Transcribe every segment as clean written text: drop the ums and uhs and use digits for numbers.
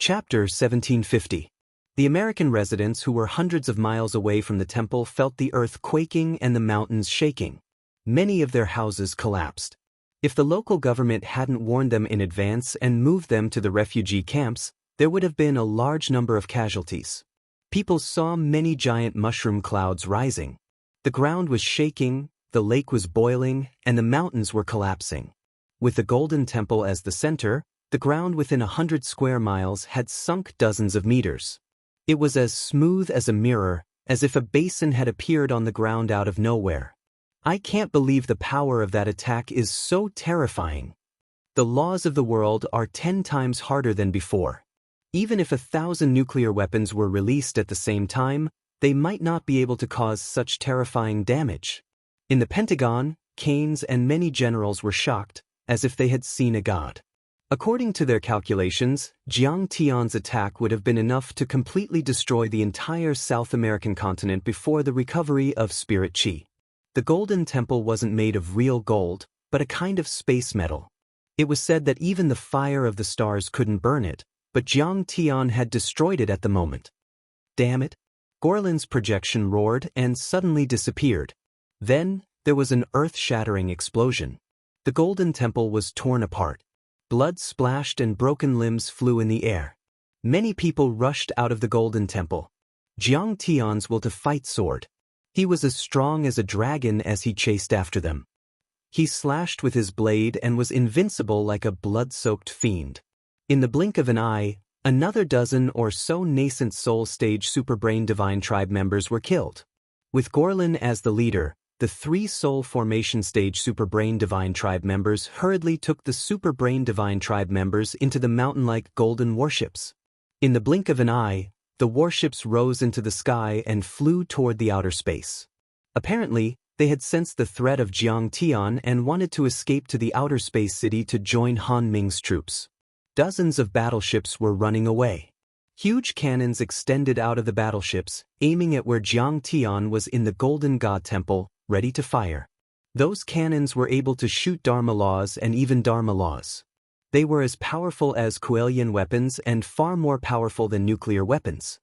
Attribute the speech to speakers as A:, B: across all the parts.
A: Chapter 1750. The American residents who were hundreds of miles away from the temple felt the earth quaking and the mountains shaking. Many of their houses collapsed. If the local government hadn't warned them in advance and moved them to the refugee camps, there would have been a large number of casualties. People saw many giant mushroom clouds rising. The ground was shaking, the lake was boiling, and the mountains were collapsing. With the Golden Temple as the center, the ground within 100 square miles had sunk dozens of meters. It was as smooth as a mirror, as if a basin had appeared on the ground out of nowhere. I can't believe the power of that attack is so terrifying. The laws of the world are 10 times harder than before. Even if 1,000 nuclear weapons were released at the same time, they might not be able to cause such terrifying damage. In the Pentagon, Keynes and many generals were shocked, as if they had seen a god. According to their calculations, Jiang Tian's attack would have been enough to completely destroy the entire South American continent before the recovery of spirit qi. The Golden Temple wasn't made of real gold, but a kind of space metal. It was said that even the fire of the stars couldn't burn it, but Jiang Tian had destroyed it at the moment. Damn it! Gorlin's projection roared and suddenly disappeared. Then, there was an earth-shattering explosion. The Golden Temple was torn apart. Blood splashed and broken limbs flew in the air. Many people rushed out of the Golden Temple. Jiang Tian's will-to-fight soared. He was as strong as a dragon as he chased after them. He slashed with his blade and was invincible like a blood-soaked fiend. In the blink of an eye, another dozen or so nascent Soul Stage Superbrain Divine Tribe members were killed. With Gorlin as the leader, the 3 Soul Formation Stage Superbrain Divine Tribe members hurriedly took the Superbrain Divine Tribe members into the mountain-like golden warships. In the blink of an eye, the warships rose into the sky and flew toward the outer space. Apparently, they had sensed the threat of Jiang Tian and wanted to escape to the outer space city to join Han Ming's troops. Dozens of battleships were running away. Huge cannons extended out of the battleships, aiming at where Jiang Tian was in the Golden God Temple, ready to fire. Those cannons were able to shoot Dharma laws and even Dharma laws. They were as powerful as Kuelian weapons and far more powerful than nuclear weapons.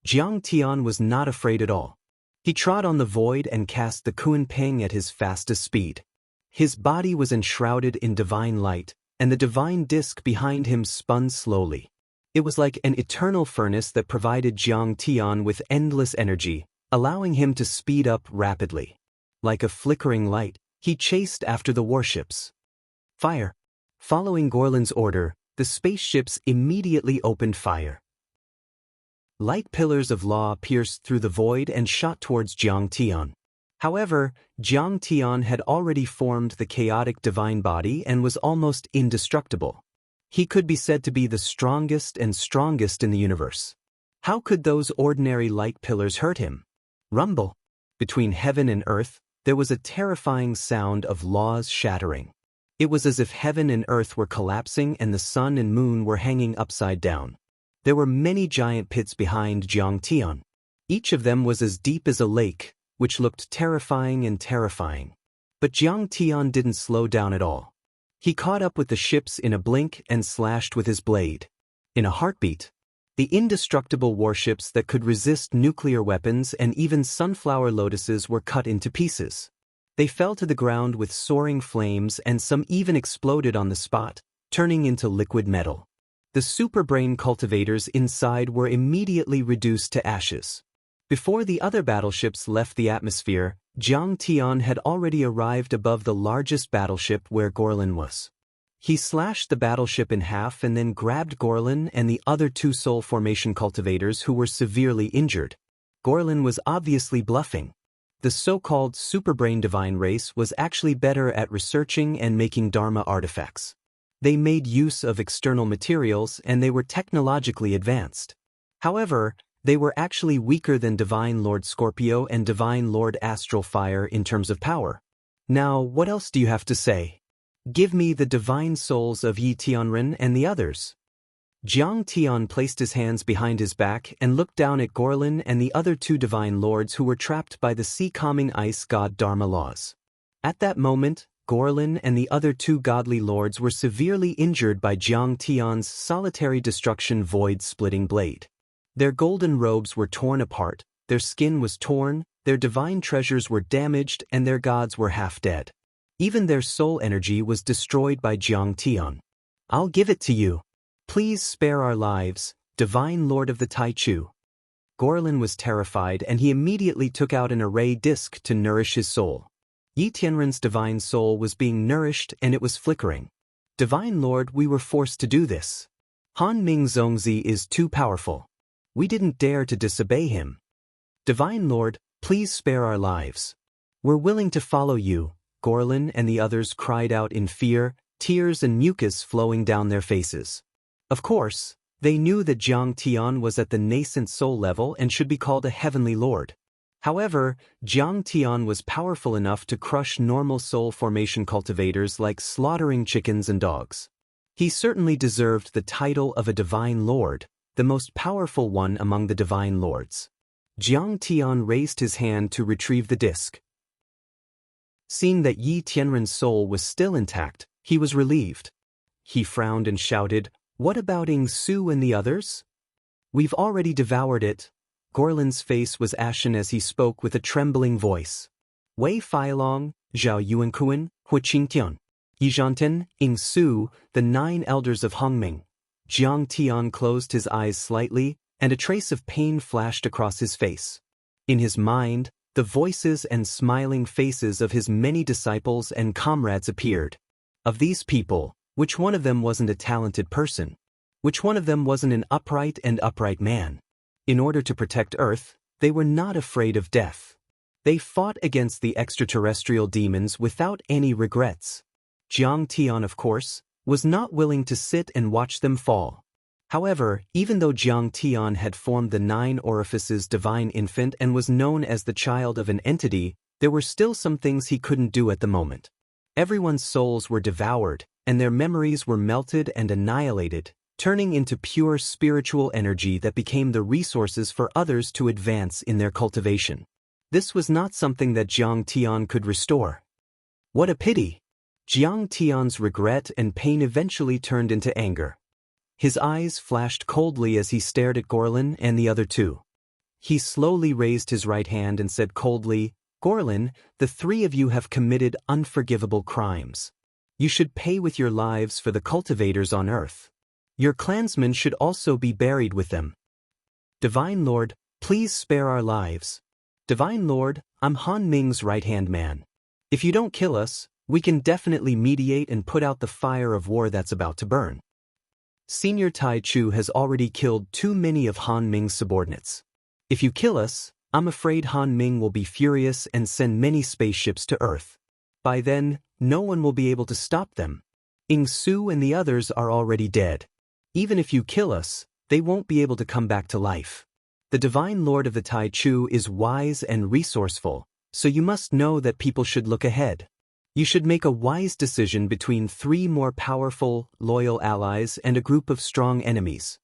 A: Jiang Tian was not afraid at all. He trod on the void and cast the Kunpeng at his fastest speed. His body was enshrouded in divine light, and the divine disk behind him spun slowly. It was like an eternal furnace that provided Jiang Tian with endless energy, allowing him to speed up rapidly. Like a flickering light, he chased after the warships. Fire! Following Gorlin's order, the spaceships immediately opened fire. Light pillars of law pierced through the void and shot towards Jiang Tian. However, Jiang Tian had already formed the chaotic divine body and was almost indestructible. He could be said to be the strongest and strongest in the universe. How could those ordinary light pillars hurt him? Rumble! Between heaven and earth, there was a terrifying sound of laws shattering. It was as if heaven and earth were collapsing and the sun and moon were hanging upside down. There were many giant pits behind Jiang Tian. Each of them was as deep as a lake, which looked terrifying and terrifying. But Jiang Tian didn't slow down at all. He caught up with the ships in a blink and slashed with his blade. In a heartbeat, the indestructible warships that could resist nuclear weapons and even sunflower lotuses were cut into pieces. They fell to the ground with soaring flames and some even exploded on the spot, turning into liquid metal. The superbrain cultivators inside were immediately reduced to ashes. Before the other battleships left the atmosphere, Jiang Tian had already arrived above the largest battleship where Gorlin was. He slashed the battleship in half and then grabbed Gorlin and the other 2 Soul Formation cultivators who were severely injured. Gorlin was obviously bluffing. The so-called superbrain divine race was actually better at researching and making Dharma artifacts. They made use of external materials and they were technologically advanced. However, they were actually weaker than Divine Lord Scorpio and Divine Lord Astral Fire in terms of power. Now, what else do you have to say? Give me the divine souls of Yi Tianren and the others. Jiang Tian placed his hands behind his back and looked down at Gorlin and the other 2 divine lords who were trapped by the sea-calming ice god Dharma laws. At that moment, Gorlin and the other two godly lords were severely injured by Jiang Tian's solitary destruction void-splitting blade. Their golden robes were torn apart, their skin was torn, their divine treasures were damaged, and their gods were half dead. Even their soul energy was destroyed by Jiang Tian. "I'll give it to you. Please spare our lives, divine lord of the Taichu." Gorlin was terrified and he immediately took out an array disc to nourish his soul. Yi Tianren's divine soul was being nourished and it was flickering. "Divine Lord, we were forced to do this. Han Ming Zongzi is too powerful. We didn't dare to disobey him. Divine Lord, please spare our lives. We're willing to follow you." Gorlin and the others cried out in fear, tears and mucus flowing down their faces. Of course, they knew that Jiang Tian was at the nascent soul level and should be called a heavenly lord. However, Jiang Tian was powerful enough to crush normal soul formation cultivators like slaughtering chickens and dogs. He certainly deserved the title of a divine lord, the most powerful one among the divine lords. Jiang Tian raised his hand to retrieve the disc. Seeing that Yi Tianren's soul was still intact, he was relieved. He frowned and shouted, "What about Ing Su and the others?" "We've already devoured it." Gorlin's face was ashen as he spoke with a trembling voice. "Wei Feilong, Zhao Yuankuan, Hu Qingtian, Yi Zhanten, Ing Su, the 9 elders of Hongming." Jiang Tian closed his eyes slightly, and a trace of pain flashed across his face. In his mind, the voices and smiling faces of his many disciples and comrades appeared. Of these people, which one of them wasn't a talented person? Which one of them wasn't an upright man? In order to protect Earth, they were not afraid of death. They fought against the extraterrestrial demons without any regrets. Jiang Tian, of course, was not willing to sit and watch them fall. However, even though Jiang Tian had formed the 9 orifices divine infant and was known as the child of an entity, there were still some things he couldn't do at the moment. Everyone's souls were devoured, and their memories were melted and annihilated, turning into pure spiritual energy that became the resources for others to advance in their cultivation. This was not something that Jiang Tian could restore. What a pity! Jiang Tian's regret and pain eventually turned into anger. His eyes flashed coldly as he stared at Gorlin and the other two. He slowly raised his right hand and said coldly, "Gorlin, the 3 of you have committed unforgivable crimes. You should pay with your lives for the cultivators on Earth. Your clansmen should also be buried with them. Divine Lord, please spare our lives. Divine Lord, I'm Han Ming's right-hand man. If you don't kill us, we can definitely mediate and put out the fire of war that's about to burn. Senior Tai Chu has already killed too many of Han Ming's subordinates. If you kill us, I'm afraid Han Ming will be furious and send many spaceships to Earth. By then, no one will be able to stop them. Ing Su and the others are already dead. Even if you kill us, they won't be able to come back to life. The Divine Lord of the Taichu is wise and resourceful, so you must know that people should look ahead. You should make a wise decision between 3 more powerful, loyal allies and a group of strong enemies."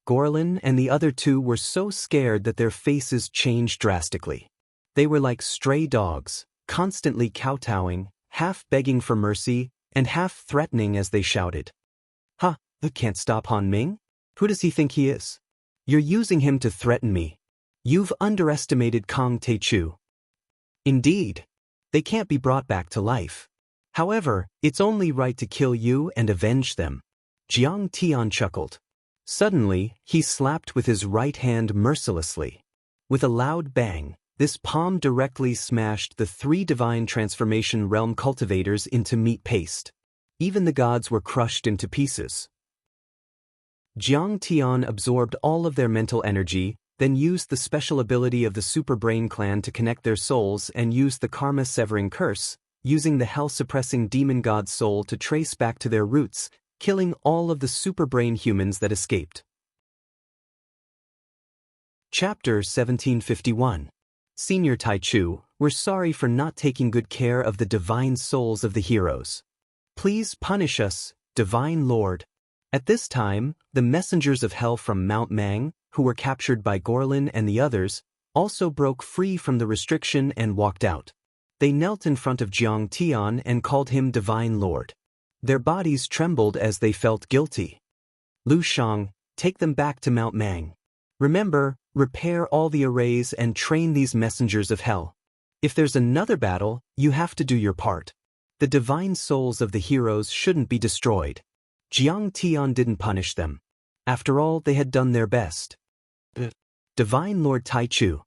A: Gorlin and the other 2 were so scared that their faces changed drastically. They were like stray dogs, constantly kowtowing, half begging for mercy, and half threatening as they shouted. "Ha, you can't stop Han Ming? Who does he think he is? You're using him to threaten me. You've underestimated Kang Taichu. Indeed. They can't be brought back to life. However, it's only right to kill you and avenge them." Jiang Tian chuckled. Suddenly, he slapped with his right hand mercilessly. With a loud bang, this palm directly smashed the 3 divine transformation realm cultivators into meat paste. Even the gods were crushed into pieces. Jiang Tian absorbed all of their mental energy, then used the special ability of the Super Brain Clan to connect their souls and used the Karma-Severing Curse, using the hell-suppressing demon god's soul to trace back to their roots, killing all of the Super Brain humans that escaped. Chapter 1751. Senior Taichu, we're sorry for not taking good care of the divine souls of the heroes. Please punish us, Divine Lord. At this time, the messengers of hell from Mount Mang, who were captured by Gorlin and the others, also broke free from the restriction and walked out. They knelt in front of Jiang Tian and called him Divine Lord. Their bodies trembled as they felt guilty. Lu Shang, take them back to Mount Mang. Remember, repair all the arrays and train these messengers of hell. If there's another battle, you have to do your part. The divine souls of the heroes shouldn't be destroyed. Jiang Tian didn't punish them. After all, they had done their best. Divine Lord Taichu.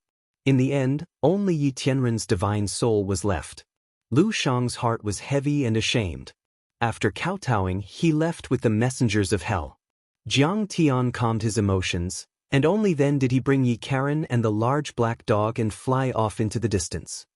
A: In the end, only Yi Tianren's divine soul was left. Lu Shang's heart was heavy and ashamed. After kowtowing, he left with the messengers of hell. Jiang Tian calmed his emotions, and only then did he bring Yi Karen and the large black dog and fly off into the distance.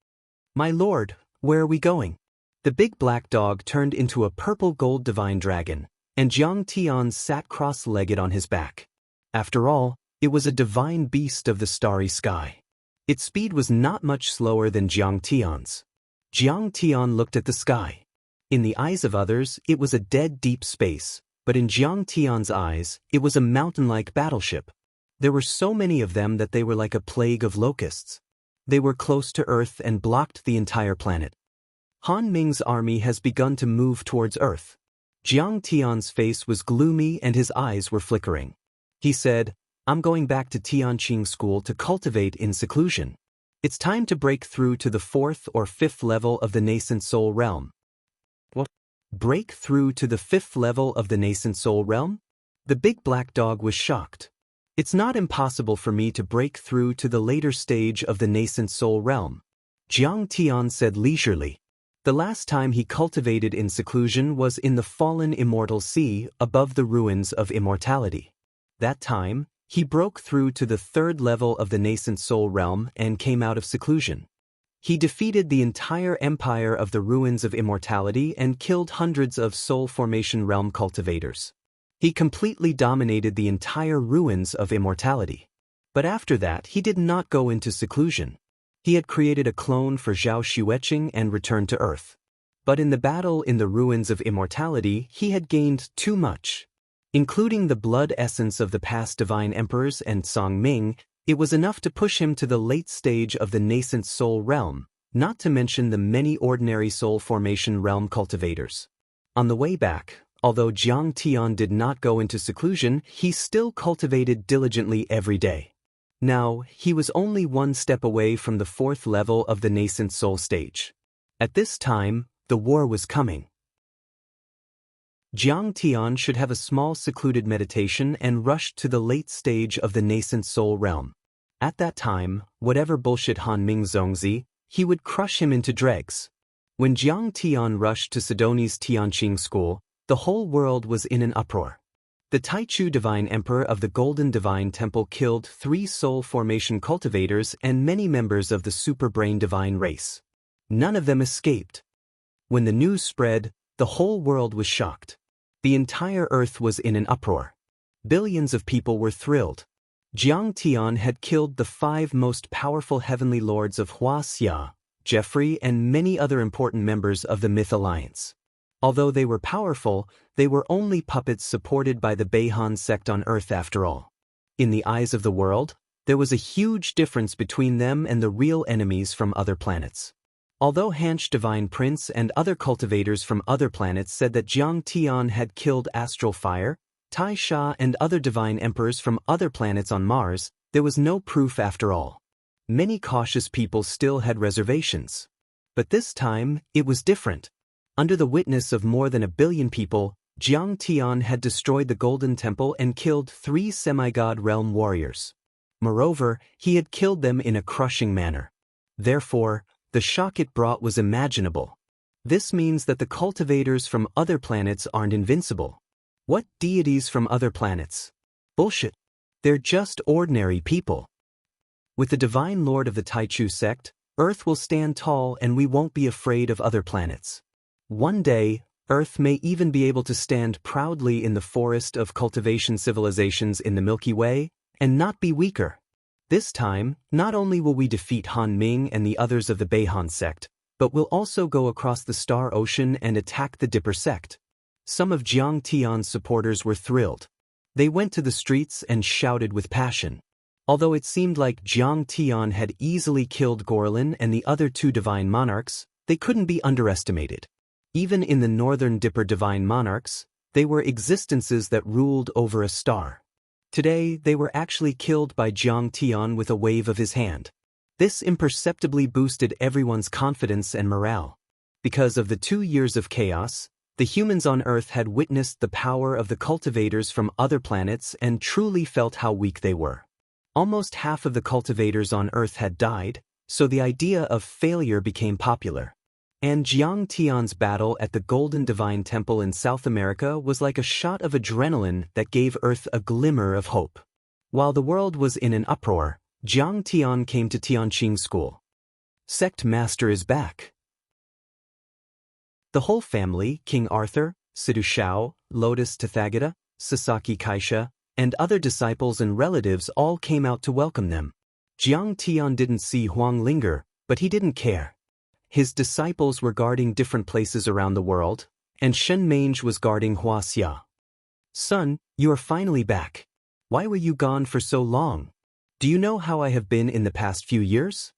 A: My lord, where are we going? The big black dog turned into a purple gold divine dragon, and Jiang Tian sat cross-legged on his back. After all, it was a divine beast of the starry sky. Its speed was not much slower than Jiang Tian's. Jiang Tian looked at the sky. In the eyes of others, it was a dead deep space, but in Jiang Tian's eyes, it was a mountain-like battleship. There were so many of them that they were like a plague of locusts. They were close to Earth and blocked the entire planet. Han Ming's army has begun to move towards Earth. Jiang Tian's face was gloomy and his eyes were flickering. He said, I'm going back to Tianqing School to cultivate in seclusion. It's time to break through to the 4th or 5th level of the nascent soul realm. What? Break through to the 5th level of the nascent soul realm? The big black dog was shocked. It's not impossible for me to break through to the later stage of the nascent soul realm. Jiang Tian said leisurely. The last time he cultivated in seclusion was in the fallen immortal sea above the ruins of immortality. That time, he broke through to the 3rd level of the nascent soul realm and came out of seclusion. He defeated the entire empire of the ruins of immortality and killed hundreds of soul formation realm cultivators. He completely dominated the entire ruins of immortality. But after that, he did not go into seclusion. He had created a clone for Zhao Xueqing and returned to Earth. But in the battle in the ruins of immortality, he had gained too much. Including the blood essence of the past divine emperors and Song Ming, it was enough to push him to the late stage of the nascent soul realm, not to mention the many ordinary soul formation realm cultivators. On the way back, although Jiang Tian did not go into seclusion, he still cultivated diligently every day. Now, he was only one step away from the 4th level of the nascent soul stage. At this time, the war was coming. Jiang Tian should have a small secluded meditation and rushed to the late stage of the nascent soul realm. At that time, whatever bullshit Han Ming Zongzi, he would crush him into dregs. When Jiang Tian rushed to Sidoni's Tianqing School, the whole world was in an uproar. The Taichu Divine Emperor of the Golden Divine Temple killed 3 soul formation cultivators and many members of the Super Brain Divine race. None of them escaped. When the news spread, the whole world was shocked. The entire Earth was in an uproar. Billions of people were thrilled. Jiang Tian had killed the 5 most powerful heavenly lords of Huaxia, Jeffrey, and many other important members of the Myth Alliance. Although they were powerful, they were only puppets supported by the Beihan sect on Earth after all. In the eyes of the world, there was a huge difference between them and the real enemies from other planets. Although Hansh Divine Prince and other cultivators from other planets said that Jiang Tian had killed Astral Fire, Tai Sha and other divine emperors from other planets on Mars, there was no proof after all. Many cautious people still had reservations. But this time, it was different. Under the witness of more than 1 billion people, Jiang Tian had destroyed the Golden Temple and killed 3 semi-god realm warriors. Moreover, he had killed them in a crushing manner. Therefore, the shock it brought was imaginable. This means that the cultivators from other planets aren't invincible. What deities from other planets? Bullshit. They're just ordinary people. With the Divine Lord of the Taichu sect, Earth will stand tall and we won't be afraid of other planets. One day, Earth may even be able to stand proudly in the forest of cultivation civilizations in the Milky Way, and not be weaker. This time, not only will we defeat Han Ming and the others of the Beihan sect, but we'll also go across the Star Ocean and attack the Dipper sect. Some of Jiang Tian's supporters were thrilled. They went to the streets and shouted with passion. Although it seemed like Jiang Tian had easily killed Gorlin and the other two divine monarchs, they couldn't be underestimated. Even in the northern Dipper divine monarchs, they were existences that ruled over a star. Today, they were actually killed by Jiang Tian with a wave of his hand. This imperceptibly boosted everyone's confidence and morale. Because of the 2 years of chaos, the humans on Earth had witnessed the power of the cultivators from other planets and truly felt how weak they were. Almost half of the cultivators on Earth had died, so the idea of failure became popular. And Jiang Tian's battle at the Golden Divine Temple in South America was like a shot of adrenaline that gave Earth a glimmer of hope. While the world was in an uproar, Jiang Tian came to Tianqing School. Sect Master is back. The whole family, King Arthur, Sidu Shao, Lotus Tathagata, Sasaki Kaisha, and other disciples and relatives all came out to welcome them. Jiang Tian didn't see Huang linger, but he didn't care. His disciples were guarding different places around the world, and Shen Mange was guarding Huaxia. Son, you are finally back. Why were you gone for so long? Do you know how I have been in the past few years?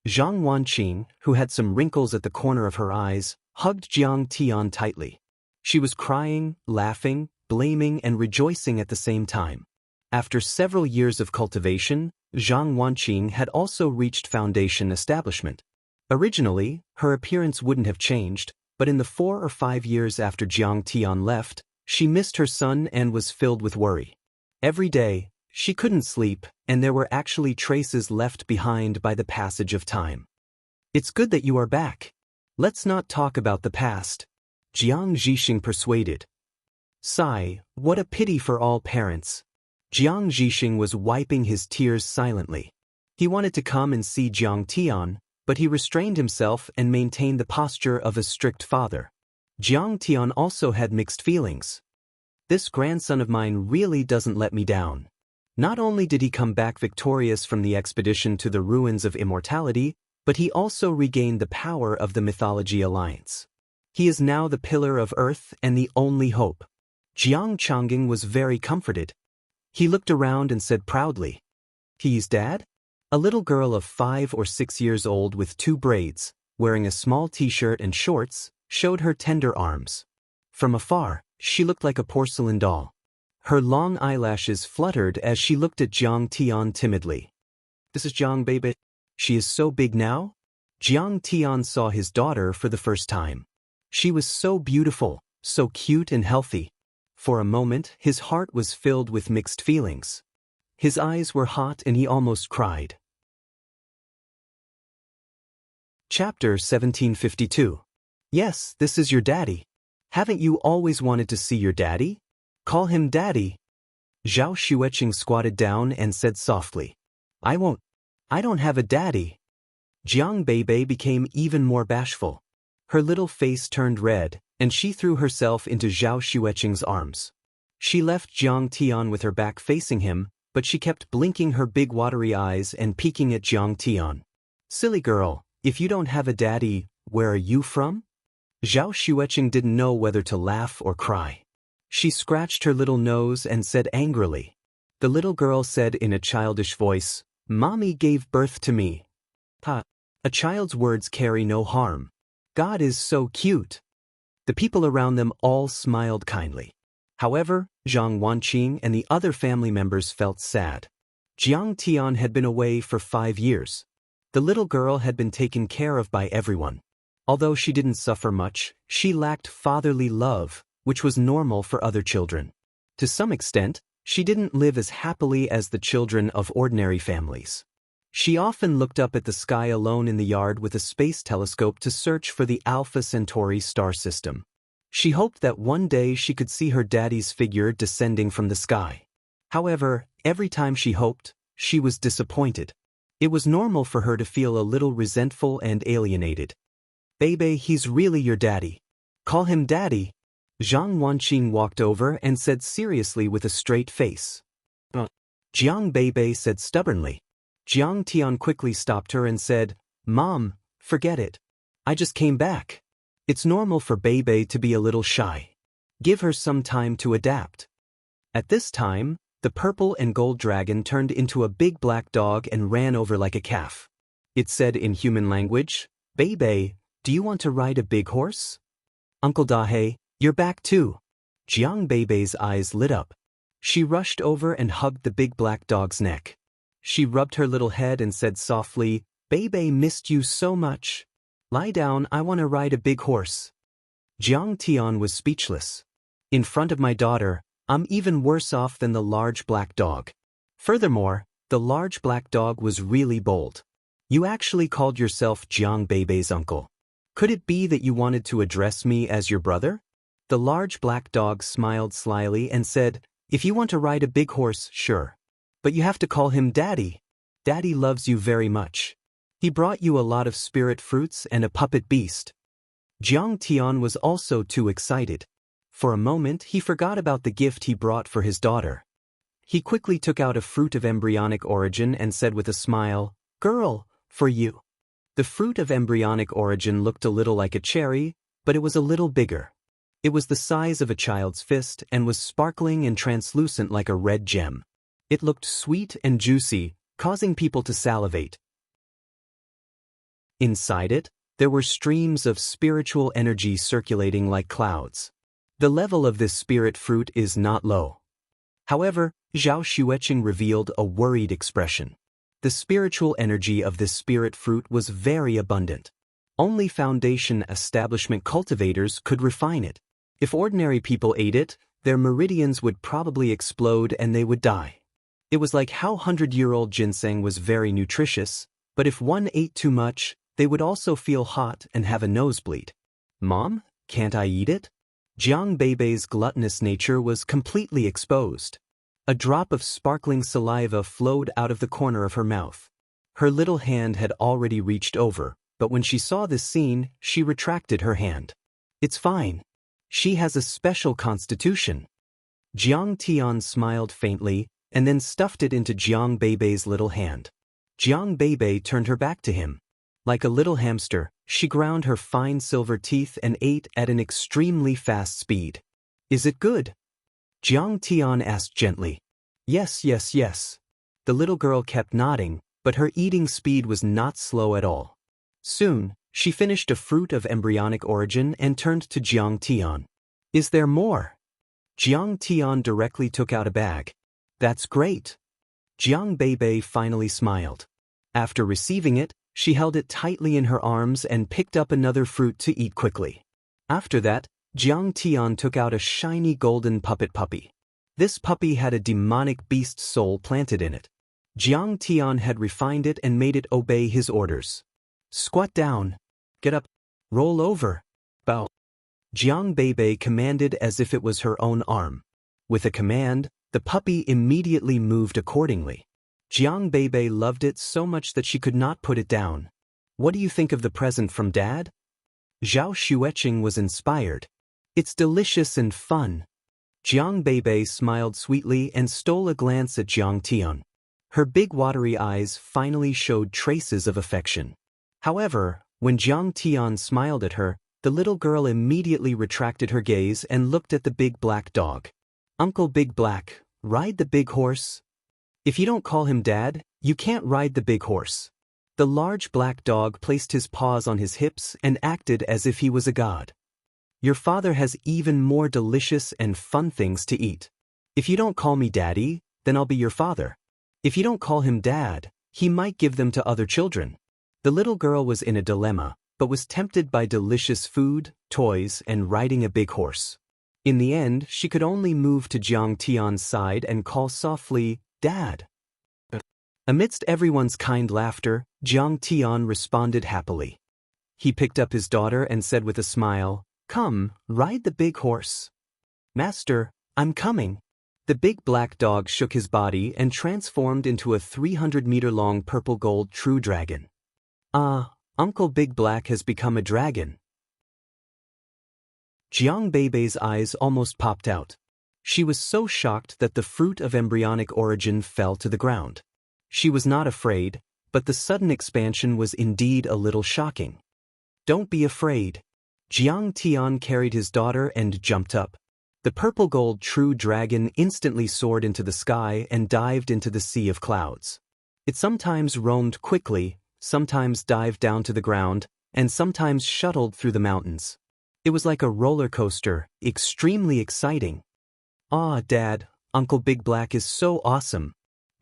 A: Zhang Wanqing, who had some wrinkles at the corner of her eyes, hugged Jiang Tian tightly. She was crying, laughing, blaming, and rejoicing at the same time. After several years of cultivation, Zhang Wanqing had also reached foundation establishment. Originally, her appearance wouldn't have changed, but in the 4 or 5 years after Jiang Tian left, she missed her son and was filled with worry. Every day, she couldn't sleep, and there were actually traces left behind by the passage of time. It's good that you are back. Let's not talk about the past. Jiang Zhixing persuaded. Sigh, what a pity for all parents. Jiang Zhixing was wiping his tears silently. He wanted to come and see Jiang Tian, but he restrained himself and maintained the posture of a strict father. Jiang Tian also had mixed feelings. This grandson of mine really doesn't let me down. Not only did he come back victorious from the expedition to the ruins of immortality, but he also regained the power of the Mythology Alliance. He is now the pillar of Earth and the only hope. Jiang Changing was very comforted. He looked around and said proudly, "He's Dad?" A little girl of 5 or 6 years old with 2 braids, wearing a small t-shirt and shorts, showed her tender arms. From afar, she looked like a porcelain doll. Her long eyelashes fluttered as she looked at Jiang Tian timidly. "This is Jiang baby. She is so big now?" Jiang Tian saw his daughter for the first time. She was so beautiful, so cute and healthy. For a moment, his heart was filled with mixed feelings. His eyes were hot and he almost cried. Chapter 1752. Yes, this is your daddy. Haven't you always wanted to see your daddy? Call him daddy. Zhao Xueqing squatted down and said softly, I won't. I don't have a daddy. Jiang Beibei became even more bashful. Her little face turned red, and she threw herself into Zhao Xueqing's arms. She left Jiang Tian with her back facing him, but she kept blinking her big watery eyes and peeking at Jiang Tian. Silly girl, if you don't have a daddy, where are you from? Zhao Xueqing didn't know whether to laugh or cry. She scratched her little nose and said angrily. The little girl said in a childish voice, Mommy gave birth to me. Ha! A child's words carry no harm. God is so cute. The people around them all smiled kindly. However, Zhang Wanqing and the other family members felt sad. Jiang Tian had been away for 5 years. The little girl had been taken care of by everyone. Although she didn't suffer much, she lacked fatherly love, which was normal for other children. To some extent, she didn't live as happily as the children of ordinary families. She often looked up at the sky alone in the yard with a space telescope to search for the Alpha Centauri star system. She hoped that one day she could see her daddy's figure descending from the sky. However, every time she hoped, she was disappointed. It was normal for her to feel a little resentful and alienated. Baby, he's really your daddy. Call him daddy. Zhang Wanqing walked over and said seriously with a straight face. Jiang Beibei said stubbornly. Jiang Tian quickly stopped her and said, Mom, forget it. I just came back. It's normal for Beibei to be a little shy. Give her some time to adapt. At this time, The purple and gold dragon turned into a big black dog and ran over like a calf. It said in human language, "Bebe, do you want to ride a big horse?" "Uncle Dahe, you're back too." Jiang Bebe's eyes lit up. She rushed over and hugged the big black dog's neck. She rubbed her little head and said softly, "Bebe missed you so much. Lie down, I want to ride a big horse." Jiang Tian was speechless. In front of my daughter, I'm even worse off than the large black dog. Furthermore, the large black dog was really bold. You actually called yourself Jiang Bebe's uncle. Could it be that you wanted to address me as your brother? The large black dog smiled slyly and said, "If you want to ride a big horse, sure. But you have to call him Daddy. Daddy loves you very much. He brought you a lot of spirit fruits and a puppet beast." Jiang Tian was also too excited. For a moment, he forgot about the gift he brought for his daughter. He quickly took out a fruit of embryonic origin and said with a smile, "Girl, for you." The fruit of embryonic origin looked a little like a cherry, but it was a little bigger. It was the size of a child's fist and was sparkling and translucent like a red gem. It looked sweet and juicy, causing people to salivate. Inside it, there were streams of spiritual energy circulating like clouds. The level of this spirit fruit is not low. However, Zhao Xueqing revealed a worried expression. The spiritual energy of this spirit fruit was very abundant. Only foundation establishment cultivators could refine it. If ordinary people ate it, their meridians would probably explode and they would die. It was like how 100-year-old ginseng was very nutritious, but if one ate too much, they would also feel hot and have a nosebleed. "Mom, can't I eat it?" Jiang Bebe's gluttonous nature was completely exposed. A drop of sparkling saliva flowed out of the corner of her mouth. Her little hand had already reached over, but when she saw this scene, she retracted her hand. "It's fine. She has a special constitution." Jiang Tian smiled faintly, and then stuffed it into Jiang Bebe's little hand. Jiang Bebe turned her back to him. Like a little hamster, she ground her fine silver teeth and ate at an extremely fast speed. "Is it good?" Jiang Tian asked gently. "Yes, yes, yes." The little girl kept nodding, but her eating speed was not slow at all. Soon, she finished a fruit of embryonic origin and turned to Jiang Tian. "Is there more?" Jiang Tian directly took out a bag. "That's great." Jiang Bebe finally smiled. After receiving it, she held it tightly in her arms and picked up another fruit to eat quickly. After that, Jiang Tian took out a shiny golden puppet puppy. This puppy had a demonic beast soul planted in it. Jiang Tian had refined it and made it obey his orders. "Squat down. Get up. Roll over. Bow." Jiang Bebe commanded as if it was her own arm. With a command, the puppy immediately moved accordingly. Jiang Bebe loved it so much that she could not put it down. "What do you think of the present from Dad?" Zhao Xueqing was inspired. "It's delicious and fun." Jiang Bebe smiled sweetly and stole a glance at Jiang Tian. Her big watery eyes finally showed traces of affection. However, when Jiang Tian smiled at her, the little girl immediately retracted her gaze and looked at the big black dog. "Uncle Big Black, ride the big horse." "If you don't call him Dad, you can't ride the big horse." The large black dog placed his paws on his hips and acted as if he was a god. "Your father has even more delicious and fun things to eat. If you don't call me Daddy, then I'll be your father. If you don't call him Dad, he might give them to other children." The little girl was in a dilemma, but was tempted by delicious food, toys, and riding a big horse. In the end, she could only move to Jiang Tian's side and call softly, "Dad." Amidst everyone's kind laughter, Jiang Tian responded happily. He picked up his daughter and said with a smile, "Come, ride the big horse." "Master, I'm coming." The big black dog shook his body and transformed into a 300-meter-long purple-gold true dragon. "Ah, Uncle Big Black has become a dragon." Jiang Bebe's eyes almost popped out. She was so shocked that the fruit of embryonic origin fell to the ground. She was not afraid, but the sudden expansion was indeed a little shocking. "Don't be afraid." Jiang Tian carried his daughter and jumped up. The purple-gold true dragon instantly soared into the sky and dived into the sea of clouds. It sometimes roamed quickly, sometimes dived down to the ground, and sometimes shuttled through the mountains. It was like a roller coaster, extremely exciting. "Ah, Dad, Uncle Big Black is so awesome!"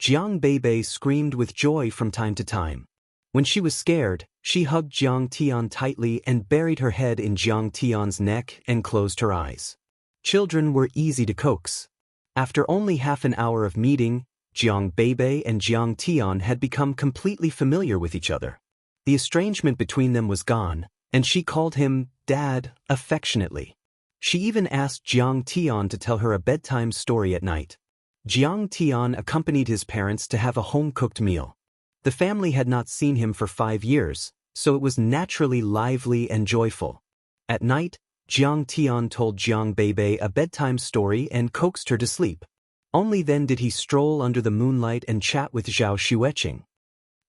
A: Jiang Beibei screamed with joy from time to time. When she was scared, she hugged Jiang Tian tightly and buried her head in Jiang Tian's neck and closed her eyes. Children were easy to coax. After only half an hour of meeting, Jiang Beibei and Jiang Tian had become completely familiar with each other. The estrangement between them was gone, and she called him Dad affectionately. She even asked Jiang Tian to tell her a bedtime story at night. Jiang Tian accompanied his parents to have a home-cooked meal. The family had not seen him for 5 years, so it was naturally lively and joyful. At night, Jiang Tian told Jiang Beibei a bedtime story and coaxed her to sleep. Only then did he stroll under the moonlight and chat with Zhao Xueqing.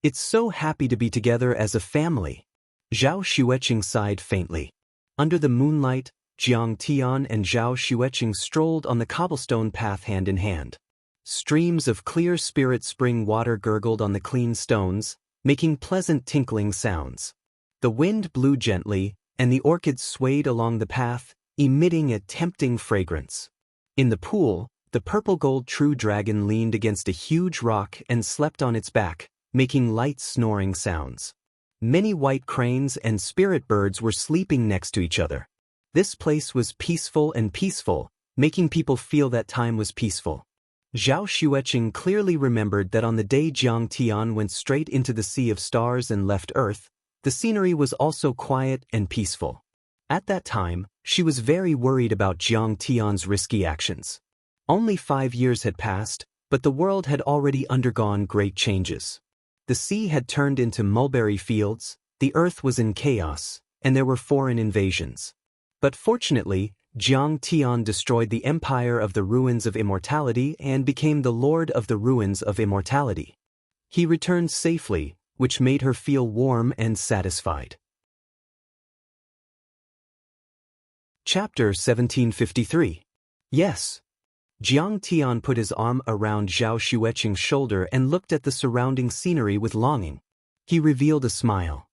A: "It's so happy to be together as a family." Zhao Xueqing sighed faintly. Under the moonlight, Jiang Tian and Zhao Xueqing strolled on the cobblestone path hand in hand. Streams of clear spirit spring water gurgled on the clean stones, making pleasant tinkling sounds. The wind blew gently, and the orchids swayed along the path, emitting a tempting fragrance. In the pool, the purple-gold true dragon leaned against a huge rock and slept on its back, making light snoring sounds. Many white cranes and spirit birds were sleeping next to each other. This place was peaceful, making people feel that time was peaceful. Zhao Xueqing clearly remembered that on the day Jiang Tian went straight into the sea of stars and left Earth, the scenery was also quiet and peaceful. At that time, she was very worried about Jiang Tian's risky actions. Only 5 years had passed, but the world had already undergone great changes. The sea had turned into mulberry fields, the earth was in chaos, and there were foreign invasions. But fortunately, Jiang Tian destroyed the empire of the ruins of immortality and became the lord of the ruins of immortality. He returned safely, which made her feel warm and satisfied. Chapter 1753. Yes. Jiang Tian put his arm around Zhao Xueqing's shoulder and looked at the surrounding scenery with longing. He revealed a smile.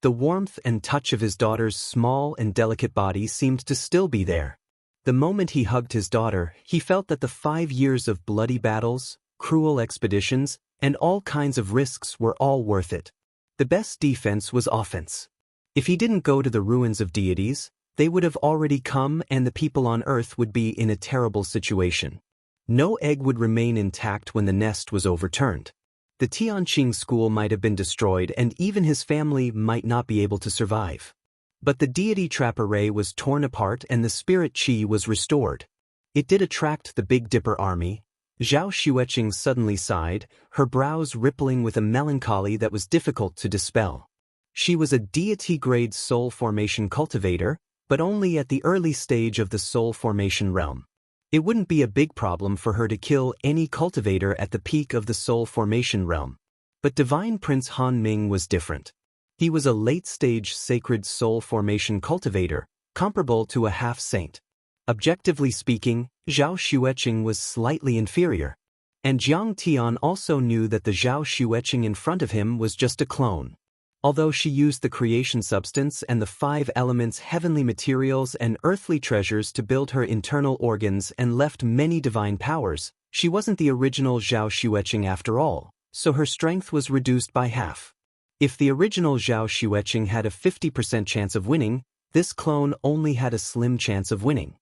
A: The warmth and touch of his daughter's small and delicate body seemed to still be there. The moment he hugged his daughter, he felt that the 5 years of bloody battles, cruel expeditions, and all kinds of risks were all worth it. The best defense was offense. If he didn't go to the ruins of deities, they would have already come and the people on Earth would be in a terrible situation. No egg would remain intact when the nest was overturned. The Tianqing school might have been destroyed and even his family might not be able to survive. But the deity trap array was torn apart and the spirit chi was restored. It did attract the Big Dipper army. Zhao Xueqing suddenly sighed, her brows rippling with a melancholy that was difficult to dispel. She was a deity-grade soul formation cultivator, but only at the early stage of the soul formation realm. It wouldn't be a big problem for her to kill any cultivator at the peak of the soul formation realm. But Divine Prince Han Ming was different. He was a late-stage sacred soul formation cultivator, comparable to a half-saint. Objectively speaking, Zhao Xueqing was slightly inferior. And Jiang Tian also knew that the Zhao Xueqing in front of him was just a clone. Although she used the creation substance and the 5 elements heavenly materials and earthly treasures to build her internal organs and left many divine powers, she wasn't the original Zhao Xueqing after all, so her strength was reduced by half. If the original Zhao Xueqing had a 50% chance of winning, this clone only had a slim chance of winning.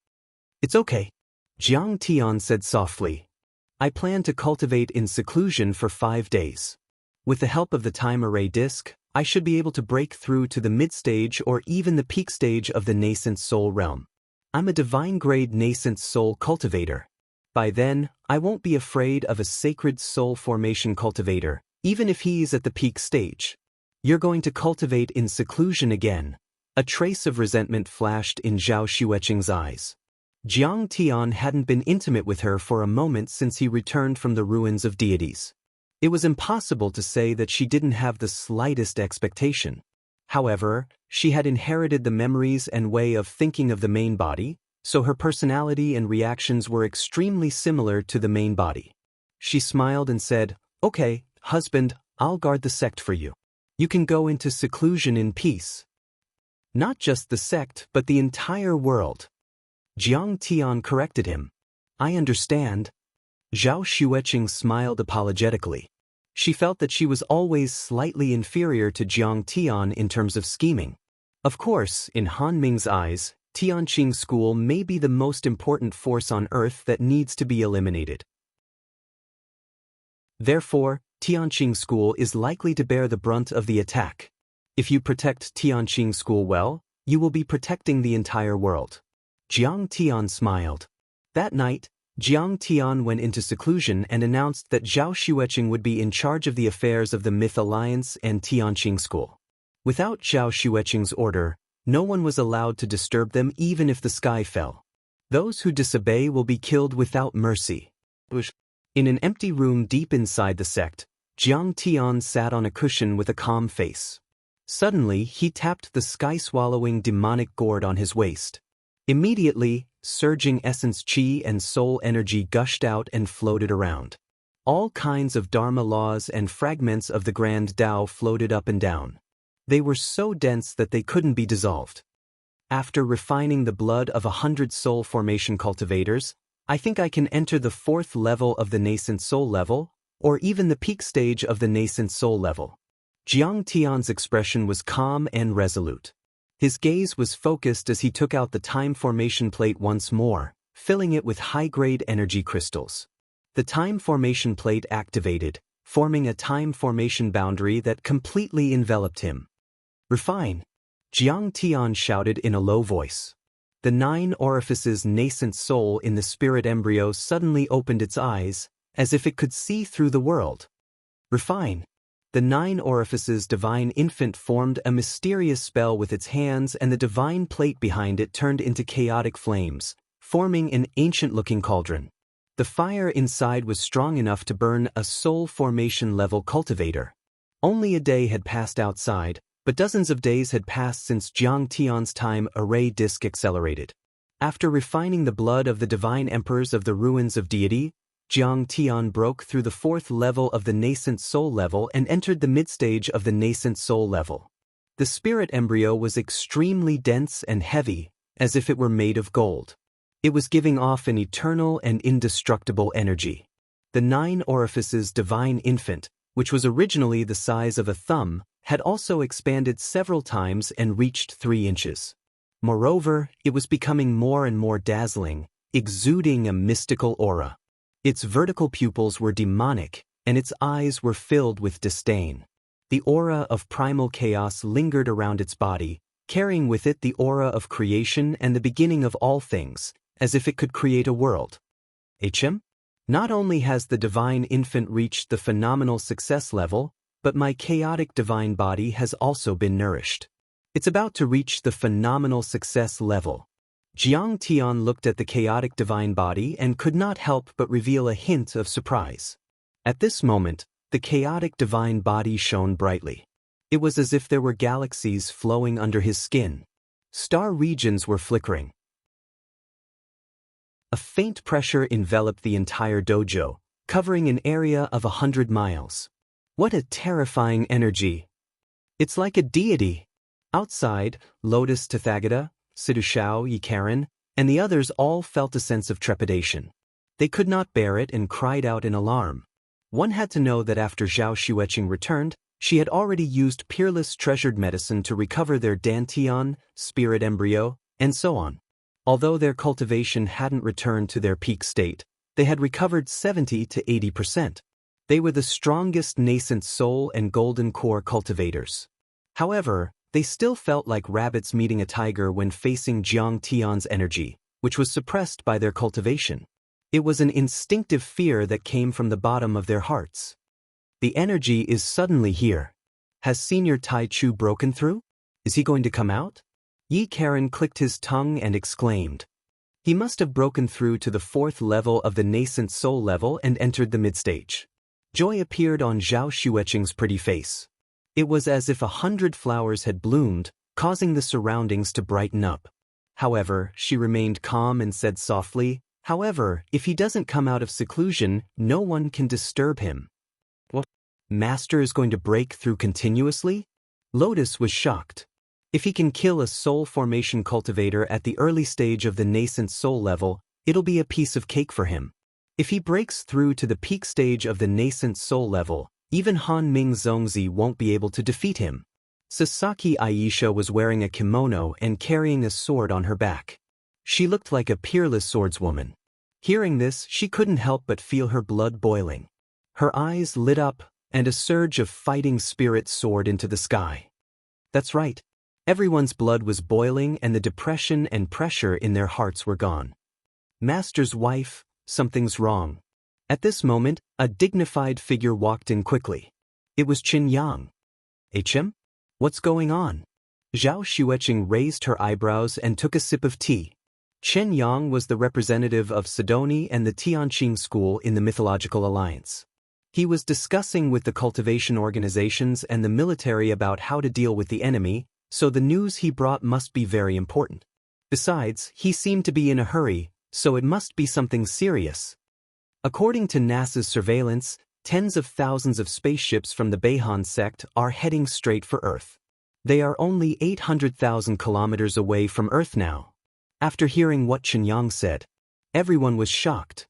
A: "It's okay," Jiang Tian said softly. "I plan to cultivate in seclusion for 5 days. With the help of the time array disc, I should be able to break through to the mid-stage or even the peak stage of the nascent soul realm. I'm a divine-grade nascent soul cultivator. By then, I won't be afraid of a sacred soul formation cultivator, even if he's at the peak stage." "You're going to cultivate in seclusion again." A trace of resentment flashed in Zhao Xueqing's eyes. Jiang Tian hadn't been intimate with her for a moment since he returned from the ruins of deities. It was impossible to say that she didn't have the slightest expectation. However, she had inherited the memories and way of thinking of the main body, so her personality and reactions were extremely similar to the main body. She smiled and said, "Okay, husband, I'll guard the sect for you. You can go into seclusion in peace." "Not just the sect, but the entire world." Jiang Tian corrected him. "I understand." Zhao Xueqing smiled apologetically. She felt that she was always slightly inferior to Jiang Tian in terms of scheming. Of course, in Han Ming's eyes, Tianqing School may be the most important force on Earth that needs to be eliminated. Therefore, Tianqing School is likely to bear the brunt of the attack. If you protect Tianqing School well, you will be protecting the entire world. Jiang Tian smiled. That night, Jiang Tian went into seclusion and announced that Zhao Xueqing would be in charge of the affairs of the Myth Alliance and Tianqing School. Without Zhao Xueqing's order, no one was allowed to disturb them even if the sky fell. Those who disobey will be killed without mercy. In an empty room deep inside the sect, Jiang Tian sat on a cushion with a calm face. Suddenly, he tapped the sky-swallowing demonic gourd on his waist. Immediately, surging essence qi and soul energy gushed out and floated around. All kinds of Dharma laws and fragments of the Grand Tao floated up and down. They were so dense that they couldn't be dissolved. After refining the blood of 100 soul formation cultivators, I think I can enter the 4th level of the nascent soul level, or even the peak stage of the nascent soul level. Jiang Tian's expression was calm and resolute. His gaze was focused as he took out the time formation plate once more, filling it with high-grade energy crystals. The time formation plate activated, forming a time formation boundary that completely enveloped him. "Refine!" Jiang Tian shouted in a low voice. The 9 orifices nascent soul in the spirit embryo suddenly opened its eyes, as if it could see through the world. "Refine!" The 9 orifices divine infant formed a mysterious spell with its hands, and the divine plate behind it turned into chaotic flames, forming an ancient-looking cauldron. The fire inside was strong enough to burn a soul formation level cultivator. Only a day had passed outside, but dozens of days had passed since Jiang Tian's time array disk accelerated. After refining the blood of the divine emperors of the ruins of deity, Jiang Tian broke through the 4th level of the nascent soul level and entered the mid-stage of the nascent soul level. The spirit embryo was extremely dense and heavy, as if it were made of gold. It was giving off an eternal and indestructible energy. The 9 orifices divine infant, which was originally the size of a thumb, had also expanded several times and reached 3 inches. Moreover, it was becoming more and more dazzling, exuding a mystical aura. Its vertical pupils were demonic, and its eyes were filled with disdain. The aura of primal chaos lingered around its body, carrying with it the aura of creation and the beginning of all things, as if it could create a world. HM? Not only has the divine infant reached the phenomenal success level, but my chaotic divine body has also been nourished. It's about to reach the phenomenal success level. Jiang Tian looked at the chaotic divine body and could not help but reveal a hint of surprise. At this moment, the chaotic divine body shone brightly. It was as if there were galaxies flowing under his skin. Star regions were flickering. A faint pressure enveloped the entire dojo, covering an area of 100 miles. What a terrifying energy! It's like a deity. Outside, Lotus Tathagata, Sidushao Yikaran, and the others all felt a sense of trepidation. They could not bear it and cried out in alarm. One had to know that after Zhao Xueqing returned, she had already used Peerless treasured medicine to recover their Dantian, spirit embryo, and so on. Although their cultivation hadn't returned to their peak state, they had recovered 70 to 80%. They were the strongest nascent soul and golden core cultivators. However, they still felt like rabbits meeting a tiger when facing Jiang Tian's energy, which was suppressed by their cultivation. It was an instinctive fear that came from the bottom of their hearts. The energy is suddenly here. Has Senior Tai Chu broken through? Is he going to come out? Yi Karen clicked his tongue and exclaimed. He must have broken through to the 4th level of the nascent soul level and entered the mid-stage. Joy appeared on Zhao Xueqing's pretty face. It was as if 100 flowers had bloomed, causing the surroundings to brighten up. However, she remained calm and said softly, "However, if he doesn't come out of seclusion, no one can disturb him." What? Master is going to break through continuously? Lotus was shocked. If he can kill a soul formation cultivator at the early stage of the nascent soul level, it'll be a piece of cake for him. If he breaks through to the peak stage of the nascent soul level, even Han Ming Zongzi won't be able to defeat him. Sasaki Aisha was wearing a kimono and carrying a sword on her back. She looked like a peerless swordswoman. Hearing this, she couldn't help but feel her blood boiling. Her eyes lit up, and a surge of fighting spirit soared into the sky. That's right. Everyone's blood was boiling and the depression and pressure in their hearts were gone. Master's wife, something's wrong. At this moment, a dignified figure walked in quickly. It was Qin Yang. "HM? What's going on?" Zhao Xueqing raised her eyebrows and took a sip of tea. Chen Yang was the representative of Sidoni and the Tianqing school in the Mythological Alliance. He was discussing with the cultivation organizations and the military about how to deal with the enemy, so the news he brought must be very important. Besides, he seemed to be in a hurry, so it must be something serious. According to NASA's surveillance, tens of thousands of spaceships from the Beihan sect are heading straight for Earth. They are only 800,000 kilometers away from Earth now. After hearing what Chen Yang said, everyone was shocked.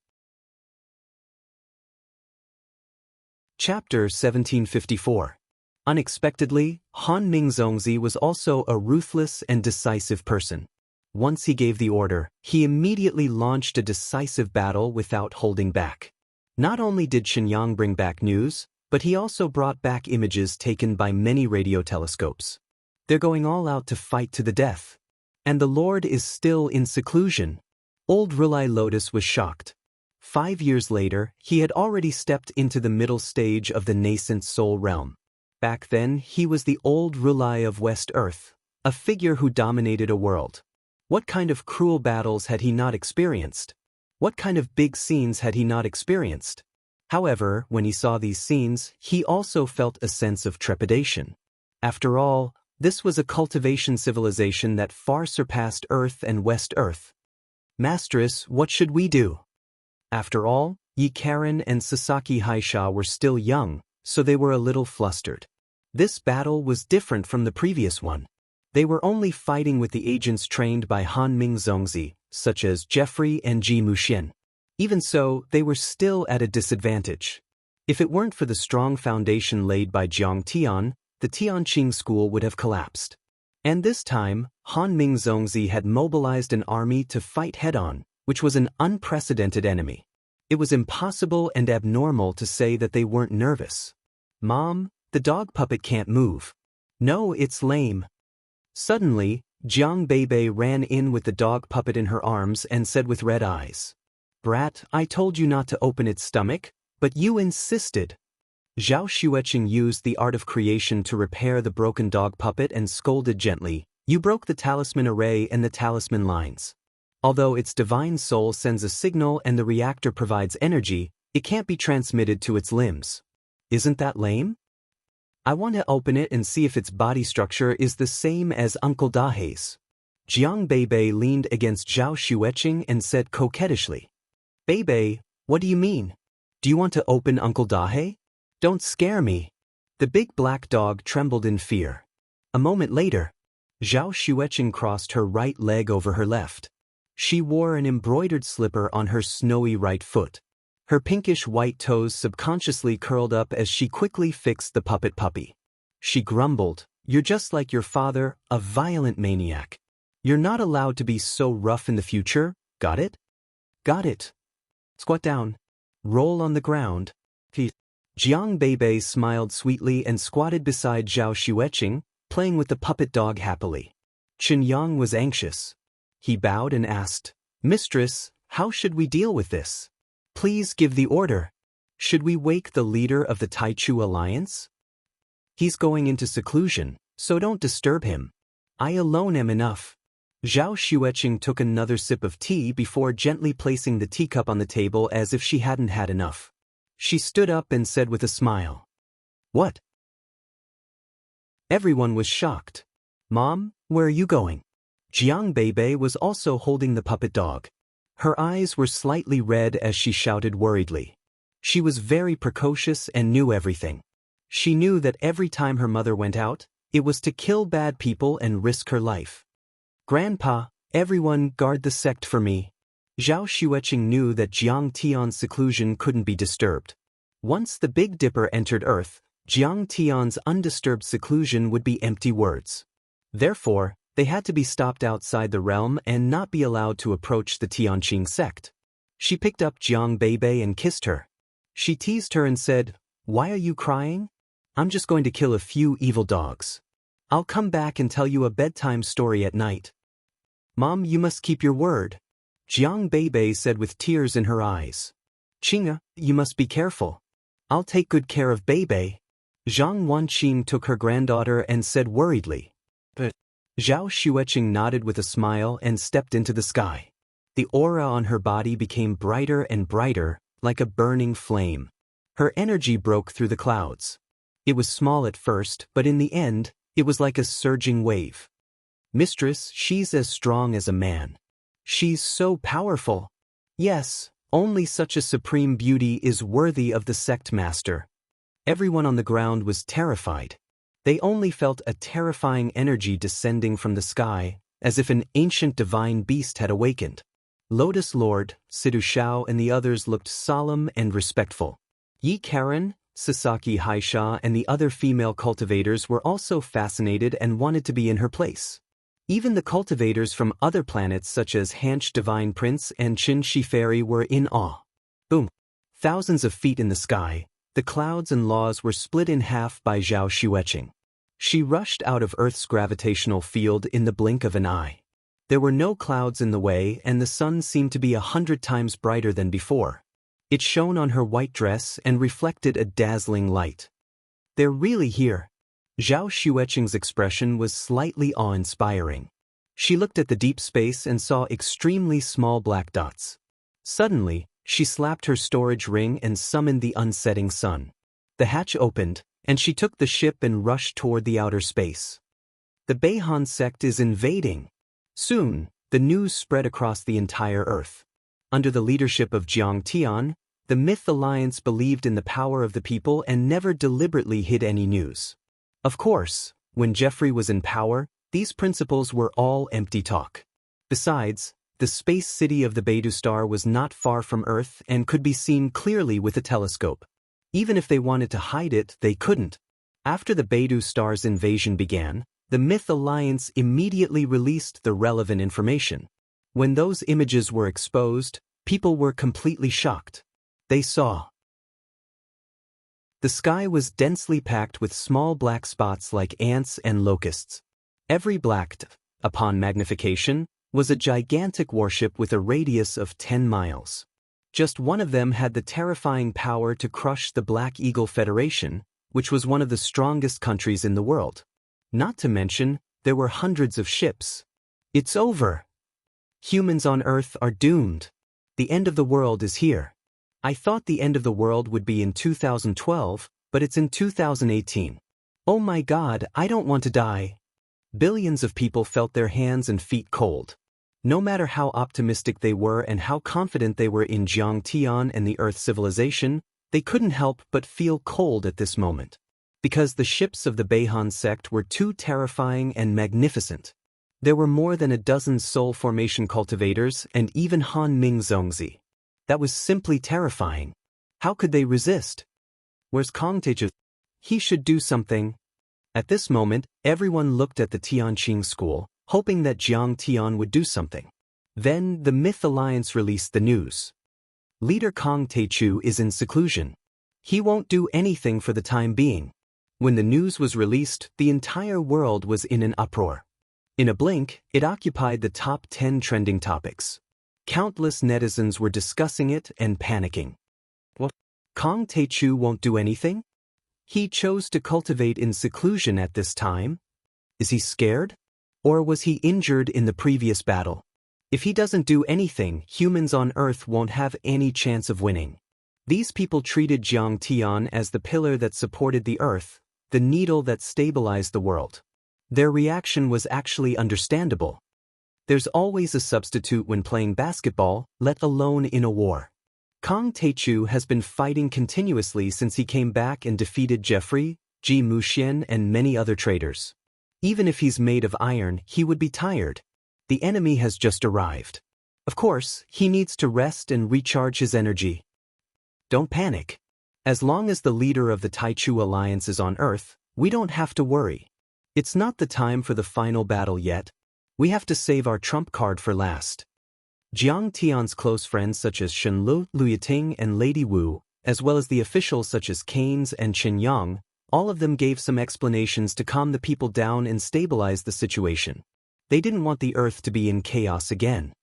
A: Chapter 1754. Unexpectedly, Han Ming Zongzi was also a ruthless and decisive person. Once he gave the order, he immediately launched a decisive battle without holding back. Not only did Chen Yang bring back news, but he also brought back images taken by many radio telescopes. They're going all out to fight to the death. And the Lord is still in seclusion. Old Rulai Lotus was shocked. 5 years later, he had already stepped into the middle stage of the nascent soul realm. Back then, he was the old Rulai of West Earth, a figure who dominated a world. What kind of cruel battles had he not experienced? What kind of big scenes had he not experienced? However, when he saw these scenes, he also felt a sense of trepidation. After all, this was a cultivation civilization that far surpassed Earth and West Earth. "Mistress, what should we do?" After all, Yi Karen and Sasaki Haisha were still young, so they were a little flustered. This battle was different from the previous one. They were only fighting with the agents trained by Han Ming Zongzi, such as Jeffrey and Ji Muxian. Even so, they were still at a disadvantage. If it weren't for the strong foundation laid by Jiang Tian, the Tianqing school would have collapsed. And this time, Han Ming Zongzi had mobilized an army to fight head-on, which was an unprecedented enemy. It was impossible and abnormal to say that they weren't nervous. "Mom, the dog puppet can't move." "No, it's lame." Suddenly, Jiang Beibei ran in with the dog puppet in her arms and said with red eyes, "Brat, I told you not to open its stomach, but you insisted." Zhao Xueqing used the art of creation to repair the broken dog puppet and scolded gently, "You broke the talisman array and the talisman lines. Although its divine soul sends a signal and the reactor provides energy, it can't be transmitted to its limbs. Isn't that lame? I want to open it and see if its body structure is the same as Uncle Dahe's." Jiang Beibei leaned against Zhao Xueqing and said coquettishly, "Beibei, what do you mean? Do you want to open Uncle Dahe? Don't scare me." The big black dog trembled in fear. A moment later, Zhao Xueqing crossed her right leg over her left. She wore an embroidered slipper on her snowy right foot. Her pinkish-white toes subconsciously curled up as she quickly fixed the puppet puppy. She grumbled, "You're just like your father, a violent maniac. You're not allowed to be so rough in the future, got it?" "Got it." "Squat down. Roll on the ground." Jiang Beibei smiled sweetly and squatted beside Zhao Xueqing, playing with the puppet dog happily. Chen Yang was anxious. He bowed and asked, "Mistress, how should we deal with this? Please give the order. Should we wake the leader of the Taichu Alliance? He's going into seclusion, so don't disturb him. I alone am enough." Zhao Xueqing took another sip of tea before gently placing the teacup on the table as if she hadn't had enough. She stood up and said with a smile, "What?" Everyone was shocked. "Mom, where are you going?" Jiang Beibei was also holding the puppet dog. Her eyes were slightly red as she shouted worriedly. She was very precocious and knew everything. She knew that every time her mother went out, it was to kill bad people and risk her life. "Grandpa, everyone guard the sect for me." Zhao Xueqing knew that Jiang Tian's seclusion couldn't be disturbed. Once the Big Dipper entered Earth, Jiang Tian's undisturbed seclusion would be empty words. Therefore, they had to be stopped outside the realm and not be allowed to approach the Tianqing sect. She picked up Jiang Beibei and kissed her. She teased her and said, "Why are you crying? I'm just going to kill a few evil dogs. I'll come back and tell you a bedtime story at night." "Mom, you must keep your word," Jiang Beibei said with tears in her eyes. "Qing'a, you must be careful. I'll take good care of Beibei." Zhang Wanqing took her granddaughter and said worriedly. "But..." Zhao Xueqing nodded with a smile and stepped into the sky. The aura on her body became brighter and brighter, like a burning flame. Her energy broke through the clouds. It was small at first, but in the end, it was like a surging wave. "Mistress, she's as strong as a man. She's so powerful. Yes, only such a supreme beauty is worthy of the sect master." Everyone on the ground was terrified. They only felt a terrifying energy descending from the sky, as if an ancient divine beast had awakened. Lotus Lord, Sidu Shao and the others looked solemn and respectful. Yi Karen, Sasaki Haisha and the other female cultivators were also fascinated and wanted to be in her place. Even the cultivators from other planets such as Hanch Divine Prince and Qin Shi Fairy were in awe. Boom! Thousands of feet in the sky, the clouds and laws were split in half by Zhao Xueqing. She rushed out of Earth's gravitational field in the blink of an eye. There were no clouds in the way and the sun seemed to be 100 times brighter than before. It shone on her white dress and reflected a dazzling light. "They're really here." Zhao Xueqing's expression was slightly awe-inspiring. She looked at the deep space and saw extremely small black dots. Suddenly, she slapped her storage ring and summoned the unsetting sun. The hatch opened, and she took the ship and rushed toward the outer space. "The Beihan sect is invading." Soon, the news spread across the entire Earth. Under the leadership of Jiang Tian, the Myth Alliance believed in the power of the people and never deliberately hid any news. Of course, when Jeffrey was in power, these principles were all empty talk. Besides, the space city of the Beidou star was not far from Earth and could be seen clearly with a telescope. Even if they wanted to hide it, they couldn't. After the Beidou star's invasion began, the Myth Alliance immediately released the relevant information. When those images were exposed, people were completely shocked. They saw. The sky was densely packed with small black spots like ants and locusts. Every black dot, upon magnification, was a gigantic warship with a radius of 10 miles. Just one of them had the terrifying power to crush the Black Eagle Federation, which was one of the strongest countries in the world. Not to mention, there were hundreds of ships. It's over. Humans on Earth are doomed. The end of the world is here. I thought the end of the world would be in 2012, but it's in 2018. Oh my God, I don't want to die. Billions of people felt their hands and feet cold. No matter how optimistic they were and how confident they were in Jiang Tian and the Earth civilization, they couldn't help but feel cold at this moment. Because the ships of the Beihan sect were too terrifying and magnificent. There were more than a dozen soul formation cultivators and even Han Ming Zongzi. That was simply terrifying. How could they resist? Where's Kong Taiju? He should do something. At this moment, everyone looked at the Tianqing school, hoping that Jiang Tian would do something. Then, the Myth Alliance released the news. Leader Kong Taiju is in seclusion. He won't do anything for the time being. When the news was released, the entire world was in an uproar. In a blink, it occupied the top 10 trending topics. Countless netizens were discussing it and panicking. What? Kong Taiju won't do anything? He chose to cultivate in seclusion at this time? Is he scared? Or was he injured in the previous battle? If he doesn't do anything, humans on Earth won't have any chance of winning. These people treated Jiang Tian as the pillar that supported the Earth, the needle that stabilized the world. Their reaction was actually understandable. There's always a substitute when playing basketball, let alone in a war. Kang Taichu has been fighting continuously since he came back and defeated Jeffrey, Ji Muxian and many other traitors. Even if he's made of iron, he would be tired. The enemy has just arrived. Of course, he needs to rest and recharge his energy. Don't panic. As long as the leader of the Taichu alliance is on Earth, we don't have to worry. It's not the time for the final battle yet. We have to save our trump card for last. Jiang Tian's close friends such as Shen Lu, Lu Yiting and Lady Wu, as well as the officials such as Keynes and Qin Yang, all of them gave some explanations to calm the people down and stabilize the situation. They didn't want the Earth to be in chaos again.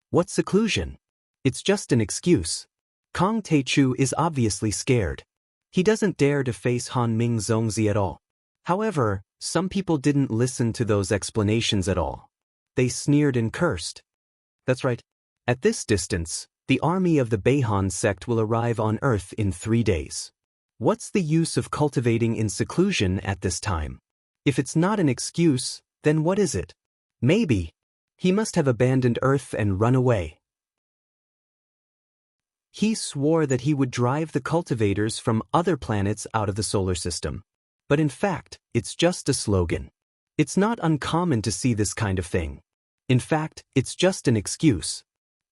A: What seclusion? It's just an excuse. Kang Taichu is obviously scared. He doesn't dare to face Han Ming Zongzi at all. However, some people didn't listen to those explanations at all. They sneered and cursed. That's right. At this distance, the army of the Beihan sect will arrive on Earth in 3 days. What's the use of cultivating in seclusion at this time? If it's not an excuse, then what is it? Maybe he must have abandoned Earth and run away. He swore that he would drive the cultivators from other planets out of the solar system. But in fact, it's just a slogan. It's not uncommon to see this kind of thing. In fact, it's just an excuse.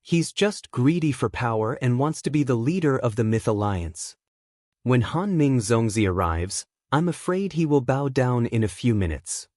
A: He's just greedy for power and wants to be the leader of the Myth Alliance. When Han Ming Zongzi arrives, I'm afraid he will bow down in a few minutes.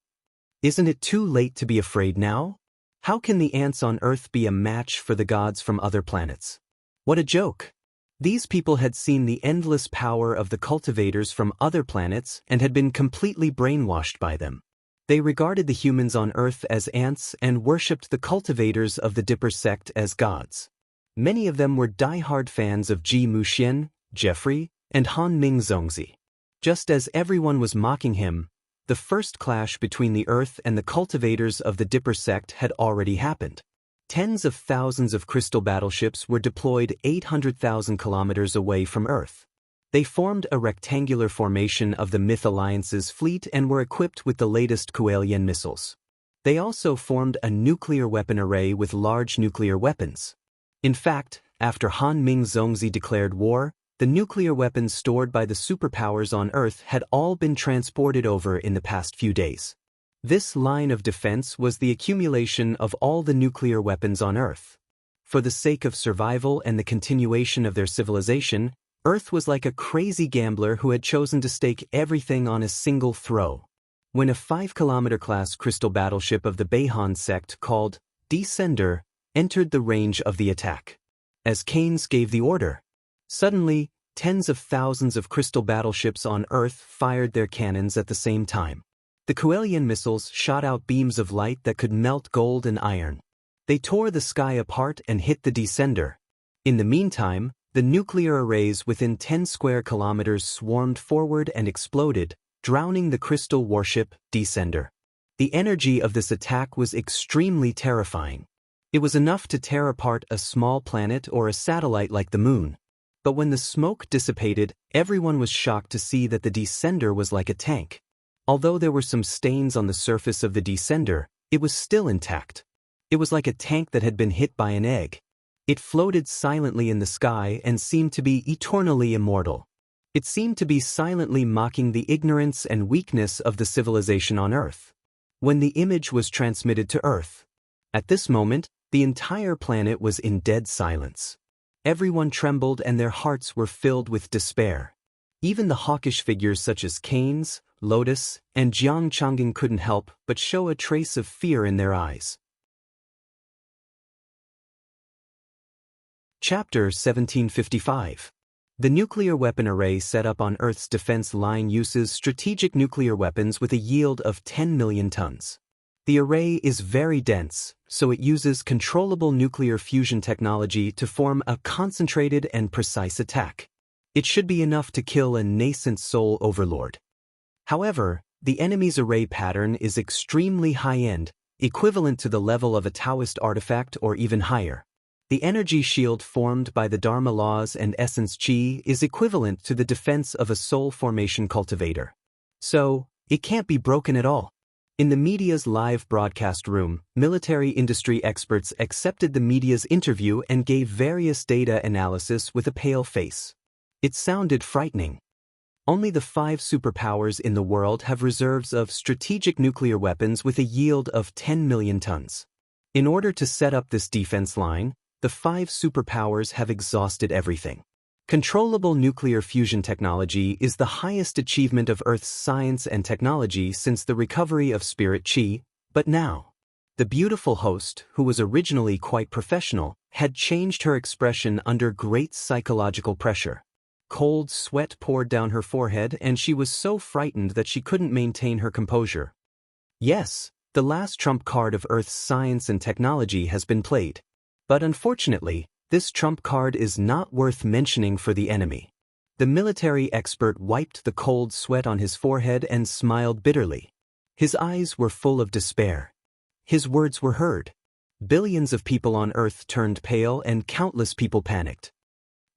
A: Isn't it too late to be afraid now? How can the ants on Earth be a match for the gods from other planets? What a joke! These people had seen the endless power of the cultivators from other planets and had been completely brainwashed by them. They regarded the humans on Earth as ants and worshipped the cultivators of the Dipper sect as gods. Many of them were die-hard fans of Ji Muxian, Jeffrey, and Han Ming Zongzi. Just as everyone was mocking him, the first clash between the Earth and the cultivators of the Dipper sect had already happened. Tens of thousands of crystal battleships were deployed 800,000 kilometers away from Earth. They formed a rectangular formation of the Myth Alliance's fleet and were equipped with the latest Kuelian missiles. They also formed a nuclear weapon array with large nuclear weapons. In fact, after Han Ming Zongzi declared war, the nuclear weapons stored by the superpowers on Earth had all been transported over in the past few days. This line of defense was the accumulation of all the nuclear weapons on Earth. For the sake of survival and the continuation of their civilization, Earth was like a crazy gambler who had chosen to stake everything on a single throw. When a 5-kilometer class crystal battleship of the Beihan sect called Descender entered the range of the attack. As Keynes gave the order, suddenly, tens of thousands of crystal battleships on Earth fired their cannons at the same time. The Kuelian missiles shot out beams of light that could melt gold and iron. They tore the sky apart and hit the Descender. In the meantime, the nuclear arrays within 10 square kilometers swarmed forward and exploded, drowning the crystal warship Descender. The energy of this attack was extremely terrifying. It was enough to tear apart a small planet or a satellite like the Moon. But when the smoke dissipated, everyone was shocked to see that the Descender was like a tank. Although there were some stains on the surface of the Descender, it was still intact. It was like a tank that had been hit by an egg. It floated silently in the sky and seemed to be eternally immortal. It seemed to be silently mocking the ignorance and weakness of the civilization on Earth. When the image was transmitted to Earth, at this moment, the entire planet was in dead silence. Everyone trembled and their hearts were filled with despair. Even the hawkish figures such as Keynes, Lotus, and Jiang Chang'an couldn't help but show a trace of fear in their eyes. Chapter 1755. The nuclear weapon array set up on Earth's defense line uses strategic nuclear weapons with a yield of 10 million tons. The array is very dense, so it uses controllable nuclear fusion technology to form a concentrated and precise attack. It should be enough to kill a nascent soul overlord. However, the enemy's array pattern is extremely high-end, equivalent to the level of a Daoist artifact or even higher. The energy shield formed by the Dharma laws and essence chi is equivalent to the defense of a soul formation cultivator. So, it can't be broken at all. In the media's live broadcast room, military industry experts accepted the media's interview and gave various data analysis with a pale face. It sounded frightening. Only the 5 superpowers in the world have reserves of strategic nuclear weapons with a yield of 10 million tons. In order to set up this defense line, the 5 superpowers have exhausted everything. Controllable nuclear fusion technology is the highest achievement of Earth's science and technology since the recovery of Spirit Chi, but now, the beautiful host, who was originally quite professional, had changed her expression under great psychological pressure. Cold sweat poured down her forehead and she was so frightened that she couldn't maintain her composure. Yes, the last trump card of Earth's science and technology has been played. But unfortunately, this trump card is not worth mentioning for the enemy. The military expert wiped the cold sweat on his forehead and smiled bitterly. His eyes were full of despair. His words were heard. Billions of people on Earth turned pale and countless people panicked.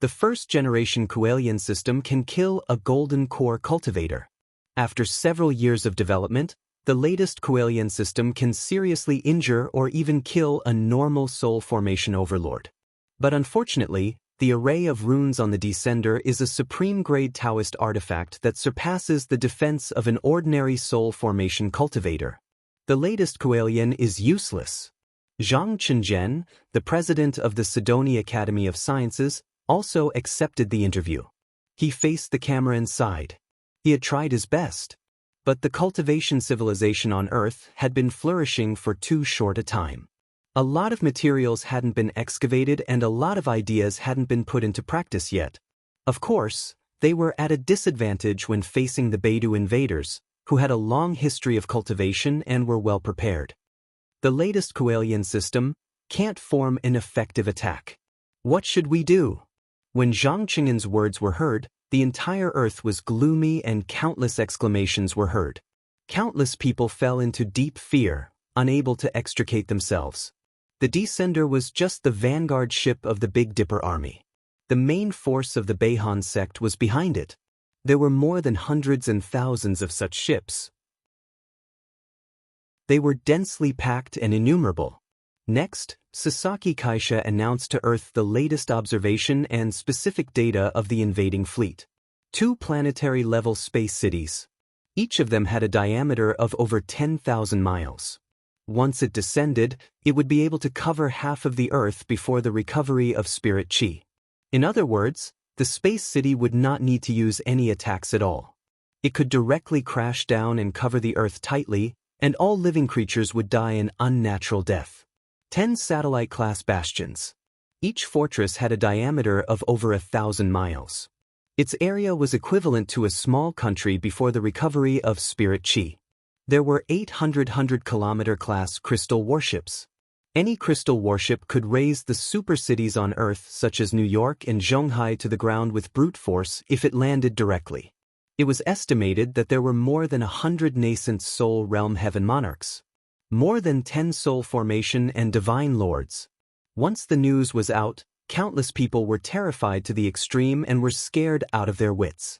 A: The first-generation Kuelian system can kill a golden core cultivator. After several years of development, the latest Kuelian system can seriously injure or even kill a normal soul formation overlord. But unfortunately, the array of runes on the descender is a supreme-grade Daoist artifact that surpasses the defense of an ordinary soul formation cultivator. The latest Kuelian is useless. Zhang Chenjian, the president of the Sidoni Academy of Sciences, also accepted the interview. He faced the camera and sighed. He had tried his best. But the cultivation civilization on Earth had been flourishing for too short a time. A lot of materials hadn't been excavated and a lot of ideas hadn't been put into practice yet. Of course, they were at a disadvantage when facing the Beidou invaders, who had a long history of cultivation and were well prepared. The latest Kuelian system can't form an effective attack. What should we do? When Zhang Qing'an's words were heard, the entire Earth was gloomy and countless exclamations were heard. Countless people fell into deep fear, unable to extricate themselves. The descender was just the vanguard ship of the Big Dipper army. The main force of the Beihan sect was behind it. There were more than hundreds and thousands of such ships. They were densely packed and innumerable. Next, Sasaki Kaisha announced to Earth the latest observation and specific data of the invading fleet. 2 planetary-level space cities. Each of them had a diameter of over 10,000 miles. Once it descended, it would be able to cover half of the Earth before the recovery of Spirit Chi. In other words, the space city would not need to use any attacks at all. It could directly crash down and cover the Earth tightly, and all living creatures would die an unnatural death. 10 satellite-class bastions. Each fortress had a diameter of over 1,000 miles. Its area was equivalent to a small country before the recovery of Spirit Chi. There were 800 100-kilometer-class crystal warships. Any crystal warship could raise the super-cities on Earth such as New York and Shanghai to the ground with brute force if it landed directly. It was estimated that there were more than 100 nascent soul realm heaven monarchs. More than 10 soul formation and divine lords. Once the news was out, countless people were terrified to the extreme and were scared out of their wits.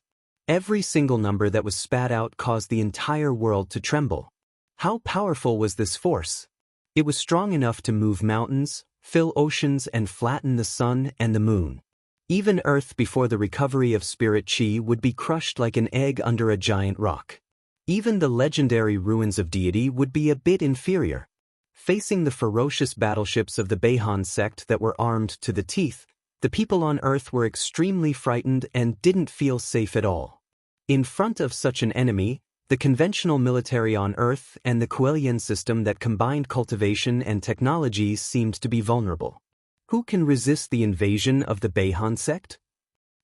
A: Every single number that was spat out caused the entire world to tremble. How powerful was this force? It was strong enough to move mountains, fill oceans, and flatten the sun and the moon. Even Earth before the recovery of Spirit Chi would be crushed like an egg under a giant rock. Even the legendary ruins of deity would be a bit inferior. Facing the ferocious battleships of the Beihan sect that were armed to the teeth, the people on Earth were extremely frightened and didn't feel safe at all. In front of such an enemy, the conventional military on Earth and the Kuelian system that combined cultivation and technology seemed to be vulnerable. Who can resist the invasion of the Beihan sect?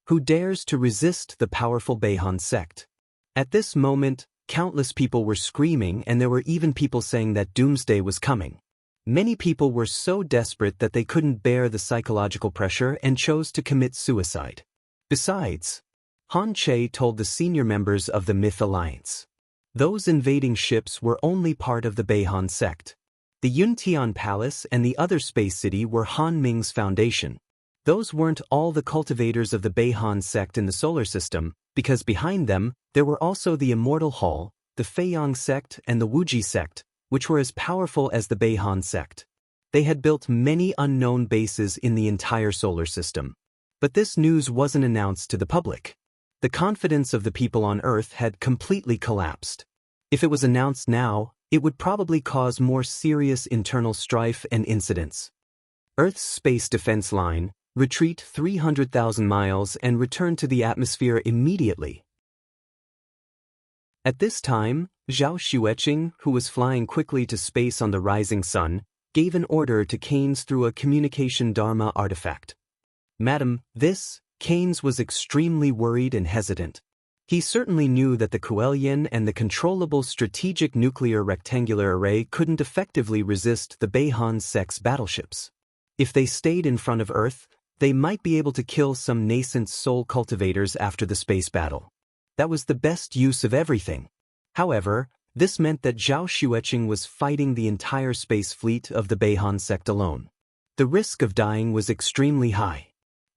A: Who dares to resist the powerful Beihan sect? At this moment, countless people were screaming and there were even people saying that doomsday was coming. Many people were so desperate that they couldn't bear the psychological pressure and chose to commit suicide. Besides, Han Che told the senior members of the Myth Alliance. Those invading ships were only part of the Beihan sect. The Yuntian Palace and the other space city were Han Ming's foundation. Those weren't all the cultivators of the Beihan sect in the solar system, because behind them, there were also the Immortal Hall, the Feiyang sect and the Wuji sect, which were as powerful as the Beihan sect. They had built many unknown bases in the entire solar system. But this news wasn't announced to the public. The confidence of the people on Earth had completely collapsed. If it was announced now, it would probably cause more serious internal strife and incidents. Earth's space defense line, retreat 300,000 miles and return to the atmosphere immediately. At this time, Zhao Xueqing, who was flying quickly to space on the rising sun, gave an order to Keynes through a communication Dharma artifact. Madam, Keynes was extremely worried and hesitant. He certainly knew that the Kuelian and the controllable strategic nuclear rectangular array couldn't effectively resist the Beihan sect's battleships. If they stayed in front of Earth, they might be able to kill some nascent soul cultivators after the space battle. That was the best use of everything. However, this meant that Zhao Xueqing was fighting the entire space fleet of the Beihan sect alone. The risk of dying was extremely high.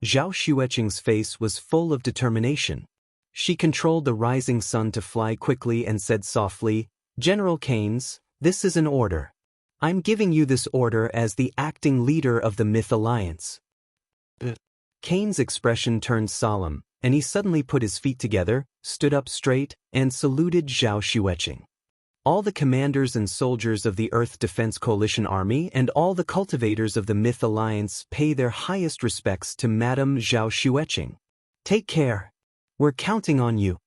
A: Zhao Xueqing's face was full of determination. She controlled the rising sun to fly quickly and said softly, "General Keynes, this is an order. I'm giving you this order as the acting leader of the Myth Alliance." Keynes' expression turned solemn, and he suddenly put his feet together, stood up straight, and saluted Zhao Xueqing. All the commanders and soldiers of the Earth Defense Coalition Army and all the cultivators of the Myth Alliance pay their highest respects to Madame Zhao Xueqing. "Take care. We're counting on you."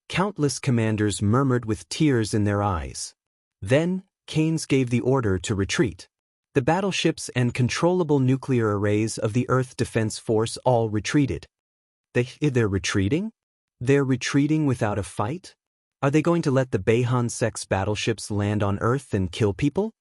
A: Countless commanders murmured with tears in their eyes. Then, Keynes gave the order to retreat. The battleships and controllable nuclear arrays of the Earth Defense Force all retreated. They're retreating? They're retreating without a fight? Are they going to let the Beihan sect's battleships land on Earth and kill people?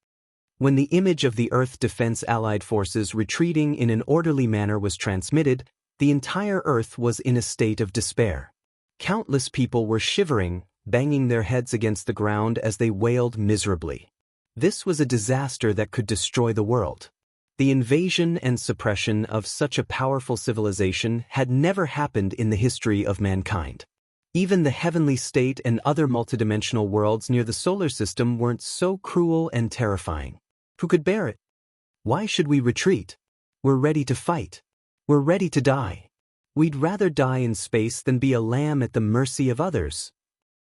A: When the image of the Earth Defense Allied forces retreating in an orderly manner was transmitted, the entire Earth was in a state of despair. Countless people were shivering, banging their heads against the ground as they wailed miserably. This was a disaster that could destroy the world. The invasion and suppression of such a powerful civilization had never happened in the history of mankind. Even the heavenly state and other multidimensional worlds near the solar system weren't so cruel and terrifying. Who could bear it? Why should we retreat? We're ready to fight. We're ready to die. We'd rather die in space than be a lamb at the mercy of others.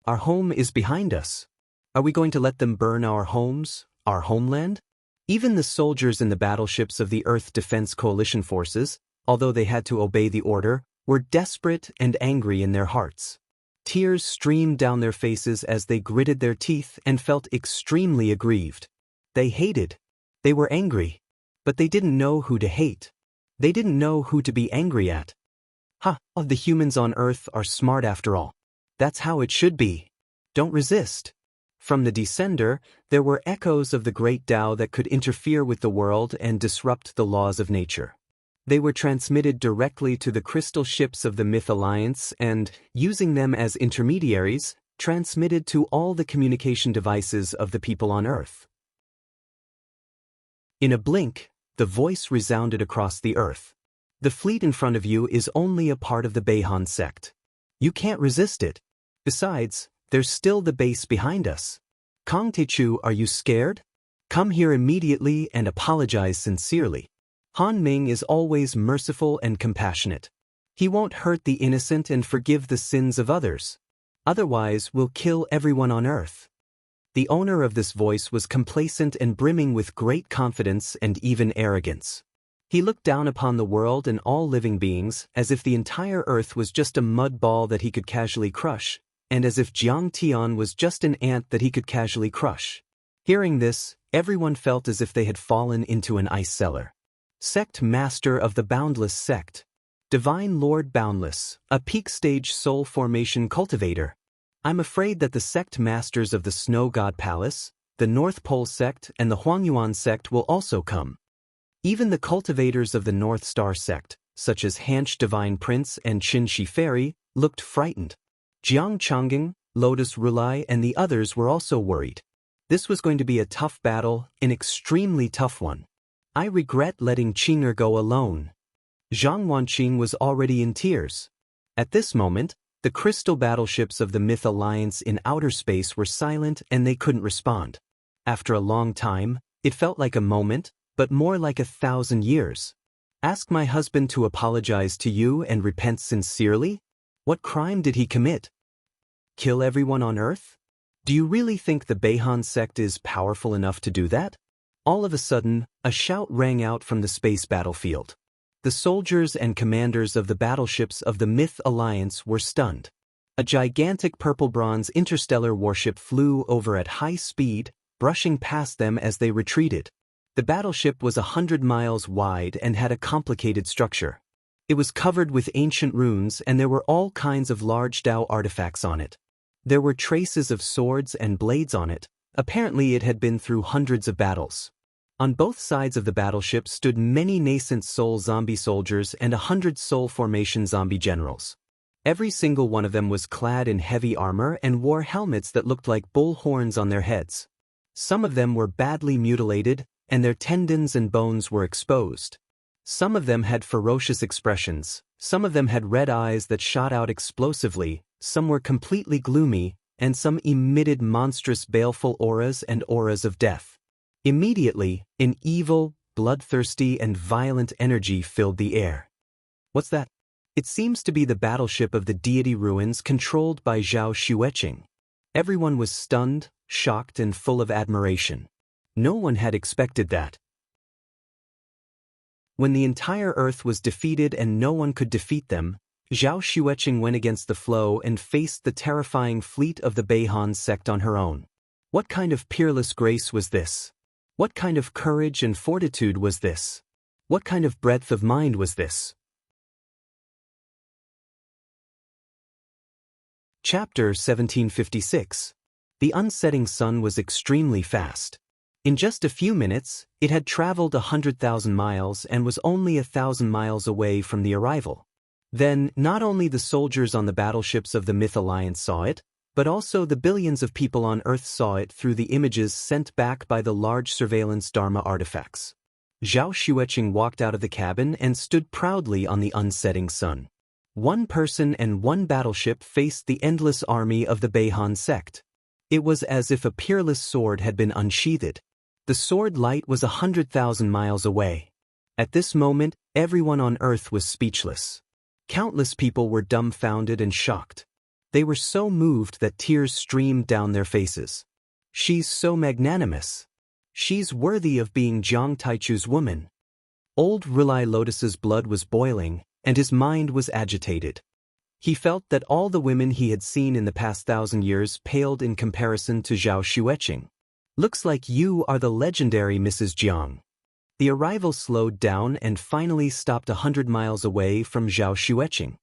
A: Our home is behind us. Are we going to let them burn our homes, our homeland? Even the soldiers in the battleships of the Earth Defense Coalition forces, although they had to obey the order, were desperate and angry in their hearts. Tears streamed down their faces as they gritted their teeth and felt extremely aggrieved. They hated. They were angry. But they didn't know who to hate. They didn't know who to be angry at. The humans on Earth are smart after all. That's how it should be. Don't resist. From the descender, there were echoes of the great Tao that could interfere with the world and disrupt the laws of nature. They were transmitted directly to the crystal ships of the Myth Alliance and, using them as intermediaries, transmitted to all the communication devices of the people on Earth. In a blink, the voice resounded across the Earth. The fleet in front of you is only a part of the Beihan sect. You can't resist it. Besides, there's still the base behind us. Kong Techu, are you scared? Come here immediately and apologize sincerely. Han Ming is always merciful and compassionate. He won't hurt the innocent and forgive the sins of others. Otherwise, we'll kill everyone on Earth. The owner of this voice was complacent and brimming with great confidence and even arrogance. He looked down upon the world and all living beings as if the entire Earth was just a mud ball that he could casually crush, and as if Jiang Tian was just an ant that he could casually crush. Hearing this, everyone felt as if they had fallen into an ice cellar. Sect Master of the Boundless Sect. Divine Lord Boundless, a peak stage soul formation cultivator. I'm afraid that the sect masters of the Snow God Palace, the North Pole sect and the Huangyuan sect will also come. Even the cultivators of the North Star sect, such as Hanch Divine Prince and Qin Shi Fairy, looked frightened. Jiang Changing, Lotus Rulai and the others were also worried. This was going to be a tough battle, an extremely tough one. I regret letting Qinger go alone. Zhang Wanqing was already in tears. At this moment, The crystal battleships of the Myth Alliance in outer space were silent and they couldn't respond. After a long time, it felt like a moment, but more like 1,000 years. Ask my husband to apologize to you and repent sincerely? What crime did he commit? Kill everyone on Earth? Do you really think the Beihan sect is powerful enough to do that? All of a sudden, a shout rang out from the space battlefield. The soldiers and commanders of the battleships of the Myth Alliance were stunned. A gigantic purple-bronze interstellar warship flew over at high speed, brushing past them as they retreated. The battleship was 100 miles wide and had a complicated structure. It was covered with ancient runes and there were all kinds of large Dao artifacts on it. There were traces of swords and blades on it. Apparently it had been through hundreds of battles. On both sides of the battleship stood many nascent soul zombie soldiers and 100 soul formation zombie generals. Every single one of them was clad in heavy armor and wore helmets that looked like bull horns on their heads. Some of them were badly mutilated, and their tendons and bones were exposed. Some of them had ferocious expressions, some of them had red eyes that shot out explosively, some were completely gloomy, and some emitted monstrous baleful auras and auras of death. Immediately, an evil, bloodthirsty and violent energy filled the air. What's that? It seems to be the battleship of the deity ruins controlled by Zhao Xueqing. Everyone was stunned, shocked and full of admiration. No one had expected that. When the entire Earth was defeated and no one could defeat them, Zhao Xueqing went against the flow and faced the terrifying fleet of the Beihan sect on her own. What kind of peerless grace was this? What kind of courage and fortitude was this? What kind of breadth of mind was this? Chapter 1756. The unsetting sun was extremely fast. In just a few minutes, it had traveled 100,000 miles and was only 1,000 miles away from the arrival. Then, not only the soldiers on the battleships of the Myth Alliance saw it, but also the billions of people on Earth saw it through the images sent back by the large surveillance Dharma artifacts. Zhao Xueqing walked out of the cabin and stood proudly on the unsetting sun. One person and one battleship faced the endless army of the Beihan sect. It was as if a peerless sword had been unsheathed. The sword light was 100,000 miles away. At this moment, everyone on Earth was speechless. Countless people were dumbfounded and shocked. They were so moved that tears streamed down their faces. She's so magnanimous. She's worthy of being Jiang Taichu's woman. Old Rilai Lotus's blood was boiling, and his mind was agitated. He felt that all the women he had seen in the past 1,000 years paled in comparison to Zhao Xueqing. Looks like you are the legendary Mrs. Jiang. The arrival slowed down and finally stopped 100 miles away from Zhao Xueqing.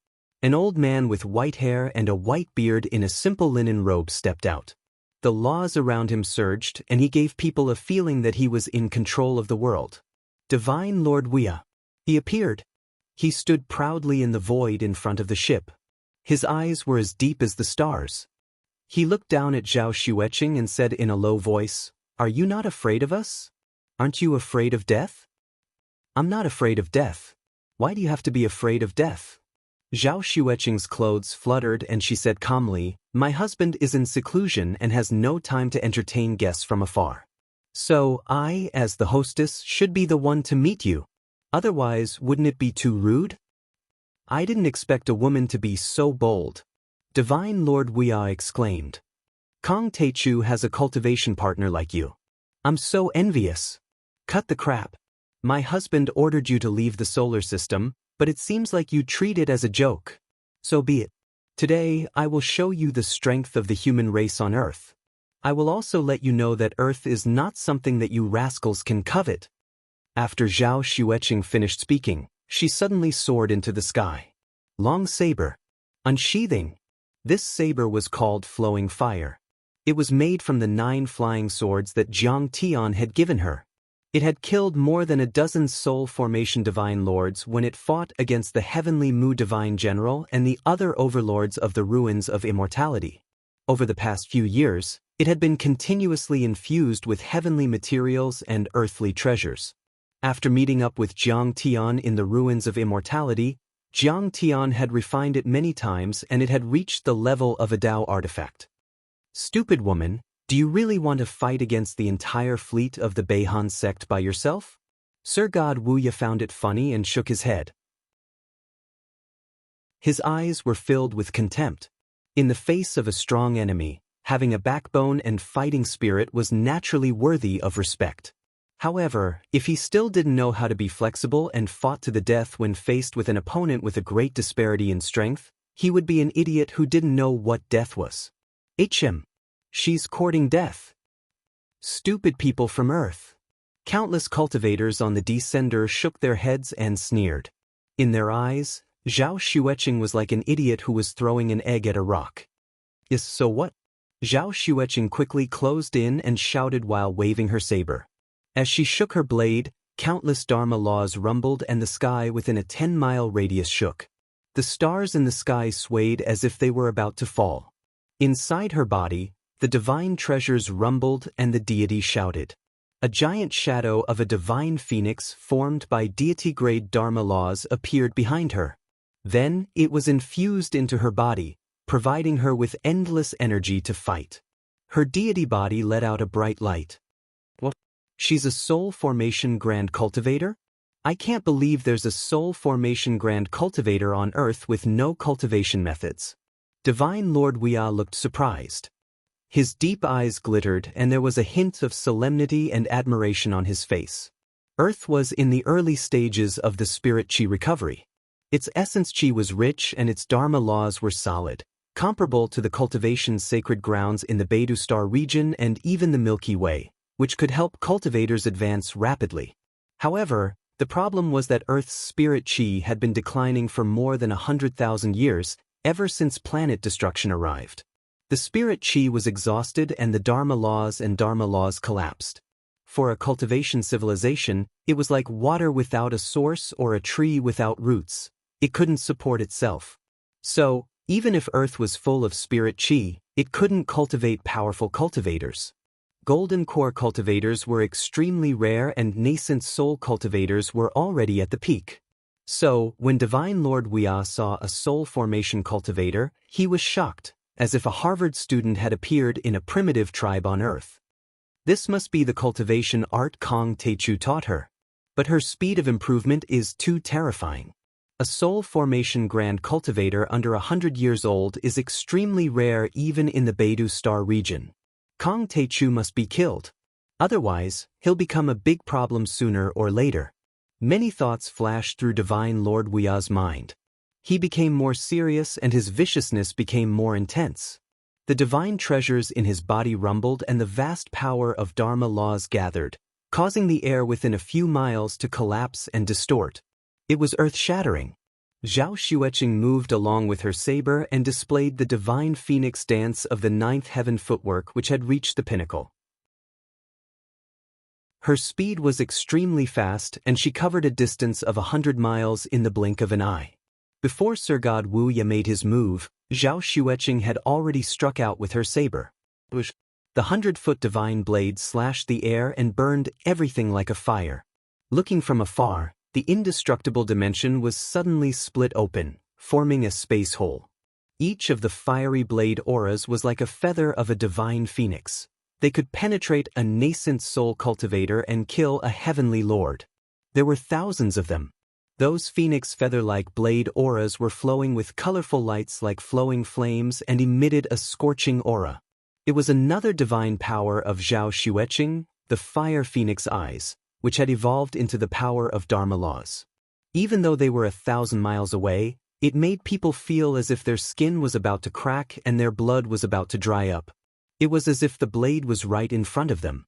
A: An old man with white hair and a white beard in a simple linen robe stepped out. The laws around him surged, and he gave people a feeling that he was in control of the world. Divine Lord Wuxia. He appeared. He stood proudly in the void in front of the ship. His eyes were as deep as the stars. He looked down at Zhao Xueqing and said in a low voice, "Are you not afraid of us? Aren't you afraid of death?" "I'm not afraid of death. Why do you have to be afraid of death?" Zhao Xueqing's clothes fluttered and she said calmly, "My husband is in seclusion and has no time to entertain guests from afar. So I, as the hostess, should be the one to meet you. Otherwise, wouldn't it be too rude?" "I didn't expect a woman to be so bold," Divine Lord Wuxia exclaimed. "Kong Taichu has a cultivation partner like you. I'm so envious. Cut the crap. My husband ordered you to leave the solar system, but it seems like you treat it as a joke. So be it. Today, I will show you the strength of the human race on Earth. I will also let you know that Earth is not something that you rascals can covet." After Zhao Xueqing finished speaking, she suddenly soared into the sky. Long saber. Unsheathing. This saber was called Flowing Fire. It was made from the 9 flying swords that Jiang Tian had given her. It had killed more than a dozen soul formation divine lords when it fought against the heavenly Mu divine general and the other overlords of the ruins of immortality. Over the past few years, it had been continuously infused with heavenly materials and earthly treasures. After meeting up with Jiang Tian in the ruins of immortality, Jiang Tian had refined it many times and it had reached the level of a Dao artifact. Stupid woman, do you really want to fight against the entire fleet of the Beihan sect by yourself? Sir God Wuya found it funny and shook his head. His eyes were filled with contempt. In the face of a strong enemy, having a backbone and fighting spirit was naturally worthy of respect. However, if he still didn't know how to be flexible and fought to the death when faced with an opponent with a great disparity in strength, he would be an idiot who didn't know what death was. HM. She's courting death. Stupid people from Earth. Countless cultivators on the descender shook their heads and sneered. In their eyes, Zhao Xueqing was like an idiot who was throwing an egg at a rock. Yes, so what? Zhao Xueqing quickly closed in and shouted while waving her saber. As she shook her blade, countless Dharma laws rumbled and the sky within a 10-mile radius shook. The stars in the sky swayed as if they were about to fall. Inside her body, the divine treasures rumbled and the deity shouted. A giant shadow of a divine phoenix formed by deity-grade Dharma laws appeared behind her. Then, it was infused into her body, providing her with endless energy to fight. Her deity body let out a bright light. What? She's a soul formation grand cultivator? I can't believe there's a soul formation grand cultivator on Earth with no cultivation methods. Divine Lord Wuya looked surprised. His deep eyes glittered and there was a hint of solemnity and admiration on his face. Earth was in the early stages of the spirit chi recovery. Its essence chi was rich and its Dharma laws were solid, comparable to the cultivation's sacred grounds in the Beidou Star region and even the Milky Way, which could help cultivators advance rapidly. However, the problem was that Earth's spirit chi had been declining for more than 100,000 years, ever since planet destruction arrived. The spirit chi was exhausted and the Dharma laws collapsed. For a cultivation civilization, it was like water without a source or a tree without roots. It couldn't support itself. So, even if Earth was full of spirit chi, it couldn't cultivate powerful cultivators. Golden core cultivators were extremely rare and nascent soul cultivators were already at the peak. So, when Divine Lord Wuya saw a soul formation cultivator, he was shocked, as if a Harvard student had appeared in a primitive tribe on Earth. This must be the cultivation art Kong Teichu taught her. But her speed of improvement is too terrifying. A soul formation grand cultivator under 100 years old is extremely rare even in the Beidou Star region. Kong Teichu must be killed. Otherwise, he'll become a big problem sooner or later. Many thoughts flashed through Divine Lord Wuya's mind. He became more serious and his viciousness became more intense. The divine treasures in his body rumbled and the vast power of Dharma laws gathered, causing the air within a few miles to collapse and distort. It was earth-shattering. Zhao Xueqing moved along with her saber and displayed the divine phoenix dance of the ninth heaven footwork which had reached the pinnacle. Her speed was extremely fast and she covered a distance of 100 miles in the blink of an eye. Before Sir God Wuya made his move, Zhao Xueqing had already struck out with her saber. The 100-foot divine blade slashed the air and burned everything like a fire. Looking from afar, the indestructible dimension was suddenly split open, forming a space hole. Each of the fiery blade auras was like a feather of a divine phoenix. They could penetrate a nascent soul cultivator and kill a heavenly lord. There were thousands of them. Those phoenix feather-like blade auras were flowing with colorful lights like flowing flames and emitted a scorching aura. It was another divine power of Zhao Xueqing, the fire phoenix eyes, which had evolved into the power of Dharma laws. Even though they were 1,000 miles away, it made people feel as if their skin was about to crack and their blood was about to dry up. It was as if the blade was right in front of them.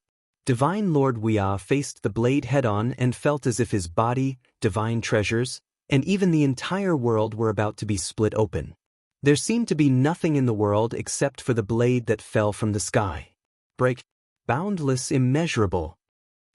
A: Divine Lord Wuya faced the blade head-on and felt as if his body, divine treasures, and even the entire world were about to be split open. There seemed to be nothing in the world except for the blade that fell from the sky. Break. Boundless, immeasurable.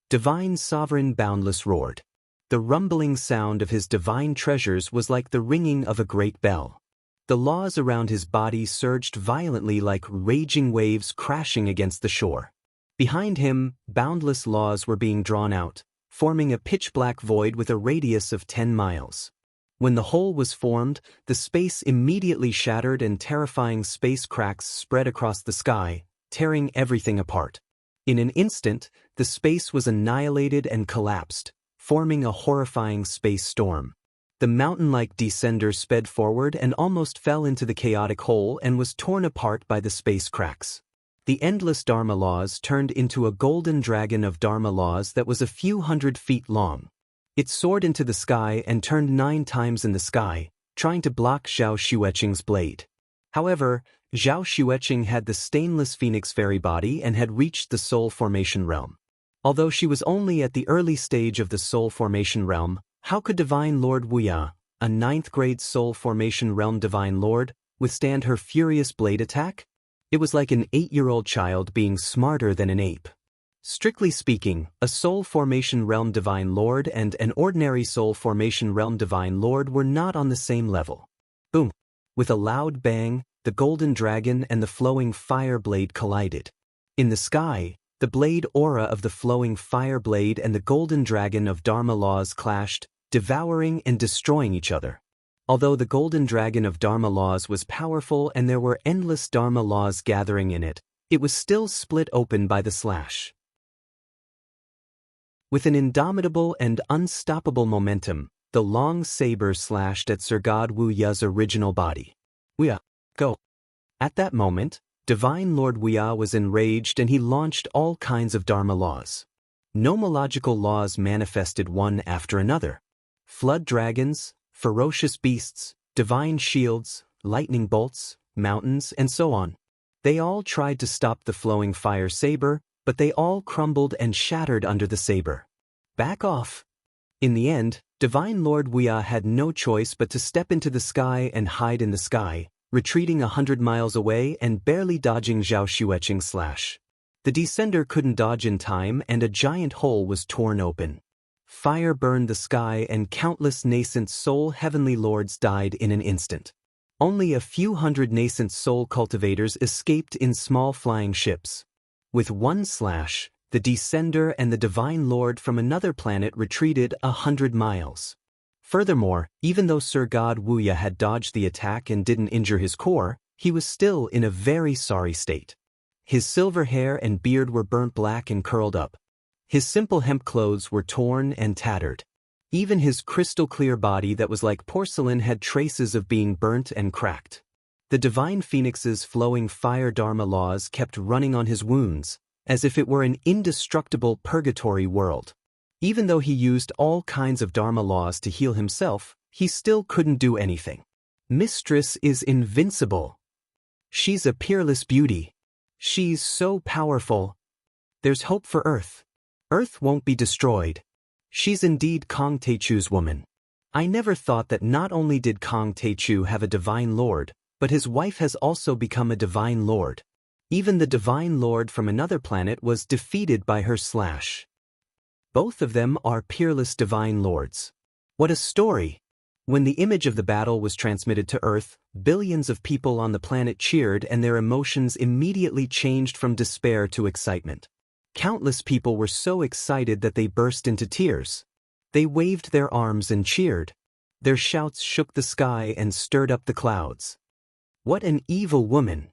A: Divine Sovereign Boundless roared. The rumbling sound of his divine treasures was like the ringing of a great bell. The laws around his body surged violently like raging waves crashing against the shore. Behind him, boundless laws were being drawn out, forming a pitch-black void with a radius of 10 miles. When the hole was formed, the space immediately shattered and terrifying space cracks spread across the sky, tearing everything apart. In an instant, the space was annihilated and collapsed, forming a horrifying space storm. The mountain-like descender sped forward and almost fell into the chaotic hole and was torn apart by the space cracks. The endless Dharma laws turned into a golden dragon of Dharma laws that was a few hundred feet long. It soared into the sky and turned 9 times in the sky, trying to block Zhao Xueqing's blade. However, Zhao Xueqing had the stainless phoenix fairy body and had reached the soul formation realm. Although she was only at the early stage of the soul formation realm, how could Divine Lord Wuya, a 9th grade soul formation realm Divine Lord, withstand her furious blade attack? It was like an 8-year-old child being smarter than an ape. Strictly speaking, a soul formation realm Divine Lord and an ordinary soul formation realm Divine Lord were not on the same level. Boom! With a loud bang, the golden dragon and the flowing fire blade collided. In the sky, the blade aura of the flowing fire blade and the golden dragon of Dharma laws clashed, devouring and destroying each other. Although the golden dragon of Dharma laws was powerful and there were endless Dharma laws gathering in it, it was still split open by the slash. With an indomitable and unstoppable momentum, the long saber slashed at Sir God Wuya's original body. Wuya, go! At that moment, Divine Lord Wuya was enraged and he launched all kinds of Dharma laws. Nomological laws manifested one after another. Flood dragons, ferocious beasts, divine shields, lightning bolts, mountains, and so on. They all tried to stop the flowing fire saber, but they all crumbled and shattered under the saber. Back off! In the end, Divine Lord Wuya had no choice but to step into the sky and hide in the sky, retreating 100 miles away and barely dodging Zhao Xueqing's slash. The descender couldn't dodge in time and a giant hole was torn open. Fire burned the sky and countless nascent soul heavenly lords died in an instant. Only a few hundred nascent soul cultivators escaped in small flying ships. With one slash, the descender and the divine lord from another planet retreated 100 miles. Furthermore, even though Sir God Wuya had dodged the attack and didn't injure his core, he was still in a very sorry state. His silver hair and beard were burnt black and curled up. His simple hemp clothes were torn and tattered. Even his crystal-clear body that was like porcelain had traces of being burnt and cracked. The divine phoenix's flowing fire dharma laws kept running on his wounds, as if it were an indestructible purgatory world. Even though he used all kinds of dharma laws to heal himself, he still couldn't do anything. Mistress is invincible. She's a peerless beauty. She's so powerful. There's hope for Earth. Earth won't be destroyed. She's indeed Kong Teichu's woman. I never thought that not only did Kong Teichu have a divine lord, but his wife has also become a divine lord. Even the divine lord from another planet was defeated by her slash. Both of them are peerless divine lords. What a story! When the image of the battle was transmitted to Earth, billions of people on the planet cheered and their emotions immediately changed from despair to excitement. Countless people were so excited that they burst into tears. They waved their arms and cheered. Their shouts shook the sky and stirred up the clouds. What an evil woman!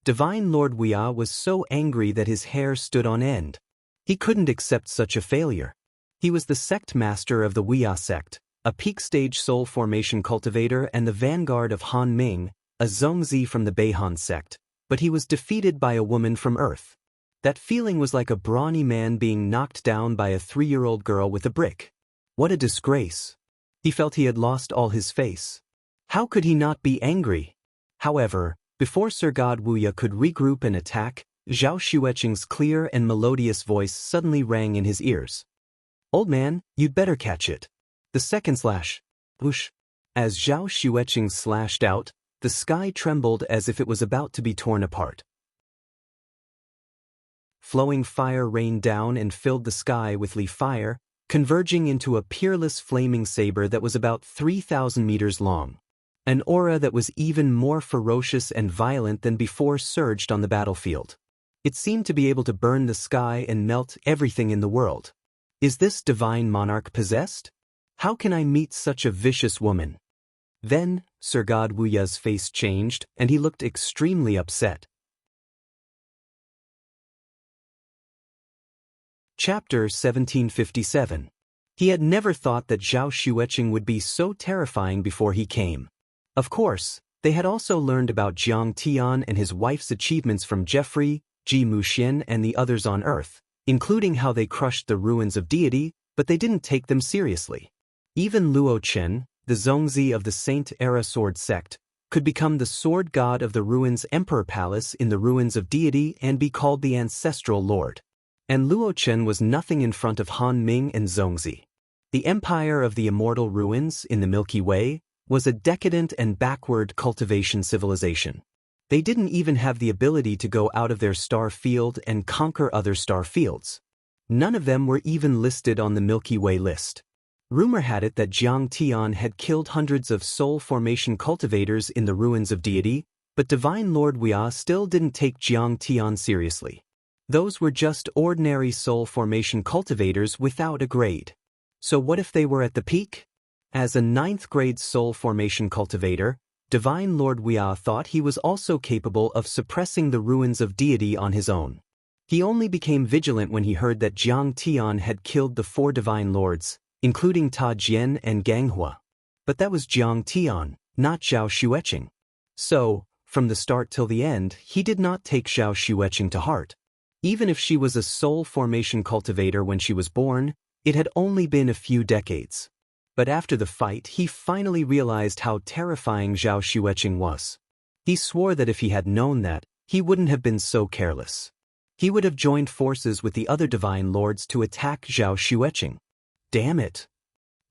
A: Divine Lord Wuya was so angry that his hair stood on end. He couldn't accept such a failure. He was the sect master of the Wuya sect, a peak-stage soul formation cultivator and the vanguard of Han Ming, a Zhongzi from the Beihan sect, but he was defeated by a woman from Earth. That feeling was like a brawny man being knocked down by a 3-year-old girl with a brick. What a disgrace. He felt he had lost all his face. How could he not be angry? However, before Sir God Wuya could regroup and attack, Zhao Xueqing's clear and melodious voice suddenly rang in his ears. "Old man, you'd better catch it." The second slash. Whoosh. As Zhao Xueqing slashed out, the sky trembled as if it was about to be torn apart. Flowing fire rained down and filled the sky with Li fire, converging into a peerless flaming saber that was about 3,000 meters long. An aura that was even more ferocious and violent than before surged on the battlefield. It seemed to be able to burn the sky and melt everything in the world. Is this divine monarch possessed? How can I meet such a vicious woman? Then, Sir God Wuya's face changed, and he looked extremely upset. Chapter 1757. He had never thought that Zhao Xueqing would be so terrifying before he came. Of course, they had also learned about Jiang Tian and his wife's achievements from Jeffrey, Ji Muxian and the others on Earth, including how they crushed the ruins of deity, but they didn't take them seriously. Even Luo Chen, the Zongzi of the Saint-Era sword sect, could become the sword god of the ruins Emperor Palace in the ruins of deity and be called the ancestral lord. And Luo Chen was nothing in front of Han Ming and Zongzi. The empire of the immortal ruins in the Milky Way was a decadent and backward cultivation civilization. They didn't even have the ability to go out of their star field and conquer other star fields. None of them were even listed on the Milky Way list. Rumor had it that Jiang Tian had killed hundreds of soul formation cultivators in the ruins of deity, but Divine Lord Wuya still didn't take Jiang Tian seriously. Those were just ordinary soul formation cultivators without a grade. So what if they were at the peak? As a 9th grade soul formation cultivator, Divine Lord Wuya thought he was also capable of suppressing the ruins of deity on his own. He only became vigilant when he heard that Jiang Tian had killed the 4 divine lords, including Ta Jian and Ganghua. But that was Jiang Tian, not Zhao Xueqing. So, from the start till the end, he did not take Zhao Xueqing to heart. Even if she was a soul formation cultivator when she was born, it had only been a few decades. But after the fight, he finally realized how terrifying Zhao Xueqing was. He swore that if he had known that, he wouldn't have been so careless. He would have joined forces with the other divine lords to attack Zhao Xueqing. Damn it!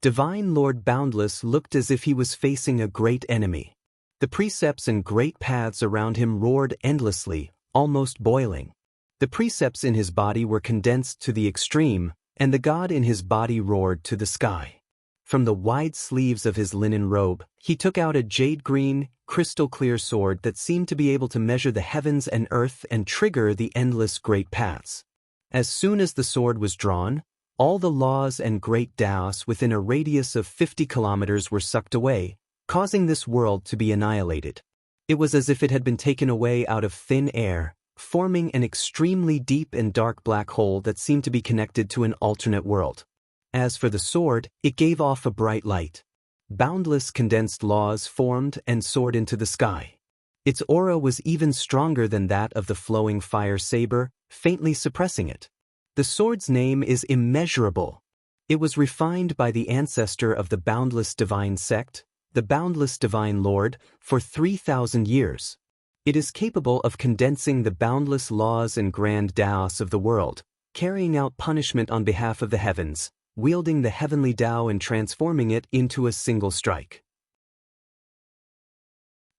A: Divine Lord Boundless looked as if he was facing a great enemy. The precepts and great paths around him roared endlessly, almost boiling. The precepts in his body were condensed to the extreme, and the god in his body roared to the sky. From the wide sleeves of his linen robe, he took out a jade-green, crystal-clear sword that seemed to be able to measure the heavens and earth and trigger the endless great paths. As soon as the sword was drawn, all the laws and great Daoists within a radius of 50 kilometers were sucked away, causing this world to be annihilated. It was as if it had been taken away out of thin air, forming an extremely deep and dark black hole that seemed to be connected to an alternate world. As for the sword, it gave off a bright light. Boundless condensed laws formed and soared into the sky. Its aura was even stronger than that of the flowing fire saber, faintly suppressing it. The sword's name is Immeasurable. It was refined by the ancestor of the Boundless Divine Sect, the Boundless Divine Lord, for 3,000 years. It is capable of condensing the boundless laws and grand Daoists of the world, carrying out punishment on behalf of the heavens, wielding the heavenly Dao and transforming it into a single strike.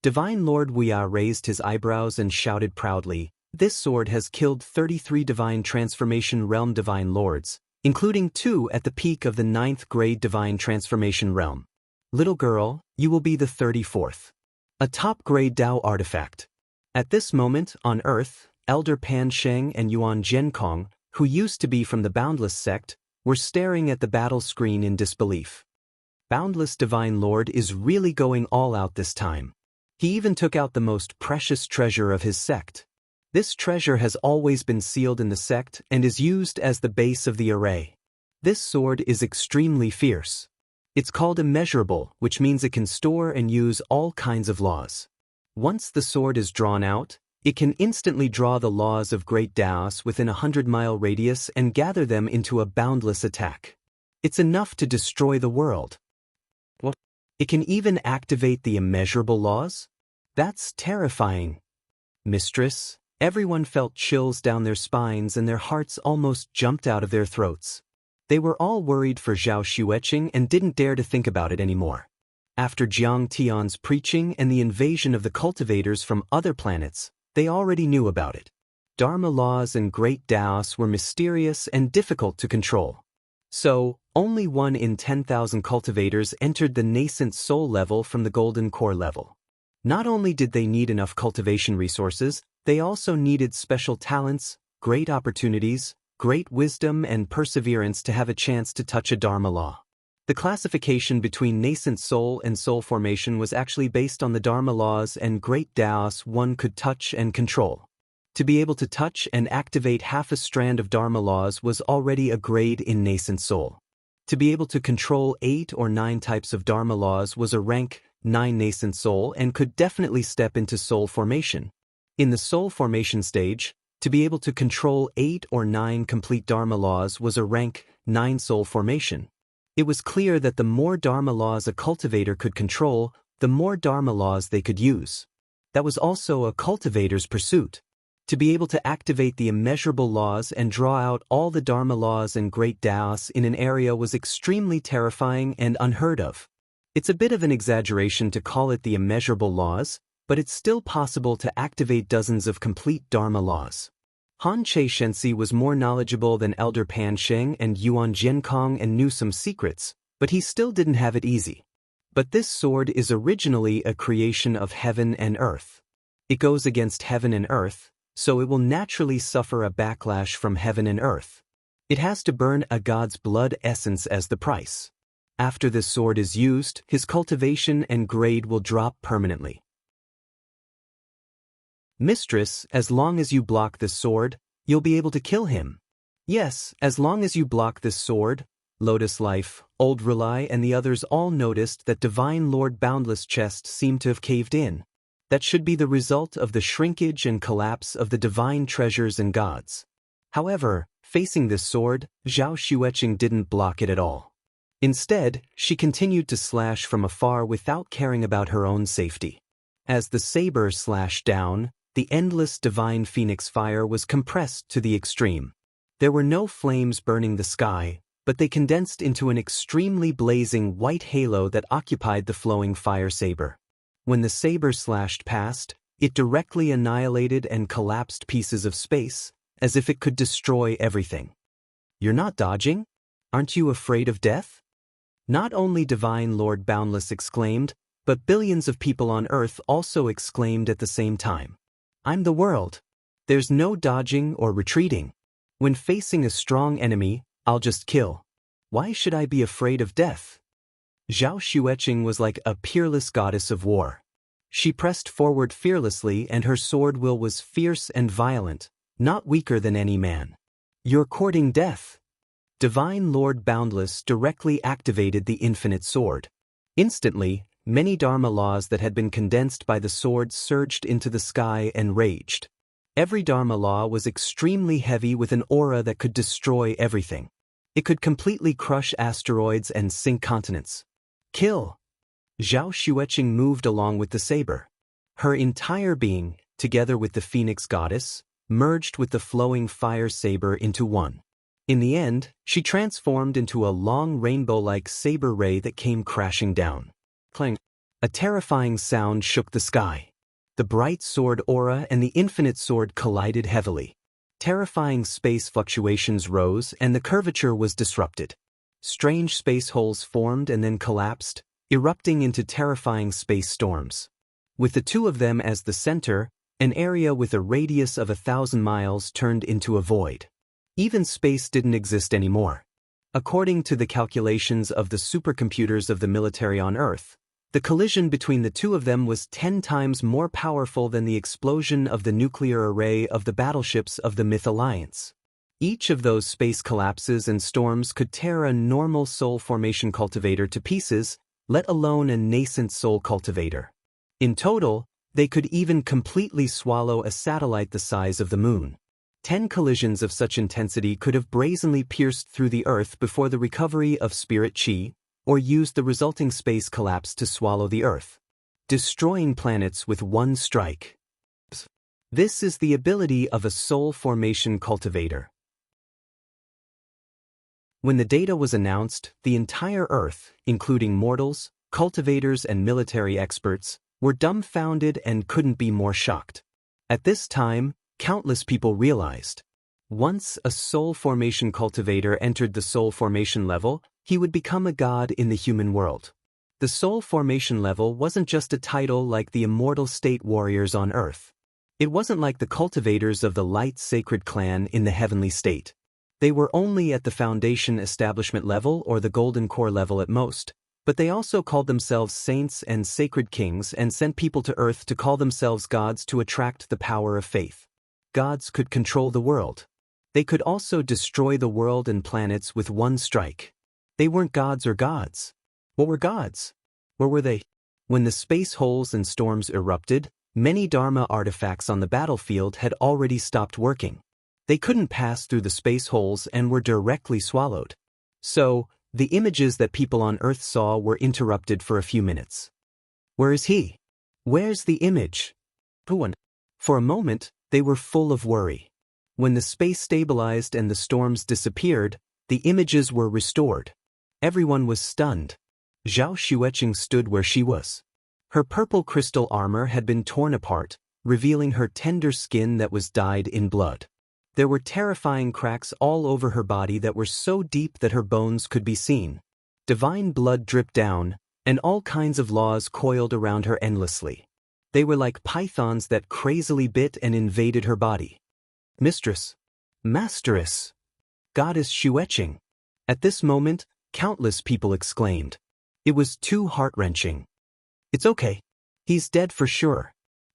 A: Divine Lord Wuya raised his eyebrows and shouted proudly, "This sword has killed 33 Divine Transformation Realm Divine Lords, including 2 at the peak of the 9th grade Divine Transformation Realm. Little girl, you will be the 34th. A top-grade Dao artifact." At this moment, on Earth, Elder Pan Sheng and Yuan Zhenkong, who used to be from the Boundless sect, were staring at the battle screen in disbelief. Boundless Divine Lord is really going all out this time. He even took out the most precious treasure of his sect. This treasure has always been sealed in the sect and is used as the base of the array. This sword is extremely fierce. It's called Immeasurable, which means it can store and use all kinds of laws. Once the sword is drawn out, it can instantly draw the laws of great Daoists within a 100-mile radius and gather them into a boundless attack. It's enough to destroy the world. What? It can even activate the immeasurable laws? That's terrifying. Mistress, everyone felt chills down their spines and their hearts almost jumped out of their throats. They were all worried for Zhao Xueqing and didn't dare to think about it anymore. After Jiang Tian's preaching and the invasion of the cultivators from other planets, they already knew about it. Dharma laws and great Daoists were mysterious and difficult to control. So, only 1 in 10,000 cultivators entered the nascent soul level from the golden core level. Not only did they need enough cultivation resources, they also needed special talents, great opportunities, great wisdom and perseverance to have a chance to touch a Dharma law. The classification between nascent soul and soul formation was actually based on the Dharma laws and great Daoist one could touch and control. To be able to touch and activate half a strand of Dharma laws was already a grade in nascent soul. To be able to control 8 or 9 types of Dharma laws was a rank 9 nascent soul and could definitely step into soul formation. In the soul formation stage, to be able to control 8 or 9 complete Dharma laws was a rank 9 soul formation. It was clear that the more Dharma laws a cultivator could control, the more Dharma laws they could use. That was also a cultivator's pursuit. To be able to activate the immeasurable laws and draw out all the Dharma laws and great Daoists in an area was extremely terrifying and unheard of. It's a bit of an exaggeration to call it the immeasurable laws, but it's still possible to activate dozens of complete Dharma laws. Han Che Shensi was more knowledgeable than Elder Pan Sheng and Yuan Jiankong and knew some secrets, but he still didn't have it easy. But this sword is originally a creation of heaven and earth. It goes against heaven and earth, so it will naturally suffer a backlash from heaven and earth. It has to burn a god's blood essence as the price. After this sword is used, his cultivation and grade will drop permanently. Mistress, as long as you block this sword, you'll be able to kill him. Yes, as long as you block this sword. Lotus Life, Old Rely and the others all noticed that Divine Lord Boundless' chest seemed to have caved in. That should be the result of the shrinkage and collapse of the divine treasures and gods. However, facing this sword, Zhao Xueqing didn't block it at all. Instead, she continued to slash from afar without caring about her own safety. As the saber slashed down, the endless divine phoenix fire was compressed to the extreme. There were no flames burning the sky, but they condensed into an extremely blazing white halo that occupied the flowing fire saber. When the saber slashed past, it directly annihilated and collapsed pieces of space, as if it could destroy everything. You're not dodging? Aren't you afraid of death? Not only Divine Lord Boundless exclaimed, but billions of people on Earth also exclaimed at the same time. I'm the world. There's no dodging or retreating. When facing a strong enemy, I'll just kill. Why should I be afraid of death? Zhao Xueqing was like a peerless goddess of war. She pressed forward fearlessly and her sword will was fierce and violent, not weaker than any man. You're courting death. Divine Lord Boundless directly activated the infinite sword. Instantly, many Dharma laws that had been condensed by the sword surged into the sky and raged. Every Dharma law was extremely heavy with an aura that could destroy everything. It could completely crush asteroids and sink continents. Kill! Zhao Xueqing moved along with the saber. Her entire being, together with the Phoenix Goddess, merged with the flowing fire saber into one. In the end, she transformed into a long rainbow-like saber ray that came crashing down. Clang! A terrifying sound shook the sky. The bright sword aura and the infinite sword collided heavily. Terrifying space fluctuations rose and the curvature was disrupted. Strange space holes formed and then collapsed, erupting into terrifying space storms. With the two of them as the center, an area with a radius of 1,000 miles turned into a void. Even space didn't exist anymore. According to the calculations of the supercomputers of the military on Earth, the collision between the two of them was 10 times more powerful than the explosion of the nuclear array of the battleships of the Myth Alliance. Each of those space collapses and storms could tear a normal soul formation cultivator to pieces, let alone a nascent soul cultivator. In total, they could even completely swallow a satellite the size of the moon. 10 collisions of such intensity could have brazenly pierced through the Earth before the recovery of spirit chi, or used the resulting space collapse to swallow the Earth, destroying planets with one strike. This is the ability of a soul formation cultivator. When the data was announced, the entire Earth, including mortals, cultivators and military experts, were dumbfounded and couldn't be more shocked. At this time, countless people realized, once a soul formation cultivator entered the soul formation level, he would become a god in the human world. The soul formation level wasn't just a title like the immortal state warriors on Earth. It wasn't like the cultivators of the light sacred clan in the heavenly state. They were only at the foundation establishment level or the golden core level at most, but they also called themselves saints and sacred kings and sent people to Earth to call themselves gods to attract the power of faith. Gods could control the world. They could also destroy the world and planets with one strike. They weren't gods or gods. What were gods? Where were they? When the space holes and storms erupted, many Dharma artifacts on the battlefield had already stopped working. They couldn't pass through the space holes and were directly swallowed. So, the images that people on Earth saw were interrupted for a few minutes. Where is he? Where's the image? Puan. For a moment, they were full of worry. When the space stabilized and the storms disappeared, the images were restored. Everyone was stunned. Zhao Xueqing stood where she was. Her purple crystal armor had been torn apart, revealing her tender skin that was dyed in blood. There were terrifying cracks all over her body that were so deep that her bones could be seen. Divine blood dripped down, and all kinds of laws coiled around her endlessly. They were like pythons that crazily bit and invaded her body. Mistress. Masteress. Goddess Xueqing. At this moment, countless people exclaimed. It was too heart-wrenching. It's okay. He's dead for sure.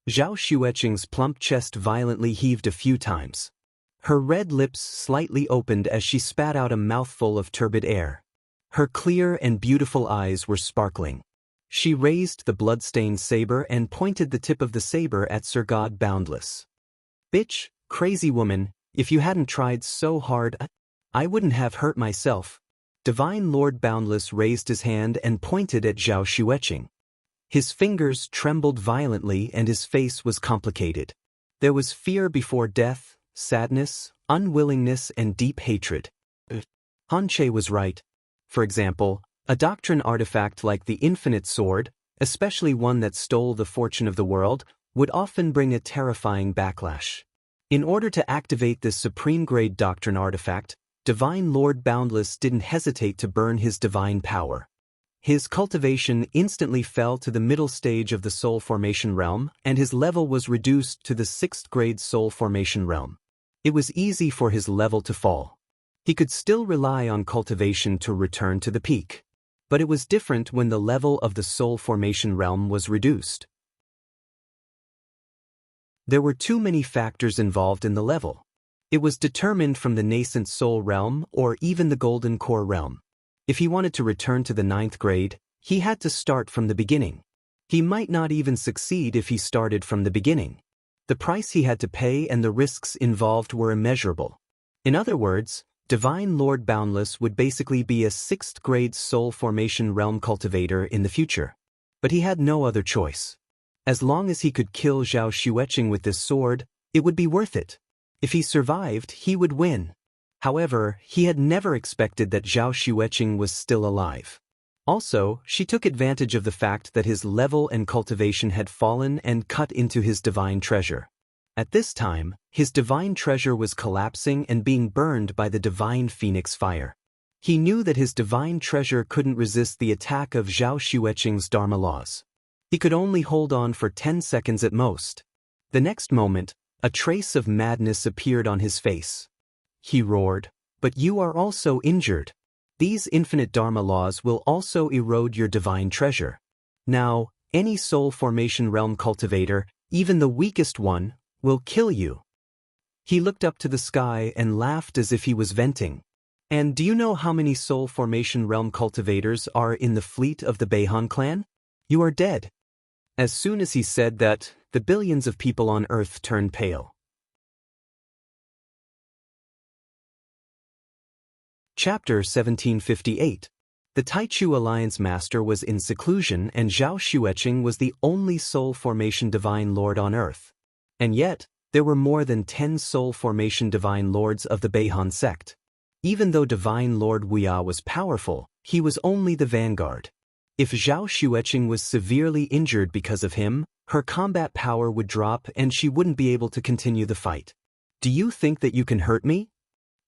A: Zhao Xueqing's plump chest violently heaved a few times. Her red lips slightly opened as she spat out a mouthful of turbid air. Her clear and beautiful eyes were sparkling. She raised the blood-stained saber and pointed the tip of the saber at Sir God Boundless. Bitch, crazy woman, if you hadn't tried so hard, I wouldn't have hurt myself. Divine Lord Boundless raised his hand and pointed at Zhao Xueqing. His fingers trembled violently and his face was complicated. There was fear before death, sadness, unwillingness, and deep hatred. Han Che was right. For example, a doctrine artifact like the Infinite Sword, especially one that stole the fortune of the world, would often bring a terrifying backlash. In order to activate this supreme-grade doctrine artifact, Divine Lord Boundless didn't hesitate to burn his divine power. His cultivation instantly fell to the middle stage of the soul formation realm, and his level was reduced to the 6th grade soul formation realm. It was easy for his level to fall. He could still rely on cultivation to return to the peak. But it was different when the level of the soul formation realm was reduced. There were too many factors involved in the level. It was determined from the nascent soul realm or even the golden core realm. If he wanted to return to the 9th grade, he had to start from the beginning. He might not even succeed if he started from the beginning. The price he had to pay and the risks involved were immeasurable. In other words, Divine Lord Boundless would basically be a 6th grade soul formation realm cultivator in the future. But he had no other choice. As long as he could kill Zhao Xueqing with this sword, it would be worth it. If he survived, he would win. However, he had never expected that Zhao Xueqing was still alive. Also, she took advantage of the fact that his level and cultivation had fallen and cut into his divine treasure. At this time, his divine treasure was collapsing and being burned by the divine phoenix fire. He knew that his divine treasure couldn't resist the attack of Zhao Xueqing's Dharma laws. He could only hold on for 10 seconds at most. The next moment, a trace of madness appeared on his face. He roared, "But you are also injured. These infinite Dharma laws will also erode your divine treasure. Now, any soul formation realm cultivator, even the weakest one, will kill you." He looked up to the sky and laughed as if he was venting. And do you know how many soul formation realm cultivators are in the fleet of the Beihan clan? You are dead. As soon as he said that, the billions of people on Earth turned pale. Chapter 1758. The Taichu Alliance Master was in seclusion and Zhao Xueqing was the only soul formation divine lord on Earth. And yet, there were more than 10 soul formation divine lords of the Beihan sect. Even though Divine Lord Wuya was powerful, he was only the vanguard. If Zhao Xueqing was severely injured because of him, her combat power would drop and she wouldn't be able to continue the fight. "Do you think that you can hurt me?"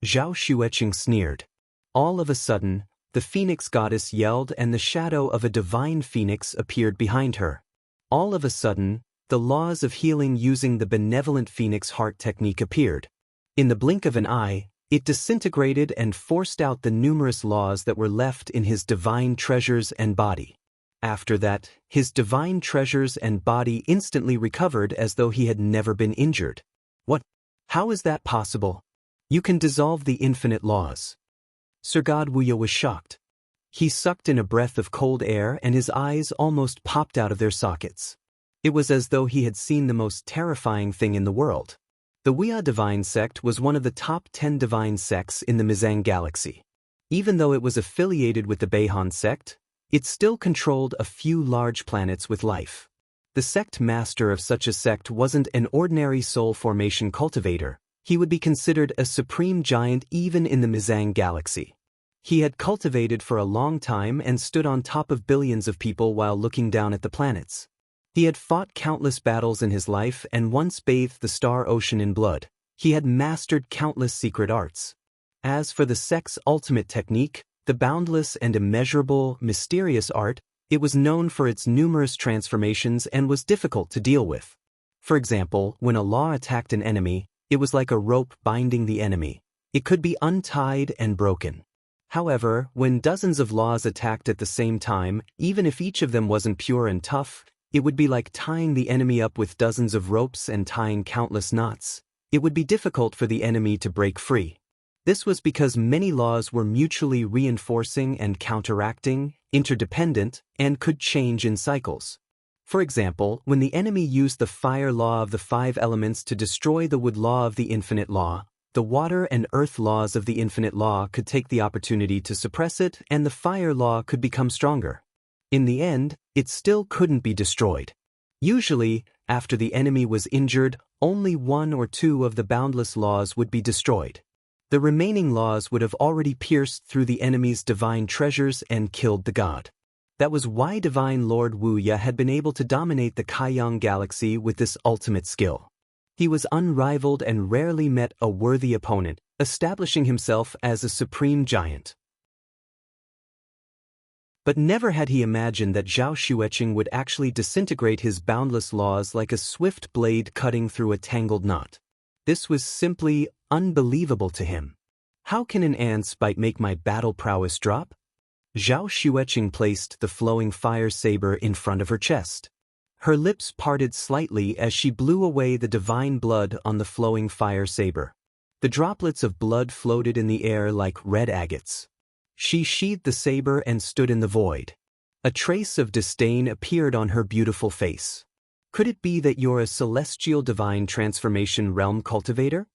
A: Zhao Xueqing sneered. All of a sudden, the Phoenix Goddess yelled and the shadow of a divine phoenix appeared behind her. All of a sudden, the laws of healing using the benevolent phoenix heart technique appeared. In the blink of an eye, It disintegrated and forced out the numerous laws that were left in his divine treasures and body. After that, his divine treasures and body instantly recovered as though he had never been injured. What? How is that possible? You can dissolve the infinite laws. Sir God Wuya was shocked. He sucked in a breath of cold air and his eyes almost popped out of their sockets. It was as though he had seen the most terrifying thing in the world. The Wuya divine sect was one of the top 10 divine sects in the Mizang galaxy. Even though it was affiliated with the Beihan sect, it still controlled a few large planets with life. The sect master of such a sect wasn't an ordinary soul formation cultivator. He would be considered a supreme giant even in the Mizang galaxy. He had cultivated for a long time and stood on top of billions of people while looking down at the planets. He had fought countless battles in his life and once bathed the star ocean in blood. He had mastered countless secret arts. As for the sect's ultimate technique, the boundless and immeasurable, mysterious art, it was known for its numerous transformations and was difficult to deal with. For example, when a law attacked an enemy, it was like a rope binding the enemy. It could be untied and broken. However, when dozens of laws attacked at the same time, even if each of them wasn't pure and tough, it would be like tying the enemy up with dozens of ropes and tying countless knots. It would be difficult for the enemy to break free. This was because many laws were mutually reinforcing and counteracting, interdependent, and could change in cycles. For example, when the enemy used the fire law of the 5 elements to destroy the wood law of the infinite law, the water and earth laws of the infinite law could take the opportunity to suppress it and the fire law could become stronger. In the end, it still couldn't be destroyed. Usually, after the enemy was injured, only 1 or 2 of the boundless laws would be destroyed. The remaining laws would have already pierced through the enemy's divine treasures and killed the god. That was why Divine Lord Wuya had been able to dominate the Kaiyang galaxy with this ultimate skill. He was unrivaled and rarely met a worthy opponent, establishing himself as a supreme giant. But never had he imagined that Zhao Xueqing would actually disintegrate his boundless laws like a swift blade cutting through a tangled knot. This was simply unbelievable to him. How can an ant's bite make my battle prowess drop? Zhao Xueqing placed the flowing fire saber in front of her chest. Her lips parted slightly as she blew away the divine blood on the flowing fire saber. The droplets of blood floated in the air like red agates. She sheathed the saber and stood in the void. A trace of disdain appeared on her beautiful face. Could it be that you're a celestial divine transformation realm cultivator?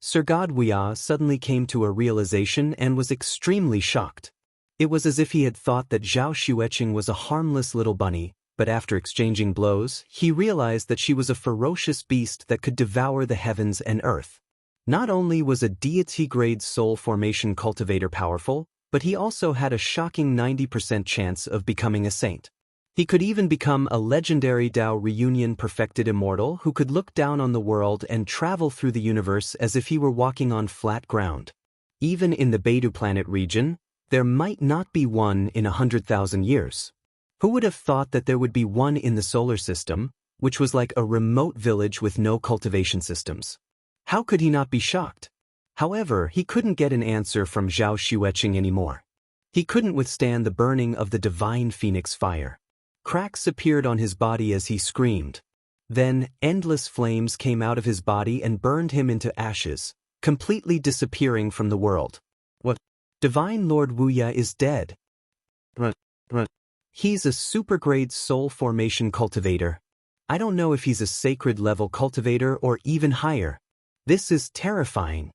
A: Sir God Wuya suddenly came to a realization and was extremely shocked. It was as if he had thought that Zhao Xueqing was a harmless little bunny, but after exchanging blows, he realized that she was a ferocious beast that could devour the heavens and earth. Not only was a deity-grade soul formation cultivator powerful, but he also had a shocking 90% chance of becoming a saint. He could even become a legendary Dao reunion perfected immortal who could look down on the world and travel through the universe as if he were walking on flat ground. Even in the Beidou planet region, there might not be one in 100,000 years. Who would have thought that there would be one in the solar system, which was like a remote village with no cultivation systems? How could he not be shocked? However, he couldn't get an answer from Zhao Xueqing anymore. He couldn't withstand the burning of the divine phoenix fire. Cracks appeared on his body as he screamed. Then, endless flames came out of his body and burned him into ashes, completely disappearing from the world. What? Divine Lord Wuya is dead. He's a super-grade soul formation cultivator. I don't know if he's a sacred level cultivator or even higher. This is terrifying.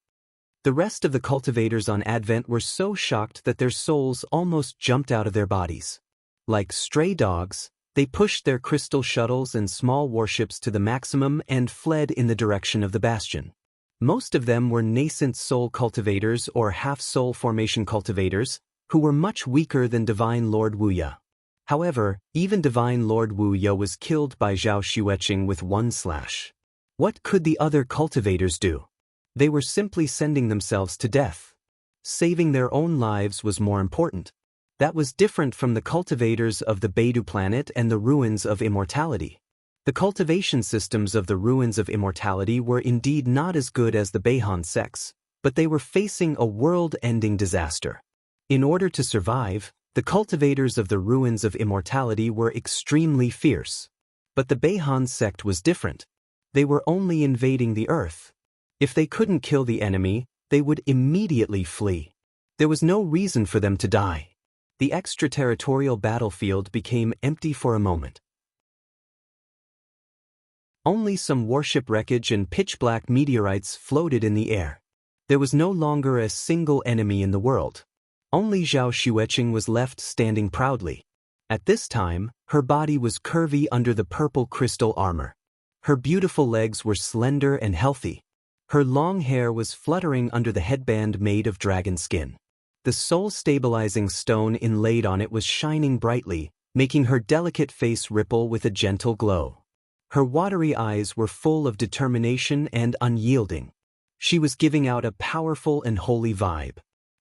A: The rest of the cultivators on Advent were so shocked that their souls almost jumped out of their bodies. Like stray dogs, they pushed their crystal shuttles and small warships to the maximum and fled in the direction of the bastion. Most of them were nascent soul cultivators or half-soul formation cultivators, who were much weaker than Divine Lord Wuya. However, even Divine Lord Wuya was killed by Zhao Xueqing with one slash. What could the other cultivators do? They were simply sending themselves to death. Saving their own lives was more important. That was different from the cultivators of the Beidou planet and the ruins of immortality. The cultivation systems of the ruins of immortality were indeed not as good as the Beihan sects, but they were facing a world-ending disaster. In order to survive, the cultivators of the ruins of immortality were extremely fierce. But the Beihan sect was different. They were only invading the earth. If they couldn't kill the enemy, they would immediately flee. There was no reason for them to die. The extraterritorial battlefield became empty for a moment. Only some warship wreckage and pitch-black meteorites floated in the air. There was no longer a single enemy in the world. Only Zhao Xueqing was left standing proudly. At this time, her body was curvy under the purple crystal armor. Her beautiful legs were slender and healthy. Her long hair was fluttering under the headband made of dragon skin. The soul-stabilizing stone inlaid on it was shining brightly, making her delicate face ripple with a gentle glow. Her watery eyes were full of determination and unyielding. She was giving out a powerful and holy vibe.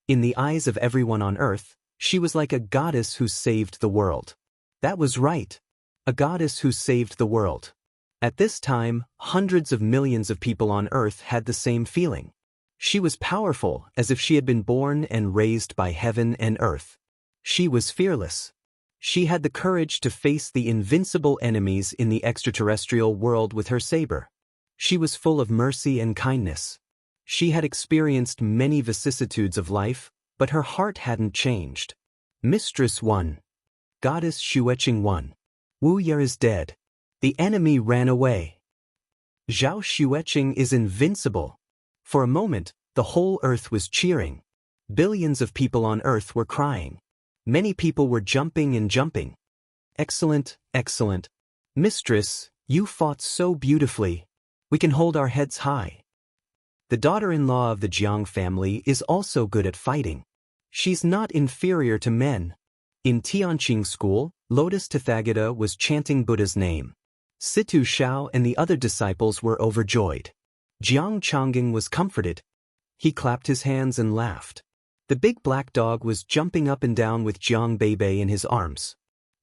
A: In the eyes of everyone on Earth, she was like a goddess who saved the world. That was right. A goddess who saved the world. At this time, hundreds of millions of people on Earth had the same feeling. She was powerful, as if she had been born and raised by heaven and earth. She was fearless. She had the courage to face the invincible enemies in the extraterrestrial world with her saber. She was full of mercy and kindness. She had experienced many vicissitudes of life, but her heart hadn't changed. Mistress 1. Goddess Xueqing 1. Wu Ye is dead. The enemy ran away. Zhao Xueqing is invincible. For a moment, the whole Earth was cheering. Billions of people on Earth were crying. Many people were jumping and jumping. Excellent, excellent. Mistress, you fought so beautifully. We can hold our heads high. The daughter-in-law of the Jiang family is also good at fighting. She's not inferior to men. In Tianqing school, Lotus Tathagata was chanting Buddha's name. Situ Shao and the other disciples were overjoyed. Jiang Changing was comforted. He clapped his hands and laughed. The big black dog was jumping up and down with Jiang Beibei in his arms.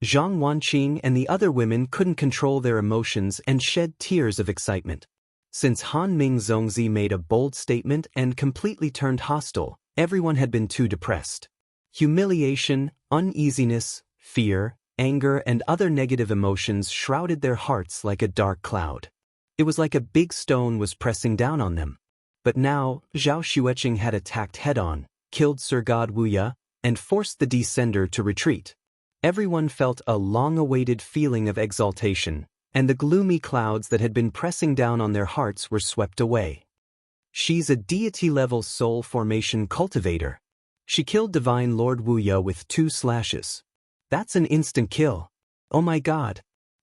A: Zhang Wanqing and the other women couldn't control their emotions and shed tears of excitement. Since Han Ming Zongzi made a bold statement and completely turned hostile, everyone had been too depressed. Humiliation, uneasiness, fear, anger, and other negative emotions shrouded their hearts like a dark cloud. It was like a big stone was pressing down on them. But now, Zhao Xueqing had attacked head-on, killed Sir God Wuya, and forced the descender to retreat. Everyone felt a long-awaited feeling of exaltation, and the gloomy clouds that had been pressing down on their hearts were swept away. She's a deity-level soul formation cultivator. She killed Divine Lord Wuya with 2 slashes. That's an instant kill. Oh my god.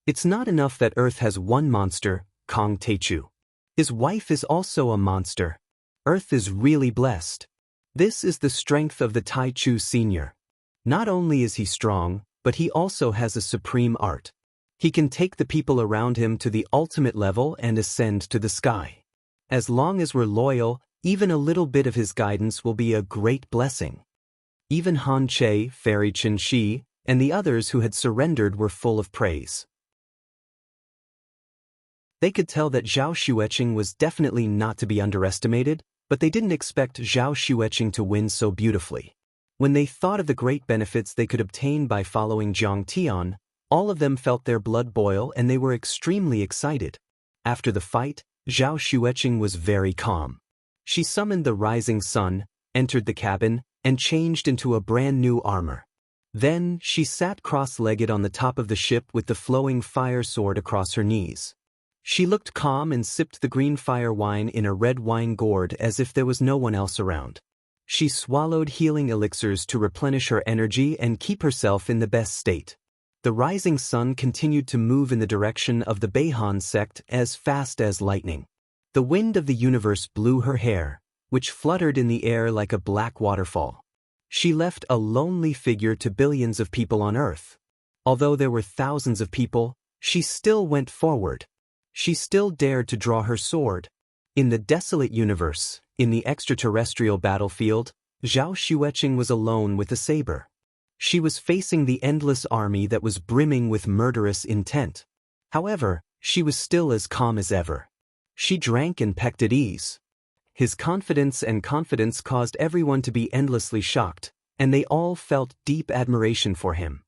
A: It's not enough that Earth has one monster, Kong Teichu. His wife is also a monster. Earth is really blessed. This is the strength of the Taichu Senior. Not only is he strong, but he also has a supreme art. He can take the people around him to the ultimate level and ascend to the sky. As long as we're loyal, even a little bit of his guidance will be a great blessing. Even Han Che, Fairy Chen Shi, and the others who had surrendered were full of praise. They could tell that Zhao Xueqing was definitely not to be underestimated, but they didn't expect Zhao Xueqing to win so beautifully. When they thought of the great benefits they could obtain by following Jiang Tian, all of them felt their blood boil and they were extremely excited. After the fight, Zhao Xueqing was very calm. She summoned the rising sun, entered the cabin, and changed into a brand new armor. Then, she sat cross-legged on the top of the ship with the flowing fire sword across her knees. She looked calm and sipped the green fire wine in a red wine gourd as if there was no one else around. She swallowed healing elixirs to replenish her energy and keep herself in the best state. The rising sun continued to move in the direction of the Beihan sect as fast as lightning. The wind of the universe blew her hair, which fluttered in the air like a black waterfall. She left a lonely figure to billions of people on Earth. Although there were thousands of people, she still went forward. She still dared to draw her sword. In the desolate universe, in the extraterrestrial battlefield, Zhao Xueqing was alone with a saber. She was facing the endless army that was brimming with murderous intent. However, she was still as calm as ever. She drank and pecked at ease. His confidence caused everyone to be endlessly shocked, and they all felt deep admiration for him.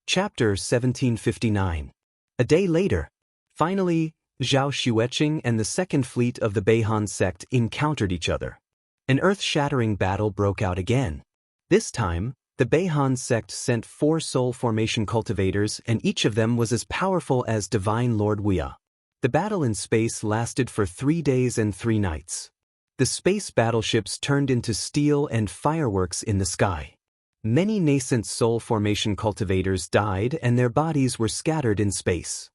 A: Chapter 1759. A day later. Finally, Zhao Xueqing and the second fleet of the Beihan sect encountered each other. An earth-shattering battle broke out again. This time, the Beihan sect sent 4 soul formation cultivators, and each of them was as powerful as Divine Lord Wuya. The battle in space lasted for 3 days and 3 nights. The space battleships turned into steel and fireworks in the sky. Many nascent soul formation cultivators died and their bodies were scattered in space.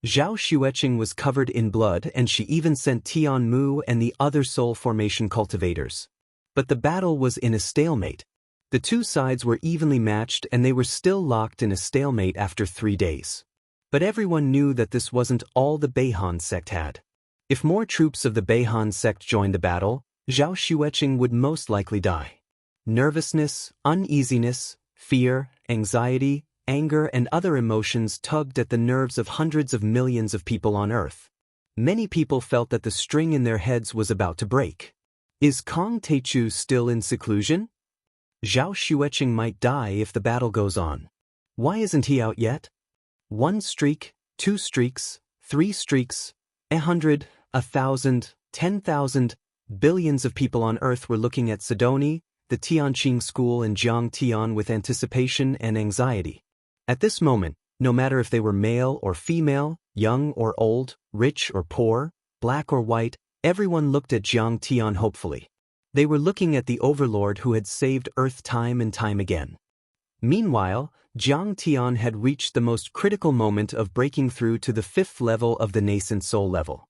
A: Zhao Xueqing was covered in blood and she even sent Tian Mu and the other soul formation cultivators. But the battle was in a stalemate. The two sides were evenly matched and they were still locked in a stalemate after 3 days. But everyone knew that this wasn't all the Beihan sect had. If more troops of the Beihan sect joined the battle, Zhao Xueqing would most likely die. Nervousness, uneasiness, fear, anxiety, anger and other emotions tugged at the nerves of hundreds of millions of people on Earth. Many people felt that the string in their heads was about to break. Is Kong Teichu still in seclusion? Zhao Xueqing might die if the battle goes on. Why isn't he out yet? 1 streak, 2 streaks, 3 streaks, 100, 1,000, 10,000, billions of people on Earth were looking at Sidoni, the Tianqing school and Jiang Tian with anticipation and anxiety. At this moment, no matter if they were male or female, young or old, rich or poor, black or white, everyone looked at Jiang Tian hopefully. They were looking at the overlord who had saved Earth time and time again. Meanwhile, Jiang Tian had reached the most critical moment of breaking through to the 5th level of the nascent soul level.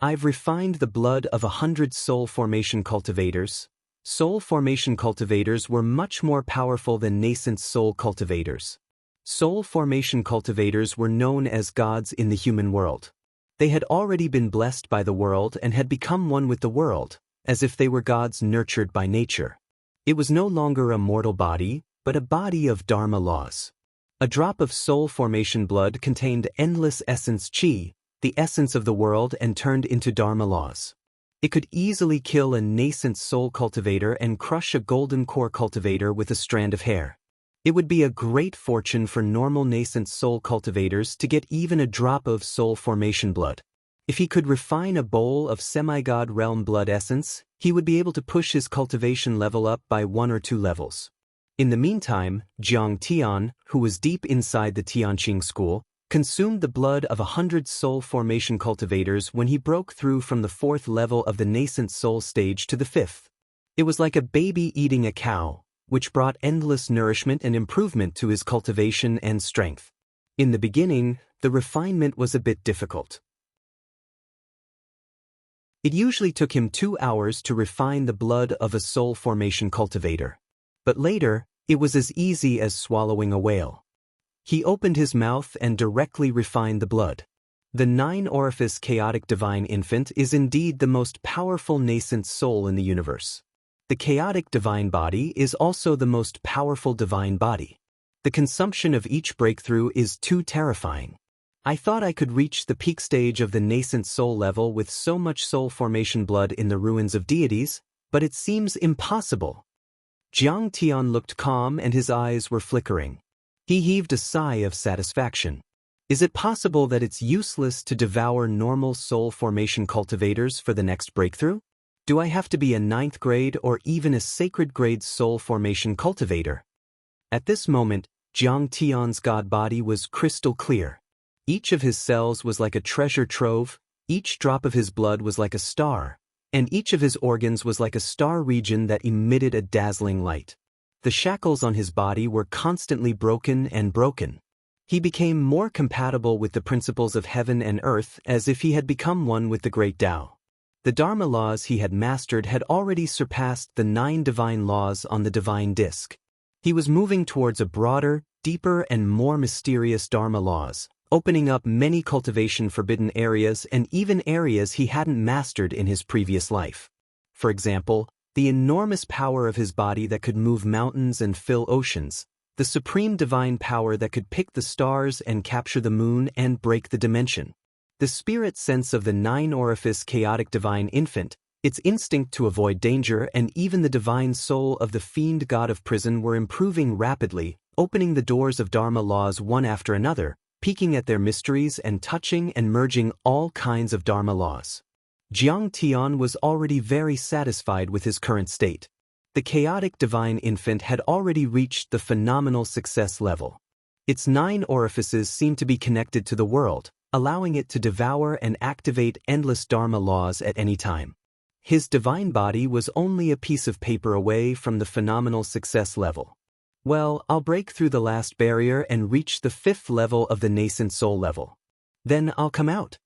A: I've refined the blood of 100 soul formation cultivators. Soul formation cultivators were much more powerful than nascent soul cultivators. Soul formation cultivators were known as gods in the human world. They had already been blessed by the world and had become one with the world, as if they were gods nurtured by nature. It was no longer a mortal body, but a body of Dharma laws. A drop of soul formation blood contained endless essence qi, the essence of the world, and turned into Dharma laws. It could easily kill a nascent soul cultivator and crush a golden core cultivator with a strand of hair. It would be a great fortune for normal nascent soul cultivators to get even a drop of soul formation blood. If he could refine a bowl of semi-god realm blood essence, he would be able to push his cultivation level up by 1 or 2 levels. In the meantime, Jiang Tian, who was deep inside the Tianqing school, consumed the blood of 100 soul formation cultivators when he broke through from the 4th level of the nascent soul stage to the 5th. It was like a baby eating a cow, which brought endless nourishment and improvement to his cultivation and strength. In the beginning, the refinement was a bit difficult. It usually took him 2 hours to refine the blood of a soul formation cultivator. But later, it was as easy as swallowing a whale. He opened his mouth and directly refined the blood. The 9-orifice chaotic divine infant is indeed the most powerful nascent soul in the universe. The chaotic divine body is also the most powerful divine body. The consumption of each breakthrough is too terrifying. I thought I could reach the peak stage of the nascent soul level with so much soul formation blood in the ruins of deities, but it seems impossible. Jiang Tian looked calm and his eyes were flickering. He heaved a sigh of satisfaction. Is it possible that it's useless to devour normal soul formation cultivators for the next breakthrough? Do I have to be a 9th grade or even a sacred grade soul formation cultivator? At this moment, Jiang Tian's god body was crystal clear. Each of his cells was like a treasure trove, each drop of his blood was like a star, and each of his organs was like a star region that emitted a dazzling light. The shackles on his body were constantly broken and broken. He became more compatible with the principles of heaven and earth as if he had become one with the great Tao. The Dharma laws he had mastered had already surpassed the 9 divine laws on the divine disk. He was moving towards a broader, deeper and more mysterious Dharma laws, opening up many cultivation forbidden areas and even areas he hadn't mastered in his previous life. For example, the enormous power of his body that could move mountains and fill oceans, the supreme divine power that could pick the stars and capture the moon and break the dimension. The spirit sense of the nine-orifice chaotic divine infant, its instinct to avoid danger, and even the divine soul of the fiend god of prison were improving rapidly, opening the doors of Dharma laws one after another, peeking at their mysteries and touching and merging all kinds of Dharma laws. Jiang Tian was already very satisfied with his current state. The chaotic divine infant had already reached the phenomenal success level. Its 9 orifices seemed to be connected to the world, allowing it to devour and activate endless Dharma laws at any time. His divine body was only a piece of paper away from the phenomenal success level. Well, I'll break through the last barrier and reach the 5th level of the nascent soul level. Then I'll come out.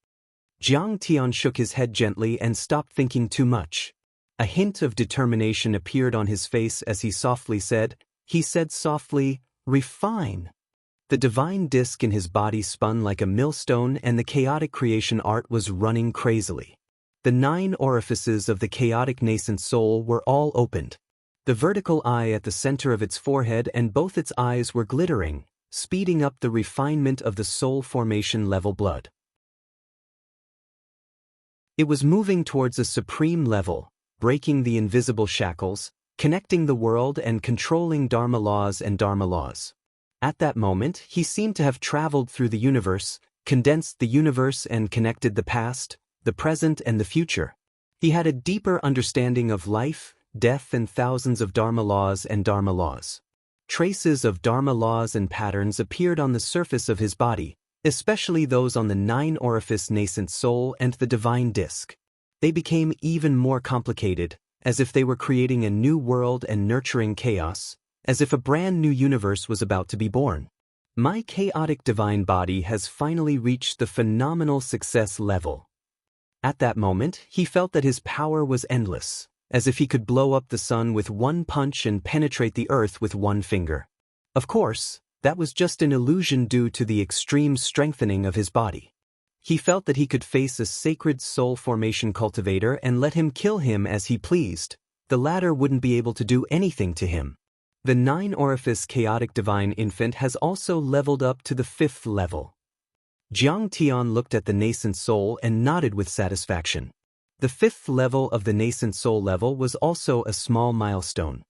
A: Jiang Tian shook his head gently and stopped thinking too much. A hint of determination appeared on his face as he said softly, refine. The divine disk in his body spun like a millstone and the chaotic creation art was running crazily. The 9 orifices of the chaotic nascent soul were all opened. The vertical eye at the center of its forehead and both its eyes were glittering, speeding up the refinement of the soul formation level blood. It was moving towards a supreme level, breaking the invisible shackles, connecting the world and controlling Dharma laws and Dharma laws. At that moment, he seemed to have traveled through the universe, condensed the universe and connected the past, the present and the future. He had a deeper understanding of life, death and thousands of Dharma laws and Dharma laws. Traces of Dharma laws and patterns appeared on the surface of his body, especially those on the 9-orifice nascent soul and the divine disk. They became even more complicated, as if they were creating a new world and nurturing chaos, as if a brand new universe was about to be born. My chaotic divine body has finally reached the phenomenal success level. At that moment, he felt that his power was endless, as if he could blow up the sun with one punch and penetrate the earth with one finger. Of course, that was just an illusion due to the extreme strengthening of his body. He felt that he could face a sacred soul formation cultivator and let him kill him as he pleased. The latter wouldn't be able to do anything to him. The 9-orifice chaotic divine infant has also leveled up to the 5th level. Jiang Tian looked at the nascent soul and nodded with satisfaction. The 5th level of the nascent soul level was also a small milestone.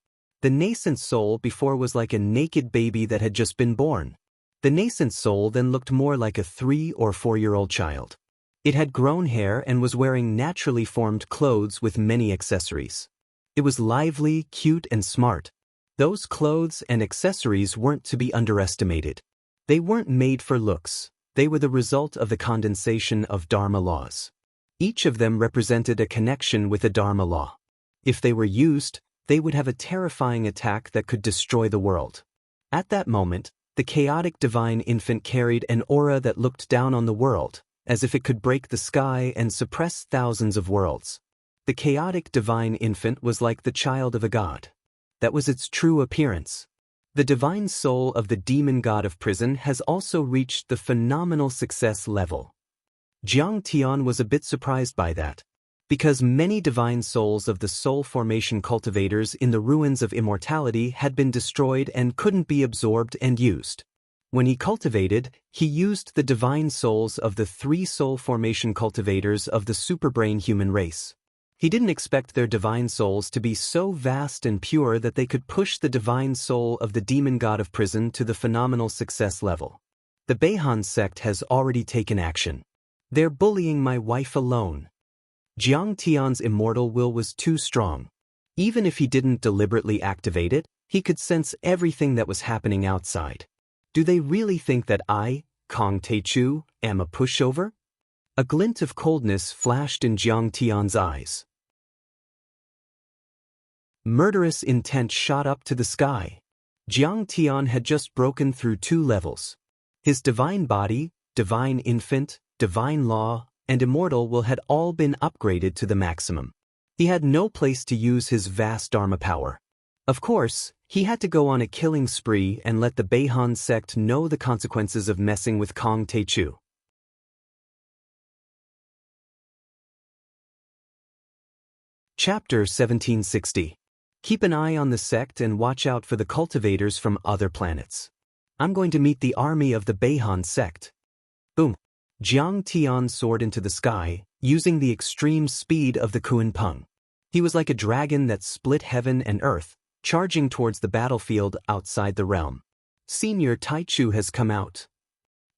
A: The nascent soul before was like a naked baby that had just been born. The nascent soul then looked more like a 3- or 4-year-old child. It had grown hair and was wearing naturally formed clothes with many accessories. It was lively, cute, and smart. Those clothes and accessories weren't to be underestimated. They weren't made for looks. They were the result of the condensation of Dharma laws. Each of them represented a connection with a Dharma law. If they were used, they would have a terrifying attack that could destroy the world. At that moment, the chaotic divine infant carried an aura that looked down on the world, as if it could break the sky and suppress thousands of worlds. The chaotic divine infant was like the child of a god. That was its true appearance. The divine soul of the demon god of prison has also reached the phenomenal success level. Jiang Tian was a bit surprised by that, because many divine souls of the soul formation cultivators in the ruins of immortality had been destroyed and couldn't be absorbed and used. When he cultivated, he used the divine souls of the 3 soul formation cultivators of the superbrain human race. He didn't expect their divine souls to be so vast and pure that they could push the divine soul of the demon god of prison to the phenomenal success level. The Beihan sect has already taken action. They're bullying my wife alone. Jiang Tian's immortal will was too strong. Even if he didn't deliberately activate it, he could sense everything that was happening outside. Do they really think that I, Kong Teichu, am a pushover? A glint of coldness flashed in Jiang Tian's eyes. Murderous intent shot up to the sky. Jiang Tian had just broken through 2 levels. His divine body, divine infant, divine law, and immortal will had all been upgraded to the maximum. He had no place to use his vast Dharma power. Of course, he had to go on a killing spree and let the Beihan sect know the consequences of messing with Kong Teichu. Chapter 1760. Keep an eye on the sect and watch out for the cultivators from other planets. I'm going to meet the army of the Beihan sect. Boom. Jiang Tian soared into the sky, using the extreme speed of the Kunpeng. He was like a dragon that split heaven and earth, charging towards the battlefield outside the realm. Senior Taichu has come out.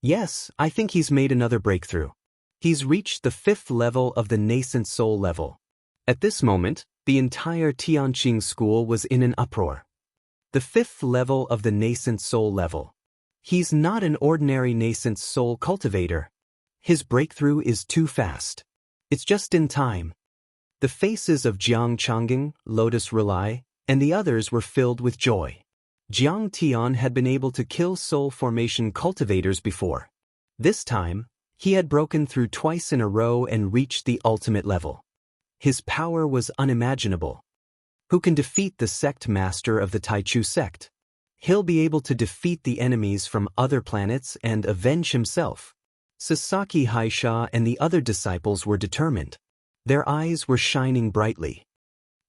A: Yes, I think he's made another breakthrough. He's reached the 5th level of the nascent soul level. At this moment, the entire Tianqing school was in an uproar. The 5th level of the nascent soul level. He's not an ordinary nascent soul cultivator. His breakthrough is too fast. It's just in time. The faces of Jiang Changing, Lotus Relay, and the others were filled with joy. Jiang Tian had been able to kill soul formation cultivators before. This time, he had broken through twice in a row and reached the ultimate level. His power was unimaginable. Who can defeat the sect master of the Taichu sect? He'll be able to defeat the enemies from other planets and avenge himself. Sasaki Haisha and the other disciples were determined. Their eyes were shining brightly.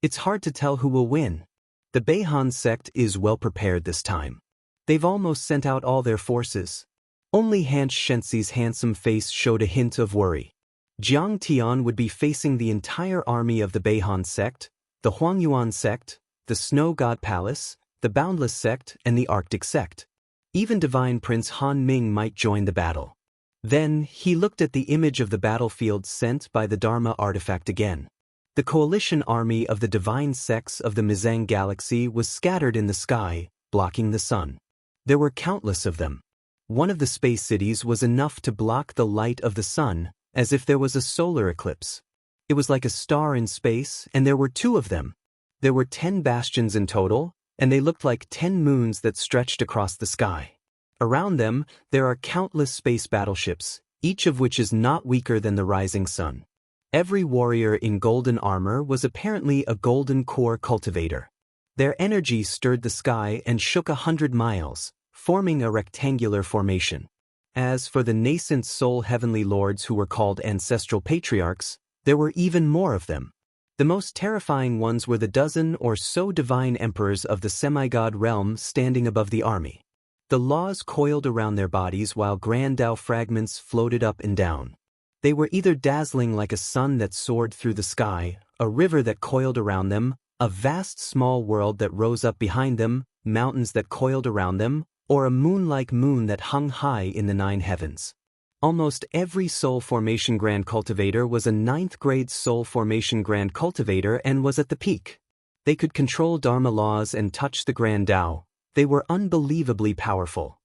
A: It's hard to tell who will win. The Beihan sect is well prepared this time. They've almost sent out all their forces. Only Han Shenxi's handsome face showed a hint of worry. Jiang Tian would be facing the entire army of the Beihan sect, the Huangyuan sect, the Snow God Palace, the Boundless sect, and the Arctic sect. Even Divine Prince Han Ming might join the battle. Then, he looked at the image of the battlefield sent by the Dharma artifact again. The coalition army of the divine sects of the Mizang galaxy was scattered in the sky, blocking the sun. There were countless of them. One of the space cities was enough to block the light of the sun, as if there was a solar eclipse. It was like a star in space, and there were 2 of them. There were 10 bastions in total, and they looked like 10 moons that stretched across the sky. Around them, there are countless space battleships, each of which is not weaker than the rising sun. Every warrior in golden armor was apparently a golden core cultivator. Their energy stirred the sky and shook 100 miles, forming a rectangular formation. As for the nascent soul heavenly lords who were called ancestral patriarchs, there were even more of them. The most terrifying ones were the dozen or so divine emperors of the semi-god realm standing above the army. The laws coiled around their bodies while grand Tao fragments floated up and down. They were either dazzling like a sun that soared through the sky, a river that coiled around them, a vast small world that rose up behind them, mountains that coiled around them, or a moon-like moon that hung high in the 9 heavens. Almost every soul formation grand cultivator was a 9th grade soul formation grand cultivator and was at the peak. They could control Dharma laws and touch the grand Tao. They were unbelievably powerful.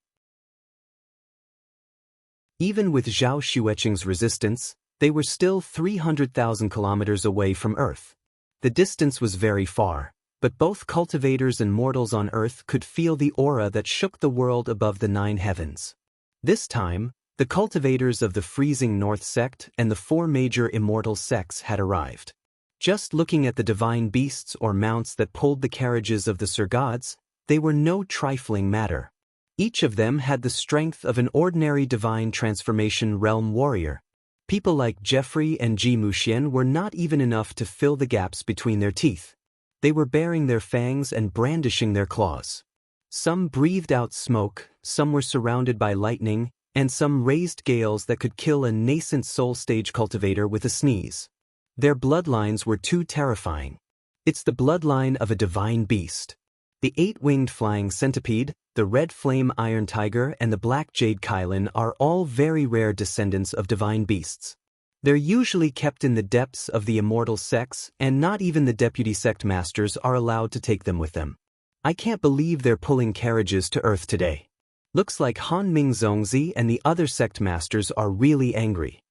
A: Even with Zhao Xueqing's resistance, they were still 300,000 kilometers away from Earth. The distance was very far, but both cultivators and mortals on Earth could feel the aura that shook the world above the 9 heavens. This time, the cultivators of the freezing North sect and the 4 major immortal sects had arrived. Just looking at the divine beasts or mounts that pulled the carriages of the Sir Gods, they were no trifling matter. Each of them had the strength of an ordinary divine transformation realm warrior. People like Jeffrey and Ji Muxian were not even enough to fill the gaps between their teeth. They were baring their fangs and brandishing their claws. Some breathed out smoke, some were surrounded by lightning, and some raised gales that could kill a nascent soul stage cultivator with a sneeze. Their bloodlines were too terrifying. It's the bloodline of a divine beast. The 8-winged flying centipede, the red flame iron tiger, and the black jade kylin are all very rare descendants of divine beasts. They're usually kept in the depths of the immortal sects, and not even the deputy sect masters are allowed to take them with them. I can't believe they're pulling carriages to Earth today. Looks like Han Ming Zongzi and the other sect masters are really angry.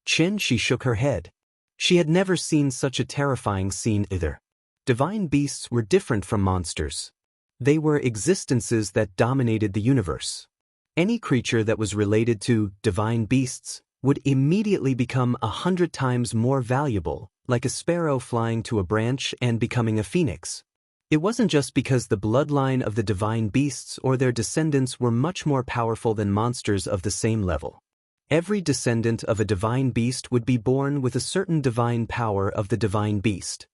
A: She shook her head. She had never seen such a terrifying scene either. Divine beasts were different from monsters. They were existences that dominated the universe. Any creature that was related to divine beasts would immediately become 100 times more valuable, like a sparrow flying to a branch and becoming a phoenix. It wasn't just because the bloodline of the divine beasts or their descendants were much more powerful than monsters of the same level. Every descendant of a divine beast would be born with a certain divine power of the divine beast.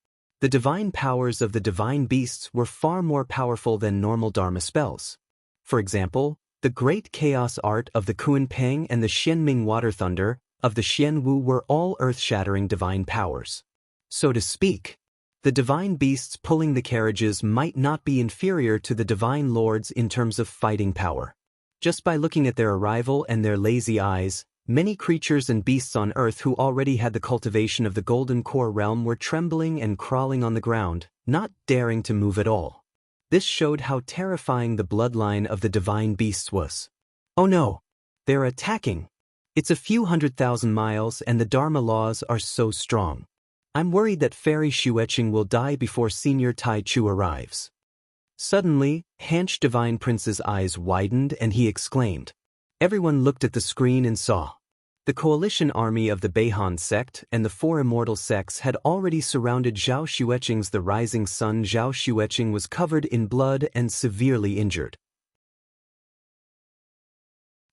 A: The divine powers of the divine beasts were far more powerful than normal Dharma spells. For example, the great chaos art of the Kunpeng and the Xianming water thunder of the Xianwu were all earth-shattering divine powers. So to speak, the divine beasts pulling the carriages might not be inferior to the divine lords in terms of fighting power. Just by looking at their arrival and their lazy eyes, many creatures and beasts on earth who already had the cultivation of the golden core realm were trembling and crawling on the ground, not daring to move at all. This showed how terrifying the bloodline of the divine beasts was. Oh no! They're attacking! It's a few 100,000 miles and the Dharma laws are so strong. I'm worried that Fairy Xueqing will die before Senior Tai Chu arrives. Suddenly, Hanch Divine Prince's eyes widened and he exclaimed. Everyone looked at the screen and saw. The coalition army of the Beihan sect and the four immortal sects had already surrounded Zhao Xueqing's the rising sun. Zhao Xueqing was covered in blood and severely injured.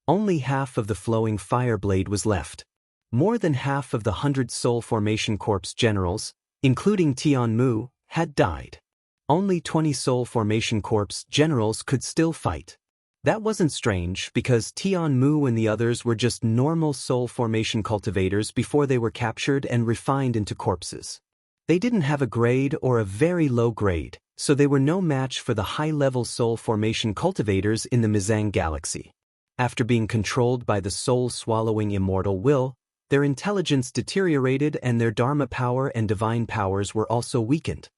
A: Only half of the flowing fire blade was left. More than half of the 100 Soul Formation Corps generals, including Tian Mu, had died. Only 20 Soul Formation Corps generals could still fight. That wasn't strange because Tian Mu and the others were just normal soul formation cultivators before they were captured and refined into corpses. They didn't have a grade or a very low grade, so they were no match for the high-level soul formation cultivators in the Mizang galaxy. After being controlled by the soul-swallowing immortal will, their intelligence deteriorated and their Dharma power and divine powers were also weakened.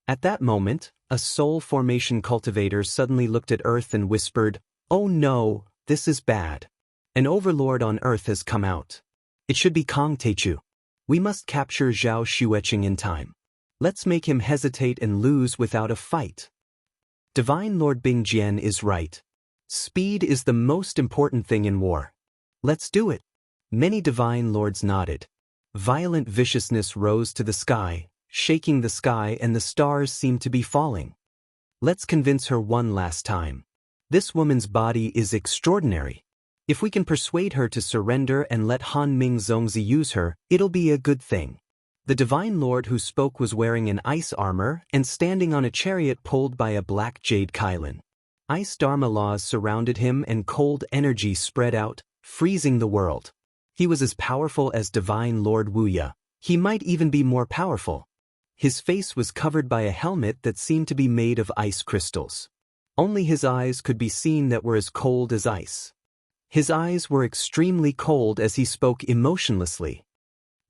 A: At that moment, a soul formation cultivator suddenly looked at Earth and whispered, "Oh no, this is bad. An overlord on Earth has come out. It should be Kong Teichu. We must capture Zhao Xueqing in time. Let's make him hesitate and lose without a fight." Divine Lord Bing Jian is right. Speed is the most important thing in war. Let's do it. Many divine lords nodded. Violent viciousness rose to the sky, shaking the sky and the stars seemed to be falling. Let's convince her one last time. This woman's body is extraordinary. If we can persuade her to surrender and let Han Ming Zongzi use her, it'll be a good thing. The divine lord who spoke was wearing an ice armor and standing on a chariot pulled by a black jade Kylin. Ice Dharma laws surrounded him and cold energy spread out, freezing the world. He was as powerful as divine Lord Wuya. He might even be more powerful. His face was covered by a helmet that seemed to be made of ice crystals. Only his eyes could be seen that were as cold as ice. His eyes were extremely cold as he spoke emotionlessly.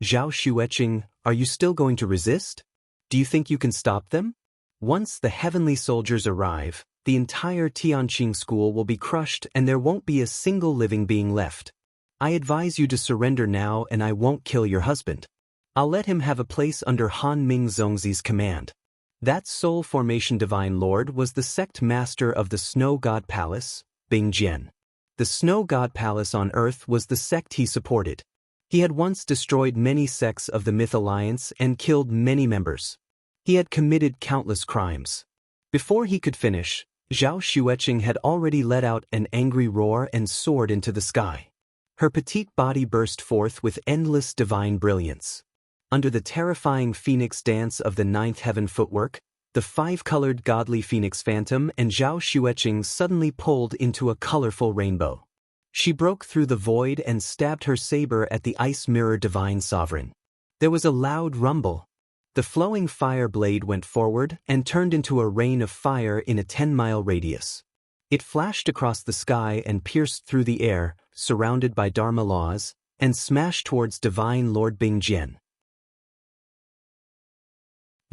A: "Zhao Xueqing, are you still going to resist? Do you think you can stop them? Once the heavenly soldiers arrive, the entire Tianqing school will be crushed and there won't be a single living being left. I advise you to surrender now and I won't kill your husband. I'll let him have a place under Han Ming Zongzi's command." That soul formation divine lord was the sect master of the Snow God Palace, Bing Jian. The Snow God Palace on Earth was the sect he supported. He had once destroyed many sects of the Myth Alliance and killed many members. He had committed countless crimes. Before he could finish, Zhao Xueqing had already let out an angry roar and soared into the sky. Her petite body burst forth with endless divine brilliance. Under the terrifying phoenix dance of the ninth heaven footwork, the five-colored godly phoenix phantom and Zhao Xueqing suddenly pulled into a colorful rainbow. She broke through the void and stabbed her saber at the ice mirror divine sovereign. There was a loud rumble. The flowing fire blade went forward and turned into a rain of fire in a 10-mile radius. It flashed across the sky and pierced through the air, surrounded by Dharma laws, and smashed towards divine Lord Bing Jian.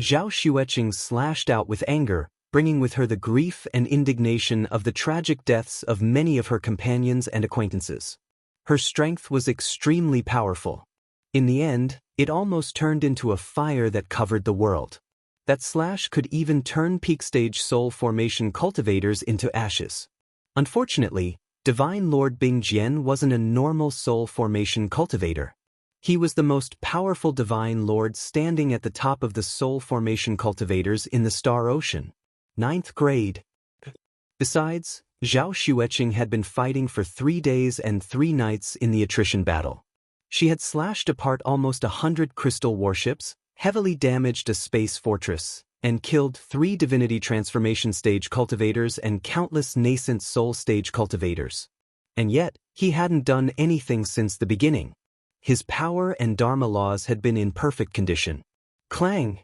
A: Zhao Xueqing slashed out with anger, bringing with her the grief and indignation of the tragic deaths of many of her companions and acquaintances. Her strength was extremely powerful. In the end, it almost turned into a fire that covered the world. That slash could even turn peak stage soul formation cultivators into ashes. Unfortunately, Divine Lord Bing Jian wasn't a normal soul formation cultivator. He was the most powerful divine lord standing at the top of the soul formation cultivators in the Star Ocean. 9th grade. Besides, Zhao Xueqing had been fighting for 3 days and 3 nights in the attrition battle. She had slashed apart almost 100 crystal warships, heavily damaged a space fortress, and killed 3 divinity transformation stage cultivators and countless nascent soul stage cultivators. And yet, he hadn't done anything since the beginning. His power and dharma laws had been in perfect condition. Clang!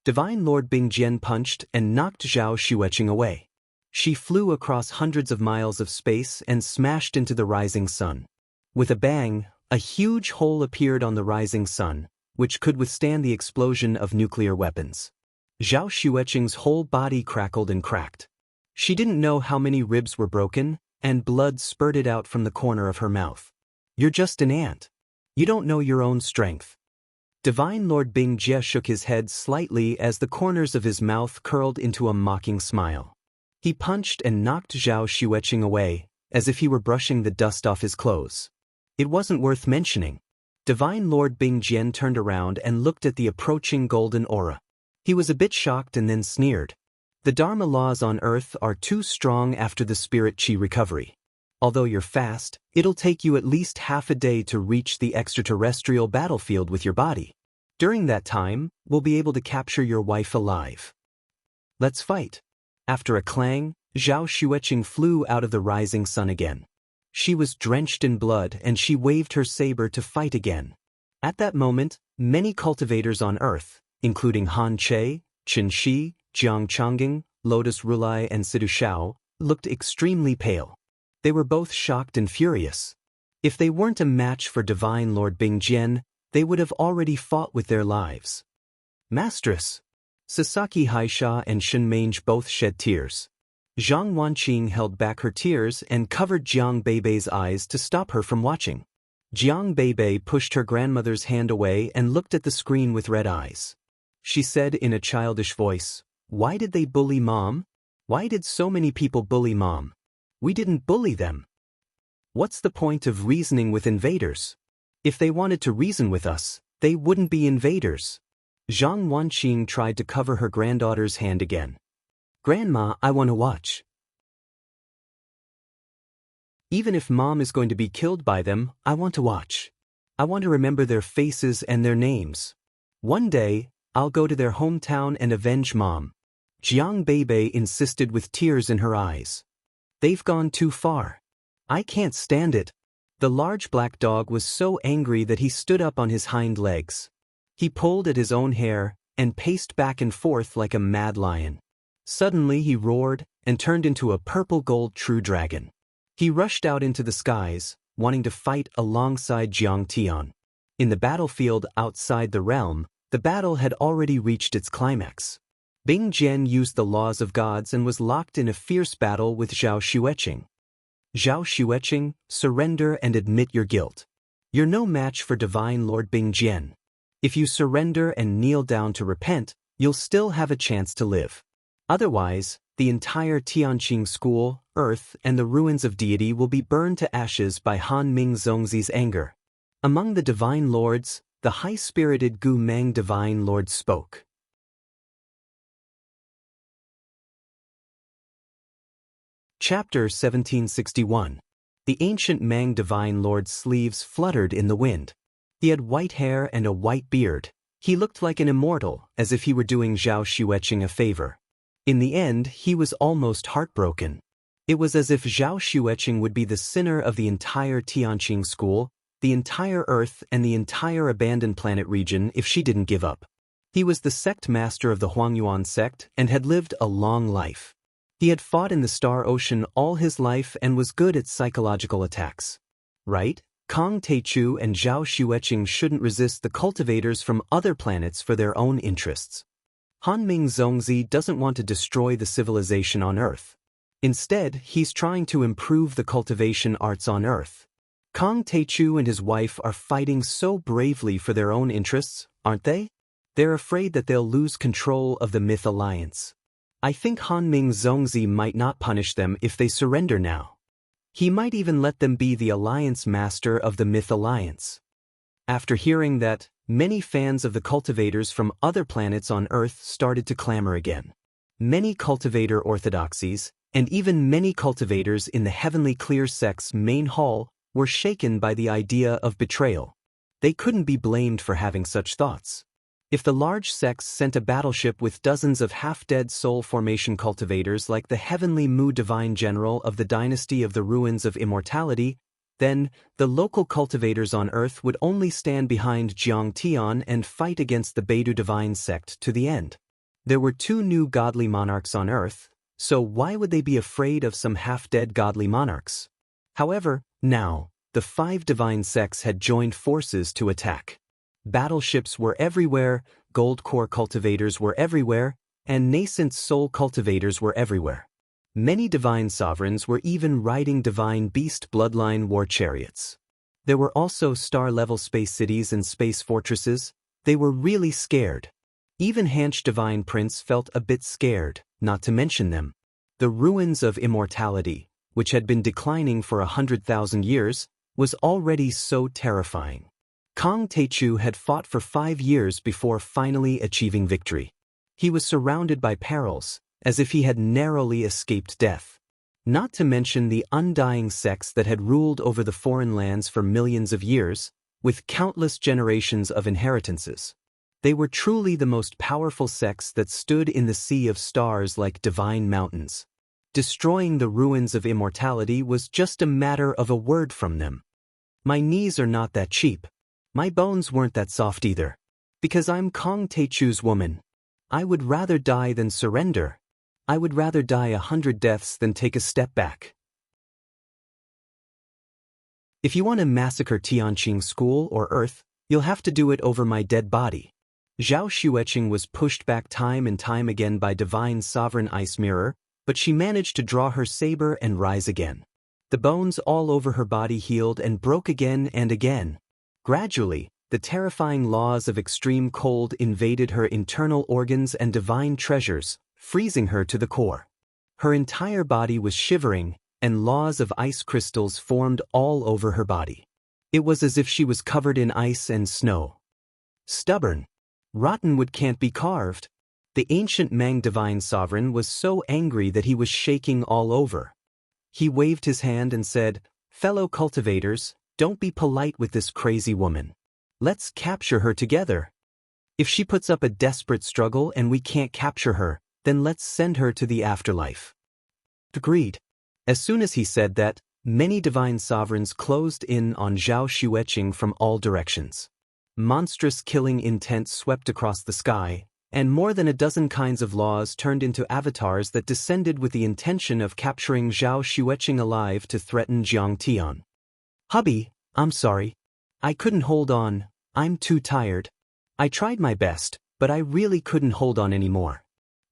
A: Divine Lord Bingjian punched and knocked Zhao Xueqing away. She flew across hundreds of miles of space and smashed into the rising sun. With a bang, a huge hole appeared on the rising sun, which could withstand the explosion of nuclear weapons. Zhao Xueqing's whole body crackled and cracked. She didn't know how many ribs were broken, and blood spurted out from the corner of her mouth. You're just an ant. You don't know your own strength. Divine Lord Bingjie shook his head slightly as the corners of his mouth curled into a mocking smile. He punched and knocked Zhao Xueqing away, as if he were brushing the dust off his clothes. It wasn't worth mentioning. Divine Lord Bingjian turned around and looked at the approaching golden aura. He was a bit shocked and then sneered. The Dharma laws on Earth are too strong after the spirit chi recovery. Although you're fast, it'll take you at least half a day to reach the extraterrestrial battlefield with your body. During that time, we'll be able to capture your wife alive. Let's fight. After a clang, Zhao Xueqing flew out of the rising sun again. She was drenched in blood and she waved her saber to fight again. At that moment, many cultivators on Earth, including Han Che, Qin Shi, Jiang Changing, Lotus Rulai and Sidu Shao, looked extremely pale. They were both shocked and furious. If they weren't a match for Divine Lord Bingjian, they would have already fought with their lives. Mistress! Sasaki Haisha and Shen Mange both shed tears. Zhang Wanqing held back her tears and covered Jiang Beibei's eyes to stop her from watching. Jiang Beibei pushed her grandmother's hand away and looked at the screen with red eyes. She said in a childish voice, "Why did they bully Mom? Why did so many people bully Mom? We didn't bully them. What's the point of reasoning with invaders? If they wanted to reason with us, they wouldn't be invaders." Zhang Wanqing tried to cover her granddaughter's hand again. "Grandma, I want to watch. Even if Mom is going to be killed by them, I want to watch. I want to remember their faces and their names. One day, I'll go to their hometown and avenge Mom." Jiang Beibei insisted with tears in her eyes. "They've gone too far. I can't stand it." The large black dog was so angry that he stood up on his hind legs. He pulled at his own hair and paced back and forth like a mad lion. Suddenly he roared and turned into a purple-gold true dragon. He rushed out into the skies, wanting to fight alongside Jiang Tian. In the battlefield outside the realm, the battle had already reached its climax. Bing Jian used the laws of gods and was locked in a fierce battle with Zhao Xueqing. "Zhao Xueqing, surrender and admit your guilt. You're no match for Divine Lord Bing Jian. If you surrender and kneel down to repent, you'll still have a chance to live. Otherwise, the entire Tianqing school, Earth, and the ruins of deity will be burned to ashes by Han Ming Zongzi's anger." Among the Divine Lords, the high-spirited Gu Mang Divine Lord spoke. Chapter 1761. The ancient Mang Divine Lord's sleeves fluttered in the wind. He had white hair and a white beard. He looked like an immortal, as if he were doing Zhao Xueqing a favor. In the end, he was almost heartbroken. It was as if Zhao Xueqing would be the sinner of the entire Tianqing school, the entire Earth and the entire abandoned planet region if she didn't give up. He was the sect master of the Huangyuan sect and had lived a long life. He had fought in the Star Ocean all his life and was good at psychological attacks. Right? Kong Teichu and Zhao Xueqing shouldn't resist the cultivators from other planets for their own interests. Han Ming Zongzi doesn't want to destroy the civilization on Earth. Instead, he's trying to improve the cultivation arts on Earth. Kong Teichu and his wife are fighting so bravely for their own interests, aren't they? They're afraid that they'll lose control of the Myth Alliance. I think Han Ming Zongzi might not punish them if they surrender now. He might even let them be the alliance master of the Myth Alliance. After hearing that, many fans of the cultivators from other planets on Earth started to clamor again. Many cultivator orthodoxies, and even many cultivators in the Heavenly Clear sect's main hall, were shaken by the idea of betrayal. They couldn't be blamed for having such thoughts. If the large sects sent a battleship with dozens of half-dead soul formation cultivators like the heavenly Mu divine general of the dynasty of the ruins of immortality, then the local cultivators on Earth would only stand behind Jiang Tian and fight against the Beidou divine sect to the end. There were 2 new godly monarchs on Earth, so why would they be afraid of some half-dead godly monarchs? However, now, the 5 divine sects had joined forces to attack. Battleships were everywhere, gold core cultivators were everywhere, and nascent soul cultivators were everywhere. Many divine sovereigns were even riding divine beast bloodline war chariots. There were also star-level space cities and space fortresses. They were really scared. Even Hanch Divine Prince felt a bit scared, not to mention them. The ruins of immortality, which had been declining for 100,000 years, was already so terrifying. Kang Teichu had fought for 5 years before finally achieving victory. He was surrounded by perils, as if he had narrowly escaped death. Not to mention the undying sects that had ruled over the foreign lands for millions of years, with countless generations of inheritances. They were truly the most powerful sects that stood in the sea of stars like divine mountains. Destroying the ruins of immortality was just a matter of a word from them. My knees are not that cheap. My bones weren't that soft either. Because I'm Kang Teichu's woman. I would rather die than surrender. I would rather die 100 deaths than take a step back. If you want to massacre Tianqing School or Earth, you'll have to do it over my dead body. Zhao Xueqing was pushed back time and time again by divine sovereign Ice Mirror, but she managed to draw her saber and rise again. The bones all over her body healed and broke again and again. Gradually, the terrifying laws of extreme cold invaded her internal organs and divine treasures, freezing her to the core. Her entire body was shivering, and laws of ice crystals formed all over her body. It was as if she was covered in ice and snow. Stubborn. Rotten wood can't be carved. The ancient Mang divine sovereign was so angry that he was shaking all over. He waved his hand and said, "Fellow cultivators, don't be polite with this crazy woman. Let's capture her together. If she puts up a desperate struggle and we can't capture her, then let's send her to the afterlife." Agreed. As soon as he said that, many divine sovereigns closed in on Zhao Xueqing from all directions. Monstrous killing intent swept across the sky, and more than a dozen kinds of laws turned into avatars that descended with the intention of capturing Zhao Xueqing alive to threaten Jiang Tian. "Hubby, I'm sorry. I couldn't hold on. I'm too tired. I tried my best, but I really couldn't hold on anymore.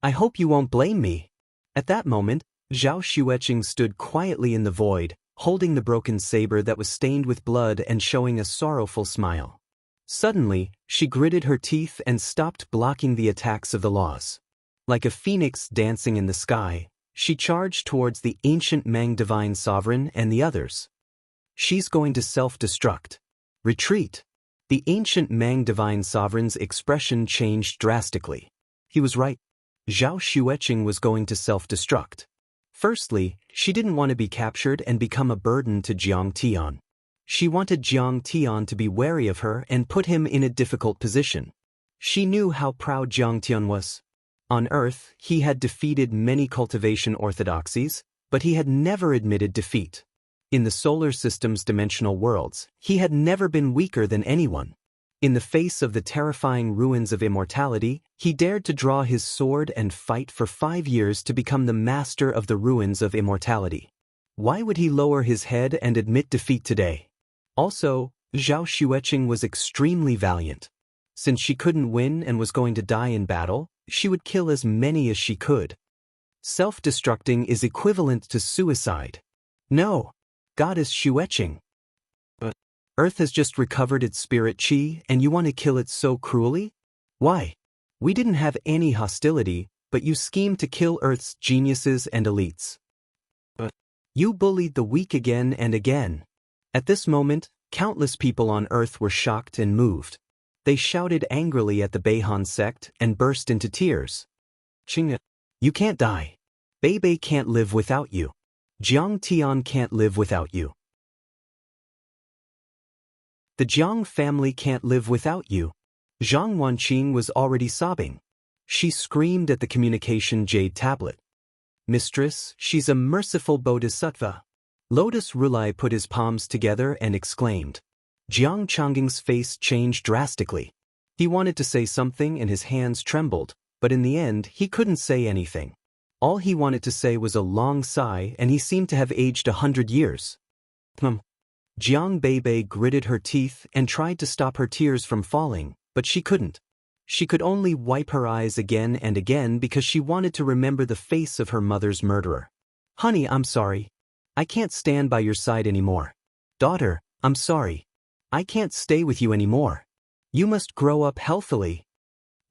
A: I hope you won't blame me." At that moment, Zhao Xueqing stood quietly in the void, holding the broken saber that was stained with blood and showing a sorrowful smile. Suddenly, she gritted her teeth and stopped blocking the attacks of the laws. Like a phoenix dancing in the sky, she charged towards the ancient Mang divine sovereign and the others. "She's going to self-destruct. Retreat." The ancient Mang divine sovereign's expression changed drastically. He was right. Zhao Xueqing was going to self-destruct. Firstly, she didn't want to be captured and become a burden to Jiang Tian. She wanted Jiang Tian to be wary of her and put him in a difficult position. She knew how proud Jiang Tian was. On Earth, he had defeated many cultivation orthodoxies, but he had never admitted defeat. In the solar system's dimensional worlds, he had never been weaker than anyone. In the face of the terrifying ruins of immortality, he dared to draw his sword and fight for 5 years to become the master of the ruins of immortality. Why would he lower his head and admit defeat today? Also, Zhao Xueqing was extremely valiant. Since she couldn't win and was going to die in battle, she would kill as many as she could. Self-destructing is equivalent to suicide. No. Goddess Xueqing. But Earth has just recovered its spirit chi and you want to kill it so cruelly? Why? We didn't have any hostility, but you schemed to kill Earth's geniuses and elites. But you bullied the weak again and again. At this moment, countless people on Earth were shocked and moved. They shouted angrily at the Beihan sect and burst into tears. "Qing, you can't die. Bei can't live without you. Jiang Tian can't live without you. The Jiang family can't live without you. Zhang Wanqing was already sobbing. She screamed at the communication jade tablet. Mistress, she's a merciful bodhisattva. Lotus Rulai put his palms together and exclaimed. Jiang Changging's face changed drastically. He wanted to say something and his hands trembled, but in the end he couldn't say anything. All he wanted to say was a long sigh, and he seemed to have aged 100 years. Jiang Beibei gritted her teeth and tried to stop her tears from falling, but she couldn't. She could only wipe her eyes again and again because she wanted to remember the face of her mother's murderer. Honey, I'm sorry. I can't stand by your side anymore. Daughter, I'm sorry. I can't stay with you anymore. You must grow up healthily.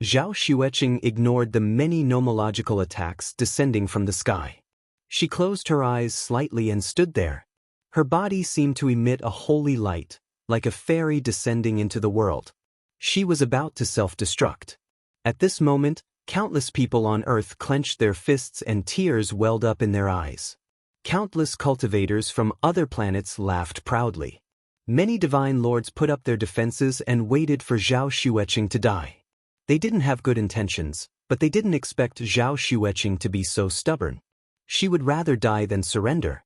A: Zhao Xueqing ignored the many nomological attacks descending from the sky. She closed her eyes slightly and stood there. Her body seemed to emit a holy light, like a fairy descending into the world. She was about to self-destruct. At this moment, countless people on Earth clenched their fists and tears welled up in their eyes. Countless cultivators from other planets laughed proudly. Many divine lords put up their defenses and waited for Zhao Xueqing to die. They didn't have good intentions, but they didn't expect Zhao Xueqing to be so stubborn. She would rather die than surrender.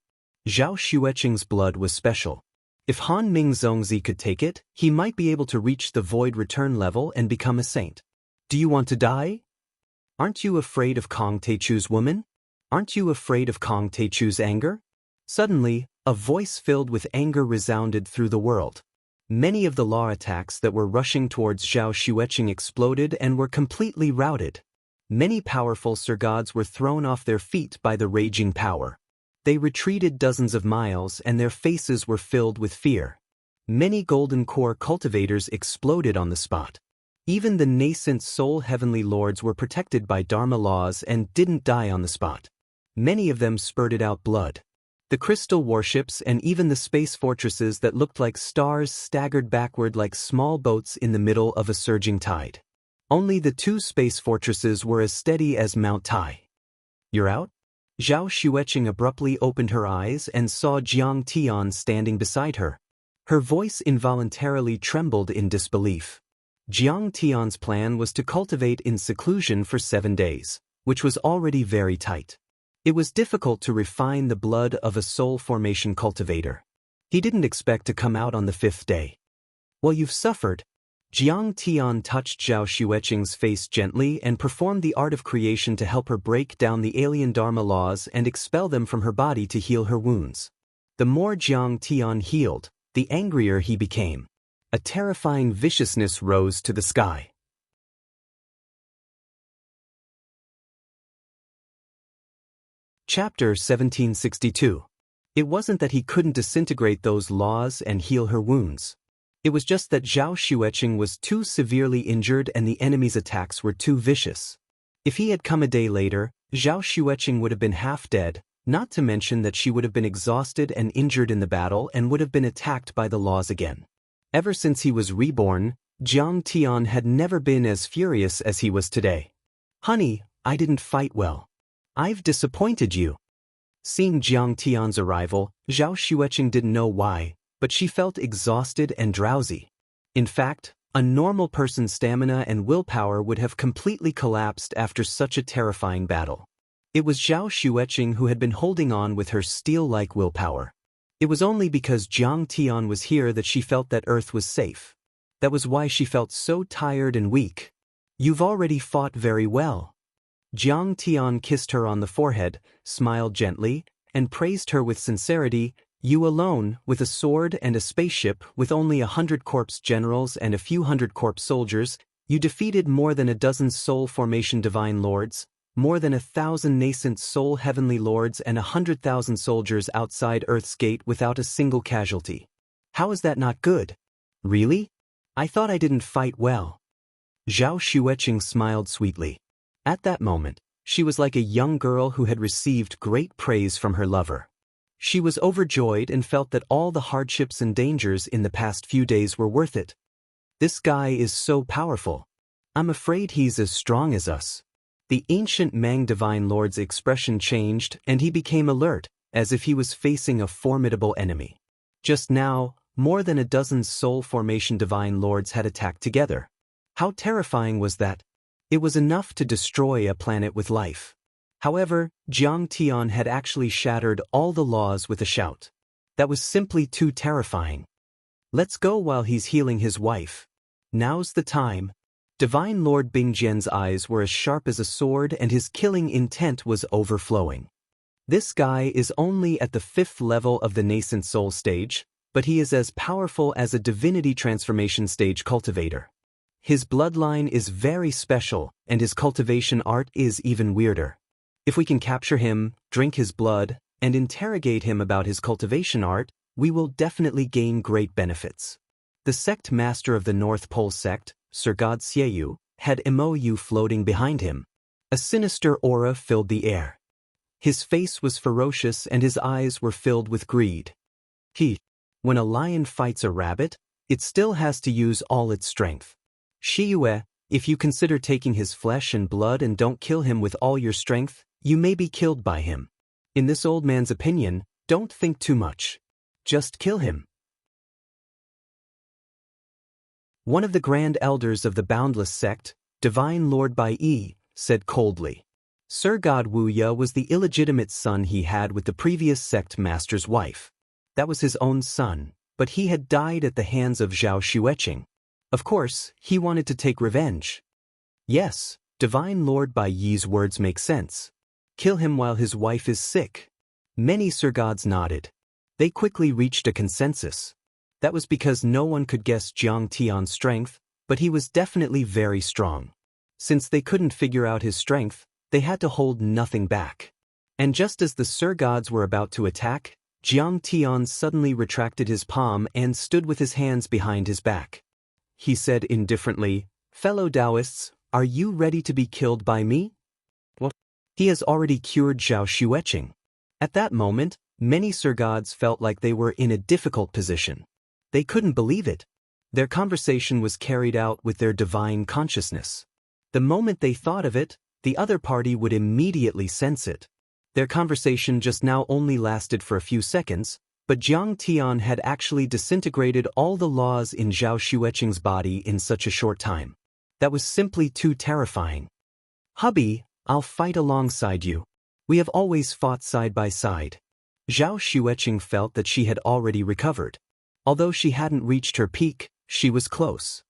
A: Zhao Xueqing's blood was special. If Han Mingzongzi could take it, he might be able to reach the void return level and become a saint. Do you want to die? Aren't you afraid of Kong Teichu's woman? Aren't you afraid of Kong Teichu's anger? Suddenly, a voice filled with anger resounded through the world. Many of the law attacks that were rushing towards Zhao Xueqing exploded and were completely routed. Many powerful Sir Gods were thrown off their feet by the raging power. They retreated dozens of miles and their faces were filled with fear. Many golden core cultivators exploded on the spot. Even the nascent soul heavenly lords were protected by Dharma laws and didn't die on the spot. Many of them spurted out blood. The crystal warships and even the space fortresses that looked like stars staggered backward like small boats in the middle of a surging tide. Only the two space fortresses were as steady as Mount Tai. You're out? Zhao Xueqing abruptly opened her eyes and saw Jiang Tian standing beside her. Her voice involuntarily trembled in disbelief. Jiang Tian's plan was to cultivate in seclusion for 7 days, which was already very tight. It was difficult to refine the blood of a soul formation cultivator. He didn't expect to come out on the 5th day. Well, you've suffered. Jiang Tian touched Zhao Xueqing's face gently and performed the art of creation to help her break down the alien Dharma laws and expel them from her body to heal her wounds. The more Jiang Tian healed, the angrier he became. A terrifying viciousness rose to the sky. Chapter 1762. It wasn't that he couldn't disintegrate those laws and heal her wounds. It was just that Zhao Xueqing was too severely injured and the enemy's attacks were too vicious. If he had come a day later, Zhao Xueqing would have been half dead, not to mention that she would have been exhausted and injured in the battle and would have been attacked by the laws again. Ever since he was reborn, Jiang Tian had never been as furious as he was today. Honey, I didn't fight well. I've disappointed you. Seeing Jiang Tian's arrival, Zhao Xueqing didn't know why, but she felt exhausted and drowsy. In fact, a normal person's stamina and willpower would have completely collapsed after such a terrifying battle. It was Zhao Xueqing who had been holding on with her steel-like willpower. It was only because Jiang Tian was here that she felt that Earth was safe. That was why she felt so tired and weak. You've already fought very well. Jiang Tian kissed her on the forehead, smiled gently, and praised her with sincerity. You alone, with a sword and a spaceship, with only 100 corpse generals and a few hundred corpse soldiers, you defeated more than a dozen soul formation divine lords, more than 1,000 nascent soul heavenly lords and 100,000 soldiers outside Earth's gate without a single casualty. How is that not good? Really? I thought I didn't fight well. Zhao Xueqing smiled sweetly. At that moment, she was like a young girl who had received great praise from her lover. She was overjoyed and felt that all the hardships and dangers in the past few days were worth it. This guy is so powerful. I'm afraid he's as strong as us. The ancient Mang Divine Lord's expression changed and he became alert, as if he was facing a formidable enemy. Just now, more than a dozen soul formation divine lords had attacked together. How terrifying was that? It was enough to destroy a planet with life. However, Jiang Tian had actually shattered all the laws with a shout. That was simply too terrifying. Let's go while he's healing his wife. Now's the time. Divine Lord Bingjian's eyes were as sharp as a sword and his killing intent was overflowing. This guy is only at the 5th level of the nascent soul stage, but he is as powerful as a divinity transformation stage cultivator. His bloodline is very special, and his cultivation art is even weirder. If we can capture him, drink his blood, and interrogate him about his cultivation art, we will definitely gain great benefits. The sect master of the North Pole sect, Sir God Xiegu, had MOU floating behind him. A sinister aura filled the air. His face was ferocious and his eyes were filled with greed. When a lion fights a rabbit, it still has to use all its strength. Shiyue, if you consider taking his flesh and blood and don't kill him with all your strength, you may be killed by him. In this old man's opinion, don't think too much. Just kill him. One of the grand elders of the Boundless sect, Divine Lord Bai Yi, said coldly. Sir God Wuya was the illegitimate son he had with the previous sect master's wife. That was his own son, but he had died at the hands of Zhao Xueqing. Of course, he wanted to take revenge. Yes, Divine Lord Bai Yi's words make sense. Kill him while his wife is sick. Many Sir Gods nodded. They quickly reached a consensus. That was because no one could guess Jiang Tian's strength, but he was definitely very strong. Since they couldn't figure out his strength, they had to hold nothing back. And just as the Sir Gods were about to attack, Jiang Tian suddenly retracted his palm and stood with his hands behind his back. He said indifferently, "Fellow Daoists, are you ready to be killed by me?" What? He has already cured Zhao Xueqing. At that moment, many Sir Gods felt like they were in a difficult position. They couldn't believe it. Their conversation was carried out with their divine consciousness. The moment they thought of it, the other party would immediately sense it. Their conversation just now only lasted for a few seconds, but Jiang Tian had actually disintegrated all the laws in Zhao Xueqing's body in such a short time. That was simply too terrifying. Hubby, I'll fight alongside you. We have always fought side by side. Zhao Xueqing felt that she had already recovered. Although she hadn't reached her peak, she was close.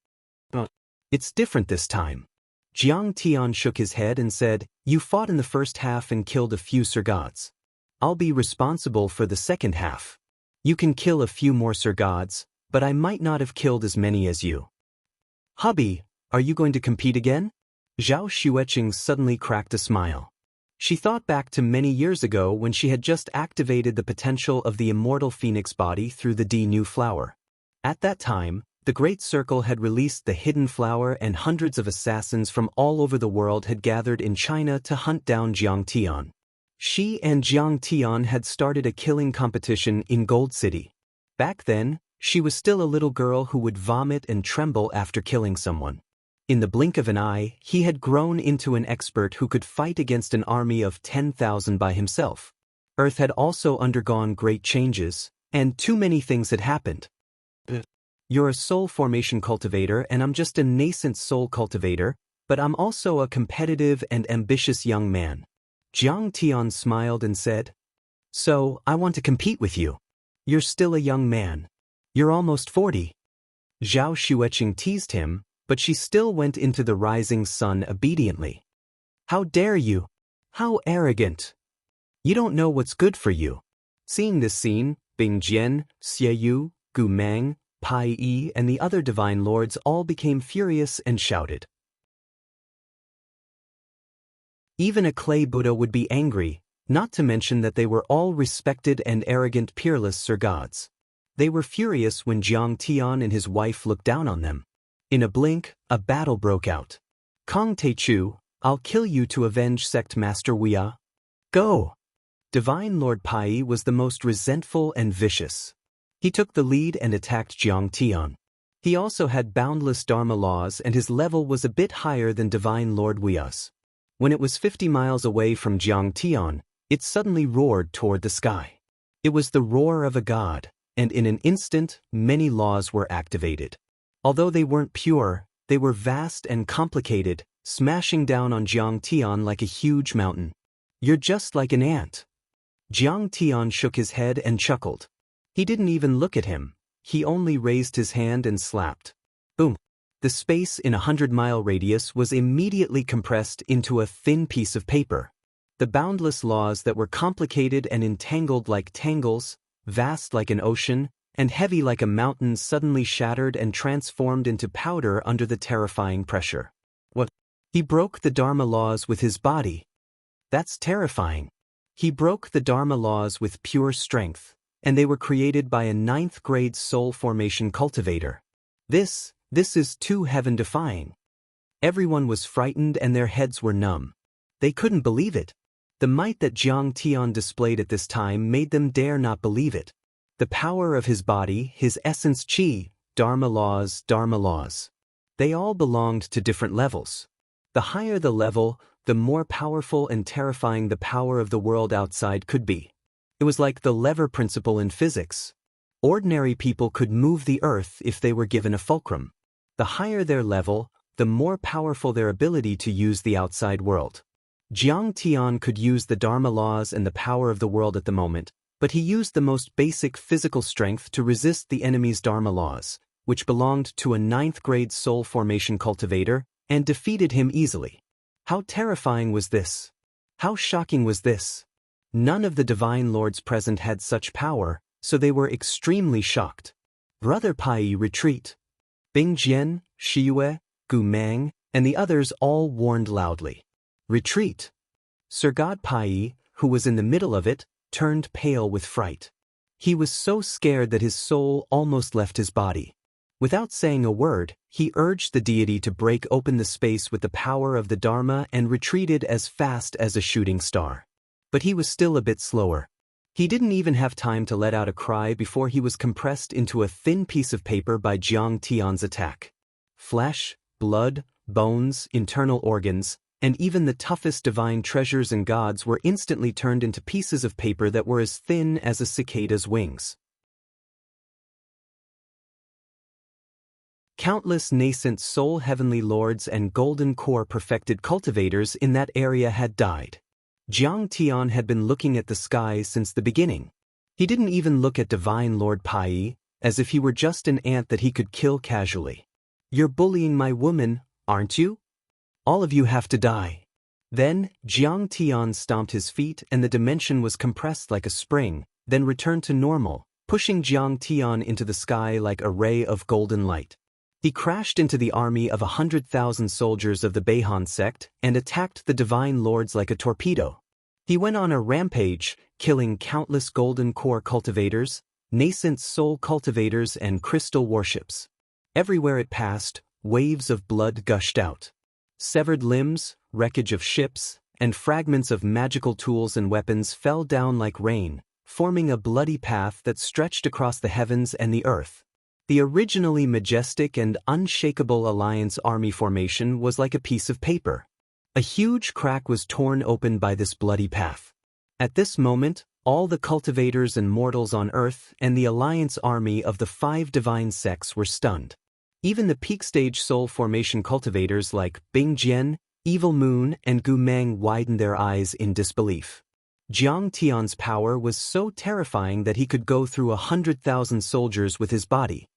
A: But it's different this time. Jiang Tian shook his head and said, "You fought in the first half and killed a few Sir Gods. I'll be responsible for the second half. You can kill a few more Sir Gods, but I might not have killed as many as you." "Hubby, are you going to compete again?" Zhao Xueqing suddenly cracked a smile. She thought back to many years ago when she had just activated the potential of the immortal phoenix body through the D-New flower. At that time, the Great Circle had released the hidden flower and hundreds of assassins from all over the world had gathered in China to hunt down Jiang Tian. She and Jiang Tian had started a killing competition in Gold City. Back then, she was still a little girl who would vomit and tremble after killing someone. In the blink of an eye, he had grown into an expert who could fight against an army of 10,000 by himself. Earth had also undergone great changes, and too many things had happened. You're a soul formation cultivator and I'm just a nascent soul cultivator, but I'm also a competitive and ambitious young man. Jiang Tian smiled and said, "So, I want to compete with you. You're still a young man. You're almost 40. Zhao Xueqing teased him, but she still went into the rising sun obediently. "How dare you? How arrogant! You don't know what's good for you." Seeing this scene, Bingjian, Xiegu, Gu Meng, Pai Yi and the other divine lords all became furious and shouted. Even a clay Buddha would be angry, not to mention that they were all respected and arrogant peerless Sir Gods. They were furious when Jiang Tian and his wife looked down on them. In a blink, a battle broke out. "Kong Teichu, I'll kill you to avenge Sect Master Wuya. Go!" Divine Lord Pai was the most resentful and vicious. He took the lead and attacked Jiang Tian. He also had boundless Dharma laws and his level was a bit higher than Divine Lord Wuya's. When it was 50 miles away from Jiang Tian, it suddenly roared toward the sky. It was the roar of a god, and in an instant, many laws were activated. Although they weren't pure, They were vast and complicated, smashing down on Jiang Tian like a huge mountain. "You're just like an ant." Jiang Tian shook his head and chuckled. He didn't even look at him. He only raised his hand and slapped. Boom. The space in a 100-mile radius was immediately compressed into a thin piece of paper. The boundless laws that were complicated and entangled like tangles, vast like an ocean, and heavy like a mountain suddenly shattered and transformed into powder under the terrifying pressure. What? He broke the Dharma laws with his body. That's terrifying. He broke the Dharma laws with pure strength, and they were created by a 9th-grade soul formation cultivator. This is too heaven-defying. Everyone was frightened and their heads were numb. They couldn't believe it. The might that Jiang Tian displayed at this time made them dare not believe it. The power of his body, his essence chi, Dharma laws. They all belonged to different levels. The higher the level, the more powerful and terrifying the power of the world outside could be. It was like the lever principle in physics. Ordinary people could move the earth if they were given a fulcrum. The higher their level, the more powerful their ability to use the outside world. Jiang Tian could use the Dharma laws and the power of the world at the moment, but he used the most basic physical strength to resist the enemy's Dharma laws, which belonged to a 9th-grade soul formation cultivator, and defeated him easily. How terrifying was this? How shocking was this? None of the divine lords present had such power, so they were extremely shocked. Brother Pai, retreat. Bing Jian, Shiyue, Gu Mang, and the others all warned loudly. Retreat. Sir God Pai, who was in the middle of it, turned pale with fright. He was so scared that his soul almost left his body. Without saying a word, he urged the deity to break open the space with the power of the Dharma and retreated as fast as a shooting star. But he was still a bit slower. He didn't even have time to let out a cry before he was compressed into a thin piece of paper by Jiang Tian's attack. Flesh, blood, bones, internal organs, and even the toughest divine treasures and gods were instantly turned into pieces of paper that were as thin as a cicada's wings. Countless nascent soul heavenly lords and golden core perfected cultivators in that area had died. Jiang Tian had been looking at the sky since the beginning. He didn't even look at Divine Lord Pai, as if he were just an ant that he could kill casually. "You're bullying my woman, aren't you? All of you have to die." Then, Jiang Tian stomped his feet and the dimension was compressed like a spring, then returned to normal, pushing Jiang Tian into the sky like a ray of golden light. He crashed into the army of 100,000 soldiers of the Beihan sect and attacked the divine lords like a torpedo. He went on a rampage, killing countless golden core cultivators, nascent soul cultivators and crystal warships. Everywhere it passed, waves of blood gushed out. Severed limbs, wreckage of ships, and fragments of magical tools and weapons fell down like rain, forming a bloody path that stretched across the heavens and the earth. The originally majestic and unshakable Alliance army formation was like a piece of paper. A huge crack was torn open by this bloody path. At this moment, all the cultivators and mortals on Earth and the Alliance army of the 5 divine sects were stunned. Even the peak stage soul formation cultivators like Bing Jian, Evil Moon, and Gu Mang widened their eyes in disbelief. Jiang Tian's power was so terrifying that he could go through 100,000 soldiers with his body.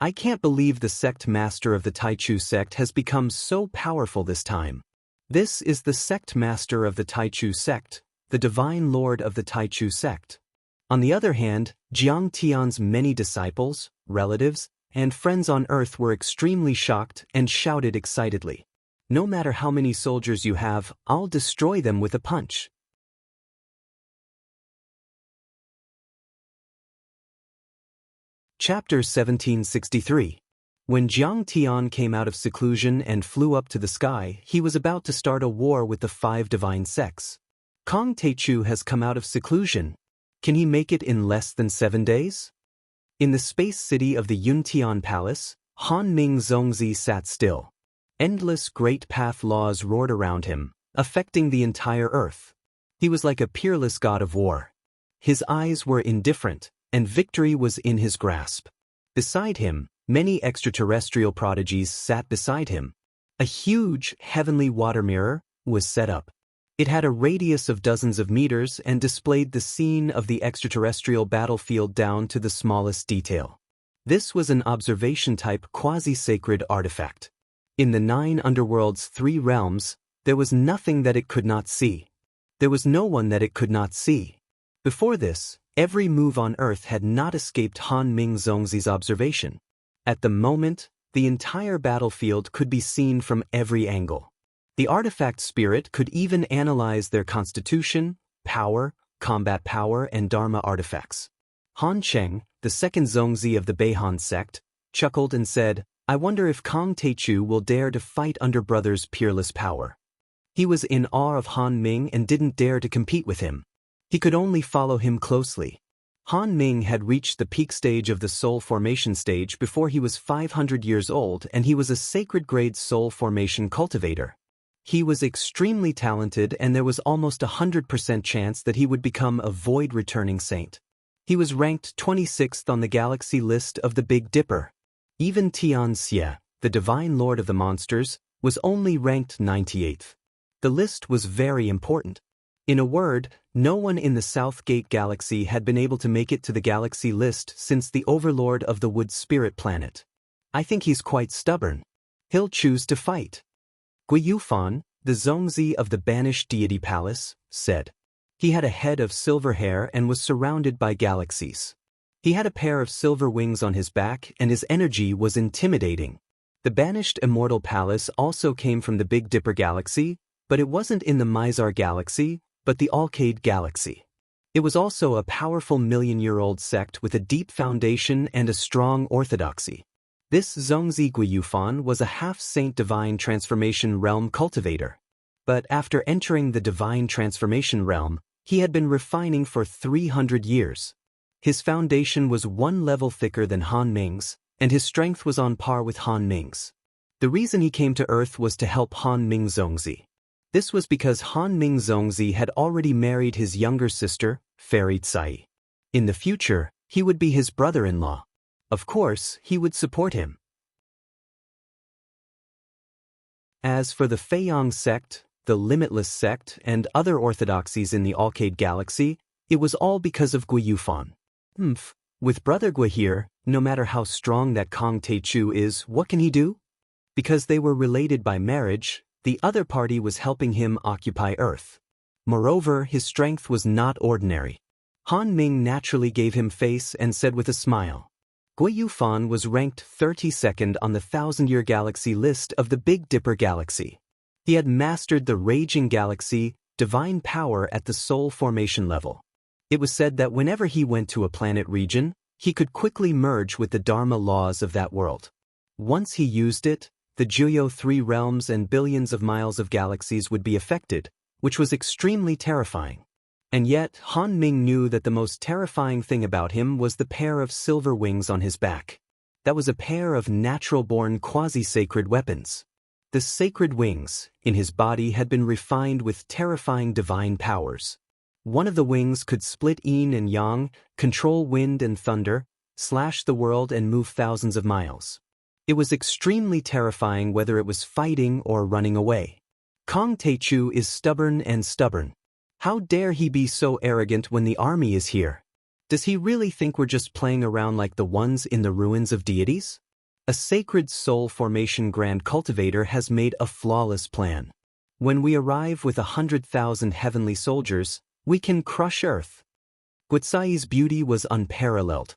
A: I can't believe the sect master of the Taichu sect has become so powerful this time. This is the sect master of the Taichu sect, the divine lord of the Taichu sect. On the other hand, Jiang Tian's many disciples, relatives, and friends on Earth were extremely shocked and shouted excitedly, "No matter how many soldiers you have, I'll destroy them with a punch." Chapter 1763. When Jiang Tian came out of seclusion and flew up to the sky, he was about to start a war with the 5 divine sects. Kong Taichu has come out of seclusion. Can he make it in less than 7 days? In the space city of the Yuntian Palace, Han Ming Zongzi sat still. Endless great path laws roared around him, affecting the entire Earth. He was like a peerless god of war. His eyes were indifferent, and victory was in his grasp. Beside him, Many extraterrestrial prodigies sat beside him. A huge, heavenly water mirror was set up. It had a radius of dozens of meters and displayed the scene of the extraterrestrial battlefield down to the smallest detail. This was an observation-type quasi-sacred artifact. In the 9 underworld's 3 realms, there was nothing that it could not see. There was no one that it could not see. Before this, every move on Earth had not escaped Han Ming Zongzi's observation. At the moment, the entire battlefield could be seen from every angle. The artifact spirit could even analyze their constitution, power, combat power, and dharma artifacts. Han Cheng, the second Zongzi of the Beihan sect, chuckled and said, "I wonder if Kong Teichu will dare to fight under Brother's peerless power." He was in awe of Han Ming and didn't dare to compete with him. He could only follow him closely. Han Ming had reached the peak stage of the soul formation stage before he was 500 years old, and he was a sacred grade soul formation cultivator. He was extremely talented, and there was almost 100% chance that he would become a void-returning saint. He was ranked 26th on the galaxy list of the Big Dipper. Even Xianxia, the divine lord of the monsters, was only ranked 98th. The list was very important. In a word, no one in the South Gate Galaxy had been able to make it to the galaxy list since the overlord of the Wood Spirit planet. I think he's quite stubborn. He'll choose to fight. Gui Yufan, the Zongzi of the Banished Deity Palace, said. He had a head of silver hair and was surrounded by galaxies. He had a pair of silver wings on his back, and his energy was intimidating. The Banished Immortal Palace also came from the Big Dipper Galaxy, but it wasn't in the Mizar Galaxy, but the Alcade Galaxy. It was also a powerful million-year-old sect with a deep foundation and a strong orthodoxy. This Zongzi Guiyufan was a half-saint divine transformation realm cultivator. But after entering the divine transformation realm, he had been refining for 300 years. His foundation was 1 level thicker than Han Ming's, and his strength was on par with Han Ming's. The reason he came to Earth was to help Han Ming Zongzi. This was because Han Ming Zongzi had already married his younger sister, Fairy Tsai. In the future, he would be his brother-in-law. Of course, he would support him. As for the Feiyang sect, the Limitless sect, and other orthodoxies in the Alcade Galaxy, it was all because of Gui Yufan. With Brother Gui here, no matter how strong that Kong Teichu is, what can he do? Because they were related by marriage, the other party was helping him occupy Earth. Moreover, his strength was not ordinary. Han Ming naturally gave him face and said with a smile. Gui Yufan was ranked 32nd on the 1,000-year galaxy list of the Big Dipper Galaxy. He had mastered the Raging Galaxy, divine power at the soul formation level. It was said that whenever he went to a planet region, he could quickly merge with the Dharma laws of that world. Once he used it, the Juyo 3 realms and billions of miles of galaxies would be affected, which was extremely terrifying. And yet, Han Ming knew that the most terrifying thing about him was the pair of silver wings on his back. That was a pair of natural-born quasi-sacred weapons. The sacred wings, in his body, had been refined with terrifying divine powers. One of the wings could split yin and yang, control wind and thunder, slash the world and move thousands of miles. It was extremely terrifying whether it was fighting or running away. Kong Teichu is stubborn and stubborn. How dare he be so arrogant when the army is here? Does he really think we're just playing around like the ones in the ruins of deities? A sacred soul formation grand cultivator has made a flawless plan. When we arrive with 100,000 heavenly soldiers, we can crush Earth. Guitsai's beauty was unparalleled.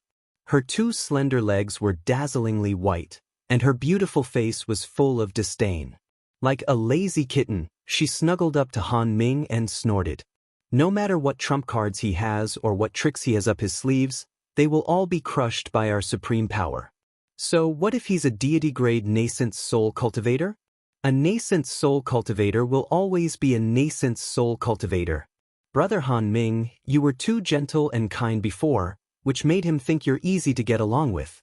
A: Her 2 slender legs were dazzlingly white, and her beautiful face was full of disdain. Like a lazy kitten, she snuggled up to Han Ming and snorted. No matter what trump cards he has or what tricks he has up his sleeves, they will all be crushed by our supreme power. So what if he's a deity-grade nascent soul cultivator? A nascent soul cultivator will always be a nascent soul cultivator. Brother Han Ming, you were too gentle and kind before, which made him think you're easy to get along with.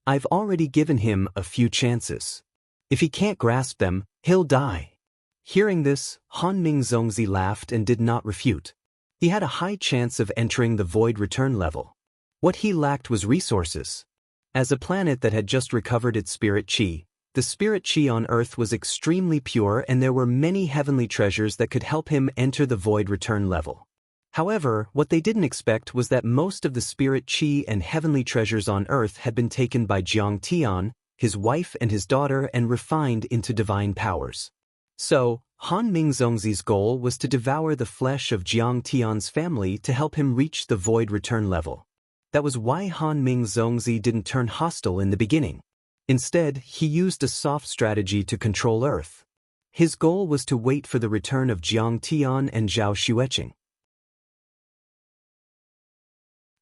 A: I've already given him a few chances. If he can't grasp them, he'll die. Hearing this, Han Ming Zongzi laughed and did not refute. He had a high chance of entering the void return level. What he lacked was resources. As a planet that had just recovered its spirit chi, the spirit chi on Earth was extremely pure and there were many heavenly treasures that could help him enter the void return level. However, what they didn't expect was that most of the spirit chi and heavenly treasures on Earth had been taken by Jiang Tian, his wife and his daughter, and refined into divine powers. So, Han Ming Zongzi's goal was to devour the flesh of Jiang Tian's family to help him reach the void return level. That was why Han Ming Zongzi didn't turn hostile in the beginning. Instead, he used a soft strategy to control Earth. His goal was to wait for the return of Jiang Tian and Zhao Xueqing.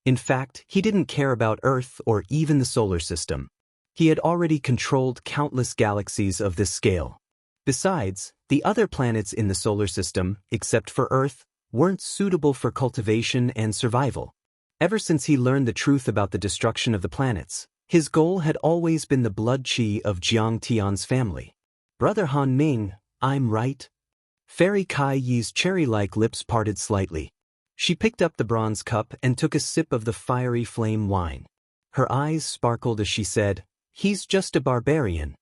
A: In fact, he didn't care about Earth or even the solar system. He had already controlled countless galaxies of this scale. Besides, the other planets in the solar system, except for Earth, weren't suitable for cultivation and survival. Ever since he learned the truth about the destruction of the planets, his goal had always been the blood chi of Jiang Tian's family. Brother Han Ming, I'm right? Fairy Kai Yi's cherry-like lips parted slightly. She picked up the bronze cup and took a sip of the fiery flame wine. Her eyes sparkled as she said, "He's just a barbarian.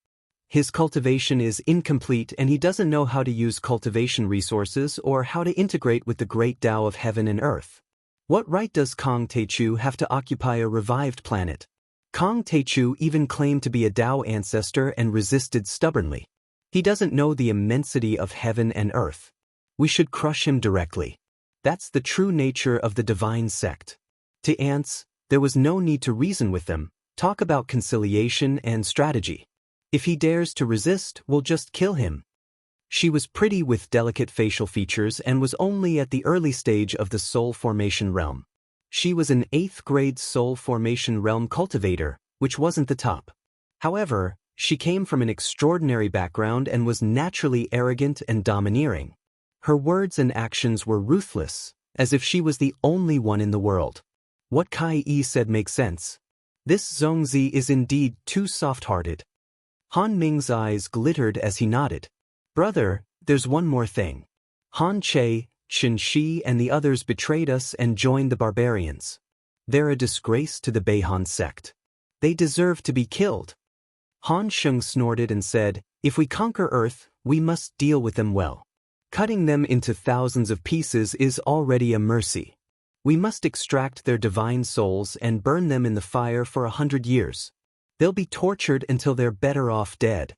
A: His cultivation is incomplete and he doesn't know how to use cultivation resources or how to integrate with the great Tao of heaven and earth. What right does Kong Teichu have to occupy a revived planet?" Kong Teichu even claimed to be a Tao ancestor and resisted stubbornly. He doesn't know the immensity of heaven and earth. We should crush him directly. That's the true nature of the divine sect. To ants, there was no need to reason with them, talk about conciliation and strategy. If he dares to resist, we'll just kill him. She was pretty with delicate facial features and was only at the early stage of the soul formation realm. She was an 8th grade soul formation realm cultivator, which wasn't the top. However, she came from an extraordinary background and was naturally arrogant and domineering. Her words and actions were ruthless, as if she was the only one in the world. What Kai Yi said makes sense. This Zongzi is indeed too soft-hearted. Han Ming's eyes glittered as he nodded. Brother, there's one more thing. Han Che, Chen Shi and the others betrayed us and joined the barbarians. They're a disgrace to the Beihan sect. They deserve to be killed. Han Sheng snorted and said, "If we conquer Earth, we must deal with them well. Cutting them into thousands of pieces is already a mercy. We must extract their divine souls and burn them in the fire for 100 years. They'll be tortured until they're better off dead."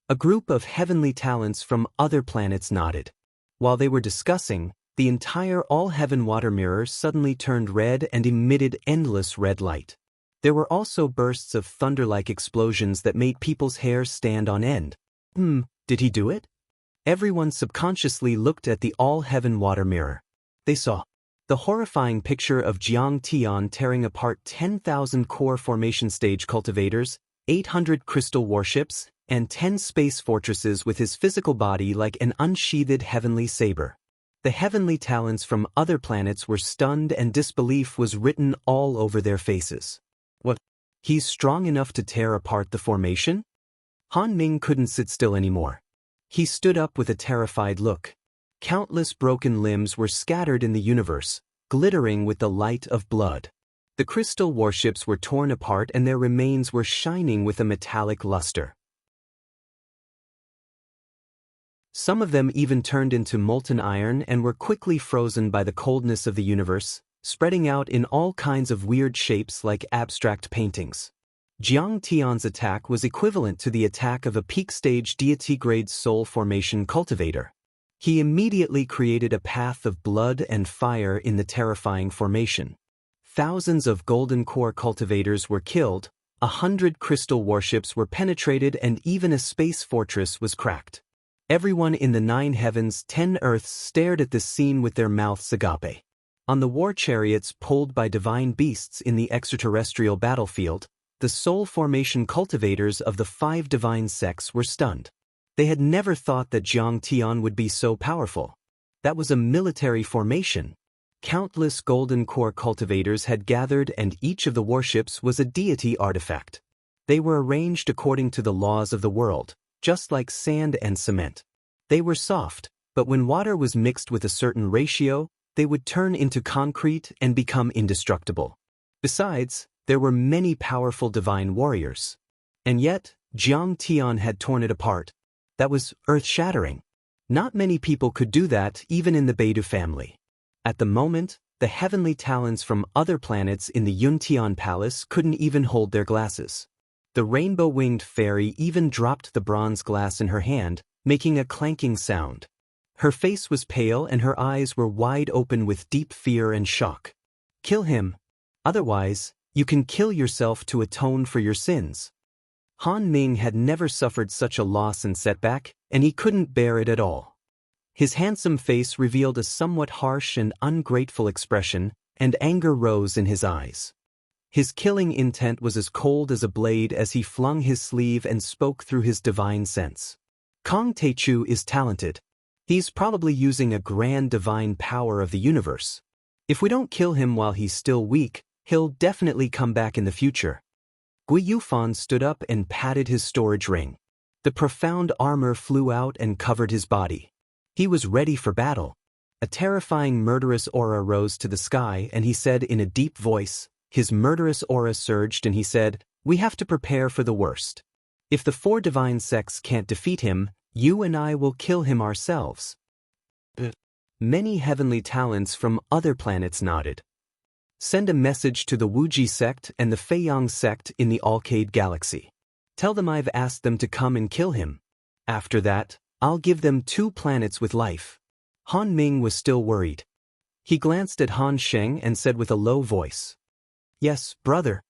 A: A group of heavenly talents from other planets nodded. While they were discussing, the entire all-heaven water mirror suddenly turned red and emitted endless red light. There were also bursts of thunder-like explosions that made people's hair stand on end. Did he do it? Everyone subconsciously looked at the all-heaven water mirror. They saw the horrifying picture of Jiang Tian tearing apart 10,000 core formation stage cultivators, 800 crystal warships, and 10 space fortresses with his physical body like an unsheathed heavenly saber. The heavenly talents from other planets were stunned and disbelief was written all over their faces. What? He's strong enough to tear apart the formation? Han Ming couldn't sit still anymore. He stood up with a terrified look. Countless broken limbs were scattered in the universe, glittering with the light of blood. The crystal warships were torn apart and their remains were shining with a metallic luster. Some of them even turned into molten iron and were quickly frozen by the coldness of the universe, spreading out in all kinds of weird shapes like abstract paintings. Jiang Tian's attack was equivalent to the attack of a peak-stage deity-grade soul formation cultivator. He immediately created a path of blood and fire in the terrifying formation. Thousands of golden core cultivators were killed, 100 crystal warships were penetrated and even a space fortress was cracked. Everyone in the 9 heavens, 10 earths stared at this scene with their mouths agape. On the war chariots pulled by divine beasts in the extraterrestrial battlefield, the soul formation cultivators of the 5 divine sects were stunned. They had never thought that Jiang Tian would be so powerful. That was a military formation. Countless golden core cultivators had gathered and each of the warships was a deity artifact. They were arranged according to the laws of the world, just like sand and cement. They were soft, but when water was mixed with a certain ratio, they would turn into concrete and become indestructible. Besides, There were many powerful divine warriors. And yet, Jiang Tian had torn it apart. That was earth-shattering. Not many people could do that even in the Beidou family. At the moment, the heavenly talents from other planets in the Yuntian Palace couldn't even hold their glasses. The rainbow-winged fairy even dropped the bronze glass in her hand, making a clanking sound. Her face was pale and her eyes were wide open with deep fear and shock. Kill him. Otherwise, you can kill yourself to atone for your sins. Han Ming had never suffered such a loss and setback, and he couldn't bear it at all. His handsome face revealed a somewhat harsh and ungrateful expression, and anger rose in his eyes. His killing intent was as cold as a blade as he flung his sleeve and spoke through his divine sense. Kong Teichu is talented. He's probably using a grand divine power of the universe. If we don't kill him while he's still weak, he'll definitely come back in the future. Gui Yufan stood up and patted his storage ring. The profound armor flew out and covered his body. He was ready for battle. A terrifying murderous aura rose to the sky and he said in a deep voice, his murderous aura surged and he said, "We have to prepare for the worst. If the 4 divine sects can't defeat him, you and I will kill him ourselves." Many heavenly talents from other planets nodded. Send a message to the Wuji sect and the Feiyang sect in the Alcade Galaxy. Tell them I've asked them to come and kill him. After that, I'll give them 2 planets with life. Han Ming was still worried. He glanced at Han Sheng and said with a low voice, "Yes, brother."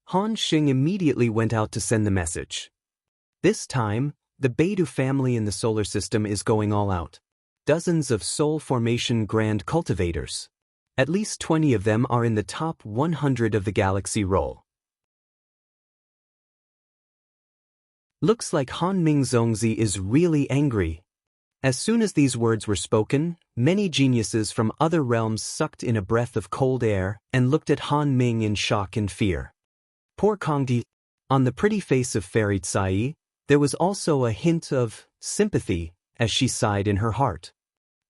A: Han Sheng immediately went out to send the message. This time, the Beidou family in the solar system is going all out. Dozens of soul formation grand cultivators. At least 20 of them are in the top 100 of the galaxy roll. Looks like Han Ming Zongzi is really angry. As soon as these words were spoken, many geniuses from other realms sucked in a breath of cold air and looked at Han Ming in shock and fear. Poor Kongdi. On the pretty face of Fairy Tsai, there was also a hint of sympathy as she sighed in her heart.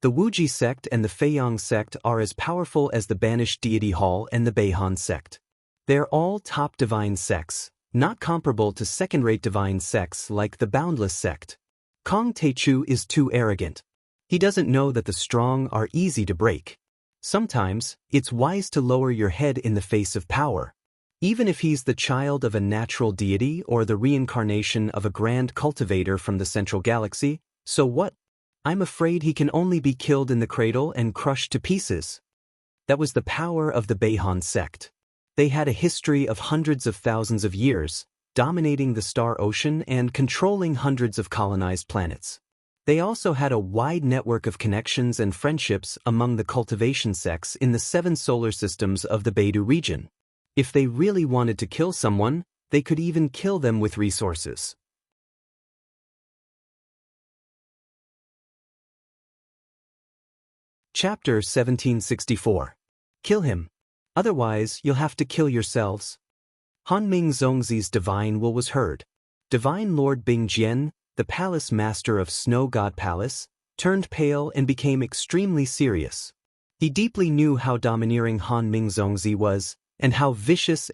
A: The Wuji sect and the Feiyang sect are as powerful as the Banished Deity Hall and the Beihan sect. They're all top divine sects, not comparable to second-rate divine sects like the Boundless sect. Kong Teichu is too arrogant. He doesn't know that the strong are easy to break. Sometimes, it's wise to lower your head in the face of power. Even if he's the child of a natural deity or the reincarnation of a grand cultivator from the central galaxy, so what? I'm afraid he can only be killed in the cradle and crushed to pieces. That was the power of the Beihan sect. They had a history of hundreds of thousands of years, dominating the star ocean and controlling hundreds of colonized planets. They also had a wide network of connections and friendships among the cultivation sects in the 7 solar systems of the Beidou region. If they really wanted to kill someone, they could even kill them with resources. Chapter 1764. Kill him. Otherwise, you'll have to kill yourselves. Han Ming Zongzi's divine will was heard. Divine Lord Bing Jian, the palace master of Snow God Palace, turned pale and became extremely serious. He deeply knew how domineering Han Ming Zongzi was, and how vicious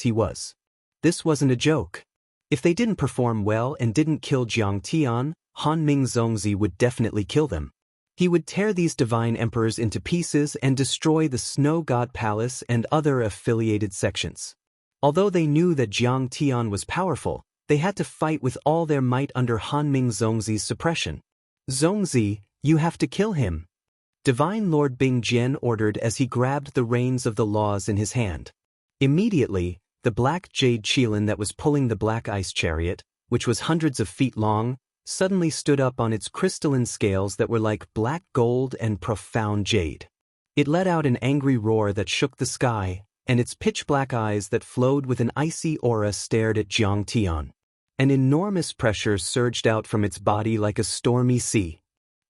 A: he was. This wasn't a joke. If they didn't perform well and didn't kill Jiang Tian, Han Ming Zongzi would definitely kill them. He would tear these divine emperors into pieces and destroy the Snow God Palace and other affiliated sections. Although they knew that Jiang Tian was powerful, they had to fight with all their might under Han Ming Zongzi's suppression. "Zongzi, you have to kill him," Divine Lord Bing Jian ordered as he grabbed the reins of the laws in his hand. Immediately, the black jade qilin that was pulling the black ice chariot, which was hundreds of feet long, suddenly stood up on its crystalline scales that were like black gold and profound jade. It let out an angry roar that shook the sky, and its pitch-black eyes that flowed with an icy aura stared at Jiang Tian. An enormous pressure surged out from its body like a stormy sea.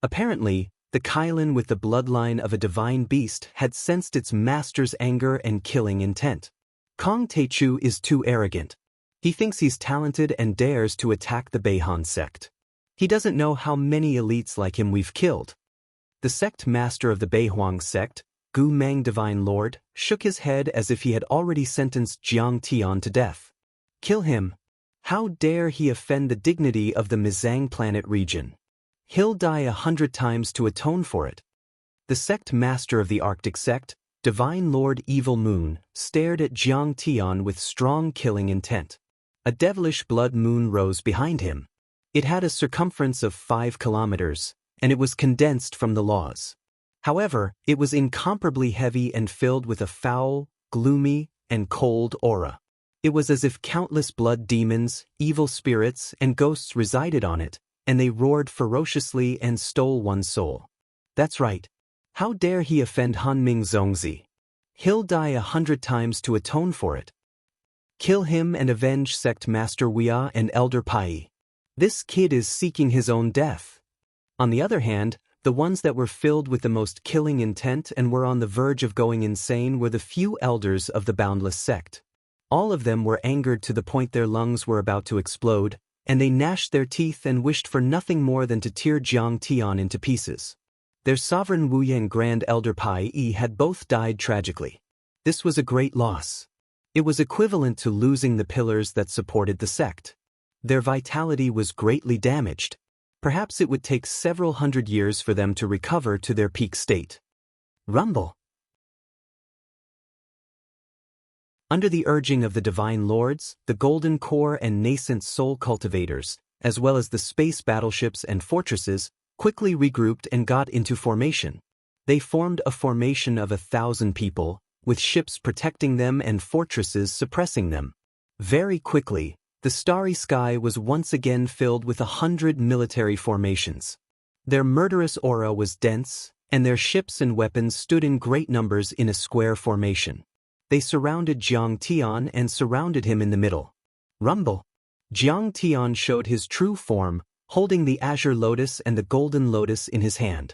A: Apparently, the qilin with the bloodline of a divine beast had sensed its master's anger and killing intent. Kong Teichu is too arrogant. He thinks he's talented and dares to attack the Beihan sect. He doesn't know how many elites like him we've killed. The sect master of the Beihuang sect, Gu Mang Divine Lord, shook his head as if he had already sentenced Jiang Tian to death. Kill him. How dare he offend the dignity of the Mizang planet region? He'll die 100 times to atone for it. The sect master of the Arctic sect, Divine Lord Evil Moon, stared at Jiang Tian with strong killing intent. A devilish blood moon rose behind him. It had a circumference of 5 kilometers, and it was condensed from the laws. However, it was incomparably heavy and filled with a foul, gloomy, and cold aura. It was as if countless blood demons, evil spirits, and ghosts resided on it, and they roared ferociously and stole one's soul. That's right. How dare he offend Hanming Zongzi? He'll die 100 times to atone for it. Kill him and avenge sect master Wuxia and elder Pai. This kid is seeking his own death. On the other hand, the ones that were filled with the most killing intent and were on the verge of going insane were the few elders of the Boundless sect. All of them were angered to the point their lungs were about to explode, and they gnashed their teeth and wished for nothing more than to tear Jiang Tian into pieces. Their sovereign Wuxia and Grand Elder Pai had both died tragically. This was a great loss. It was equivalent to losing the pillars that supported the sect. Their vitality was greatly damaged. Perhaps it would take several hundred years for them to recover to their peak state. Rumble. Under the urging of the Divine Lords, the Golden Core and nascent Soul Cultivators, as well as the space battleships and fortresses, quickly regrouped and got into formation. They formed a formation of 1,000 people, with ships protecting them and fortresses suppressing them. Very quickly, the starry sky was once again filled with 100 military formations. Their murderous aura was dense, and their ships and weapons stood in great numbers in a square formation. They surrounded Jiang Tian and surrounded him in the middle. Rumble. Jiang Tian showed his true form, holding the azure lotus and the golden lotus in his hand.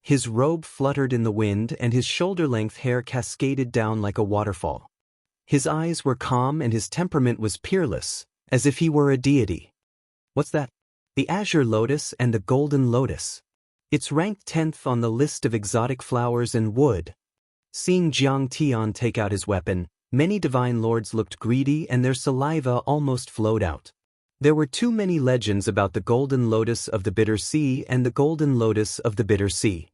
A: His robe fluttered in the wind and his shoulder-length hair cascaded down like a waterfall. His eyes were calm and his temperament was peerless, as if he were a deity. What's that? The azure lotus and the golden lotus. It's ranked 10th on the list of exotic flowers and wood. Seeing Jiang Tian take out his weapon, many divine lords looked greedy and their saliva almost flowed out. There were too many legends about the golden lotus of the bitter sea and the golden lotus of the bitter sea.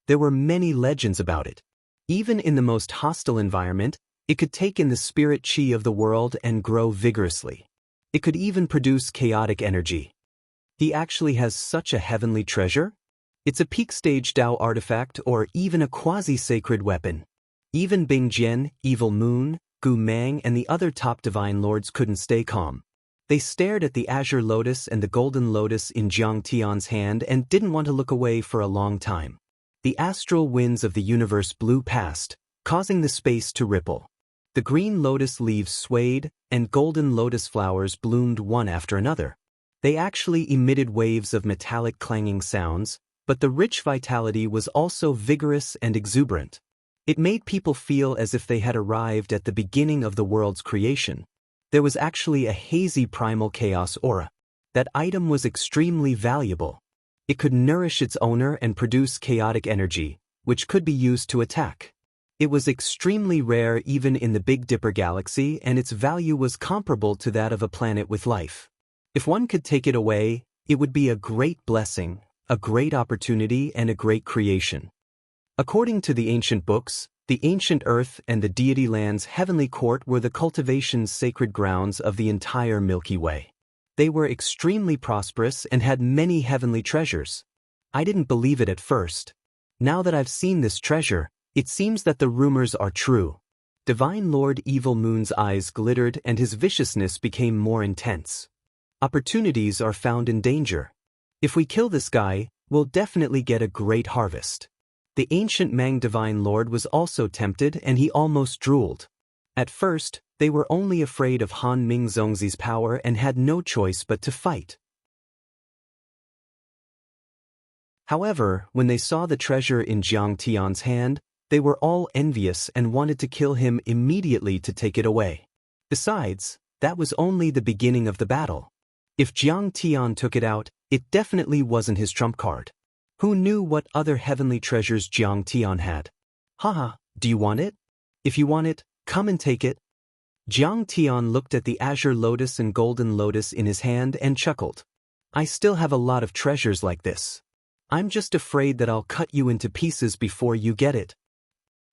A: There were many legends about it. Even in the most hostile environment, it could take in the spirit chi of the world and grow vigorously. It could even produce chaotic energy. He actually has such a heavenly treasure? It's a peak stage Dao artifact or even a quasi-sacred weapon. Even Bing Jian, Evil Moon, Gu Mang and the other top divine lords couldn't stay calm. They stared at the azure lotus and the golden lotus in Jiang Tian's hand and didn't want to look away for a long time. The astral winds of the universe blew past, causing the space to ripple. The green lotus leaves swayed, and golden lotus flowers bloomed one after another. They actually emitted waves of metallic clanging sounds, but the rich vitality was also vigorous and exuberant. It made people feel as if they had arrived at the beginning of the world's creation. There was actually a hazy primal chaos aura. That item was extremely valuable. It could nourish its owner and produce chaotic energy, which could be used to attack. It was extremely rare even in the Big Dipper galaxy, and its value was comparable to that of a planet with life. If one could take it away, it would be a great blessing, a great opportunity, and a great creation. According to the ancient books, the ancient earth and the deity land's heavenly court were the cultivation's sacred grounds of the entire Milky Way. They were extremely prosperous and had many heavenly treasures. I didn't believe it at first. Now that I've seen this treasure, it seems that the rumors are true. Divine Lord Evil Moon's eyes glittered and his viciousness became more intense. Opportunities are found in danger. If we kill this guy, we'll definitely get a great harvest. The ancient Mang Divine Lord was also tempted and he almost drooled. At first, they were only afraid of Han Ming Zongzi's power and had no choice but to fight. However, when they saw the treasure in Jiang Tian's hand, they were all envious and wanted to kill him immediately to take it away. Besides, that was only the beginning of the battle. If Jiang Tian took it out, it definitely wasn't his trump card. Who knew what other heavenly treasures Jiang Tian had? Haha, do you want it? If you want it, come and take it. Jiang Tian looked at the azure lotus and golden lotus in his hand and chuckled. I still have a lot of treasures like this. I'm just afraid that I'll cut you into pieces before you get it.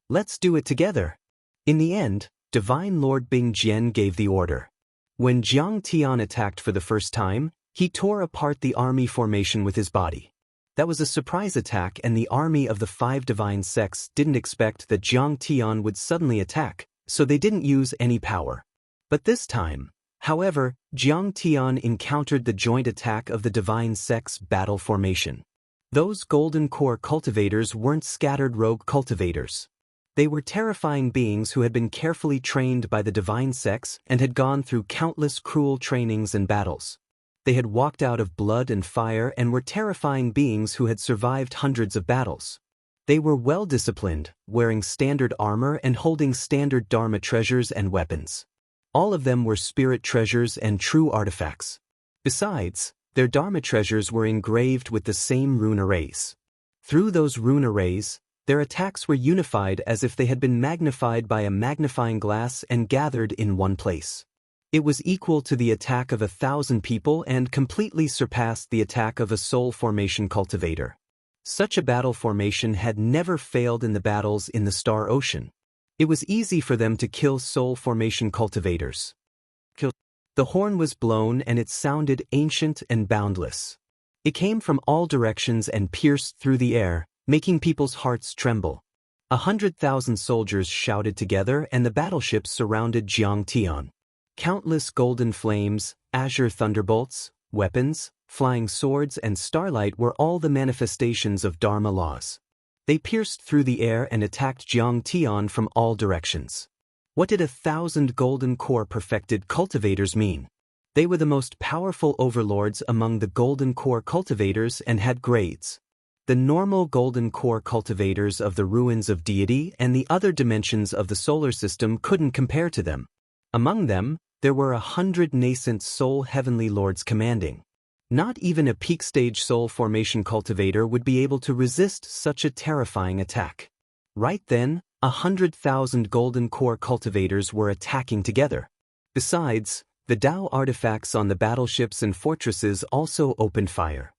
A: Let's do it together. In the end, Divine Lord Bing Jian gave the order. When Jiang Tian attacked for the first time, he tore apart the army formation with his body. That was a surprise attack, and the army of the 5 divine sects didn't expect that Jiang Tian would suddenly attack, so they didn't use any power. But this time, however, Jiang Tian encountered the joint attack of the divine sects battle formation. Those golden core cultivators weren't scattered rogue cultivators. They were terrifying beings who had been carefully trained by the divine sects and had gone through countless cruel trainings and battles. They had walked out of blood and fire and were terrifying beings who had survived hundreds of battles. They were well-disciplined, wearing standard armor and holding standard Dharma treasures and weapons. All of them were spirit treasures and true artifacts. Besides, their Dharma treasures were engraved with the same rune arrays. Through those rune arrays, their attacks were unified as if they had been magnified by a magnifying glass and gathered in one place. It was equal to the attack of 1,000 people and completely surpassed the attack of a soul formation cultivator. Such a battle formation had never failed in the battles in the Star Ocean. It was easy for them to kill soul formation cultivators. The horn was blown and it sounded ancient and boundless. It came from all directions and pierced through the air, making people's hearts tremble. 100,000 soldiers shouted together and the battleships surrounded Jiang Tian. Countless golden flames, azure thunderbolts, weapons, flying swords and starlight were all the manifestations of Dharma laws. They pierced through the air and attacked Jiang Tian from all directions. What did 1,000 golden core perfected cultivators mean? They were the most powerful overlords among the golden core cultivators and had grades. The normal golden core cultivators of the ruins of deity and the other dimensions of the solar system couldn't compare to them. Among them, there were 100 nascent soul heavenly lords commanding. Not even a peak stage soul formation cultivator would be able to resist such a terrifying attack. Right then, 100,000 golden core cultivators were attacking together. Besides, the Dao artifacts on the battleships and fortresses also opened fire.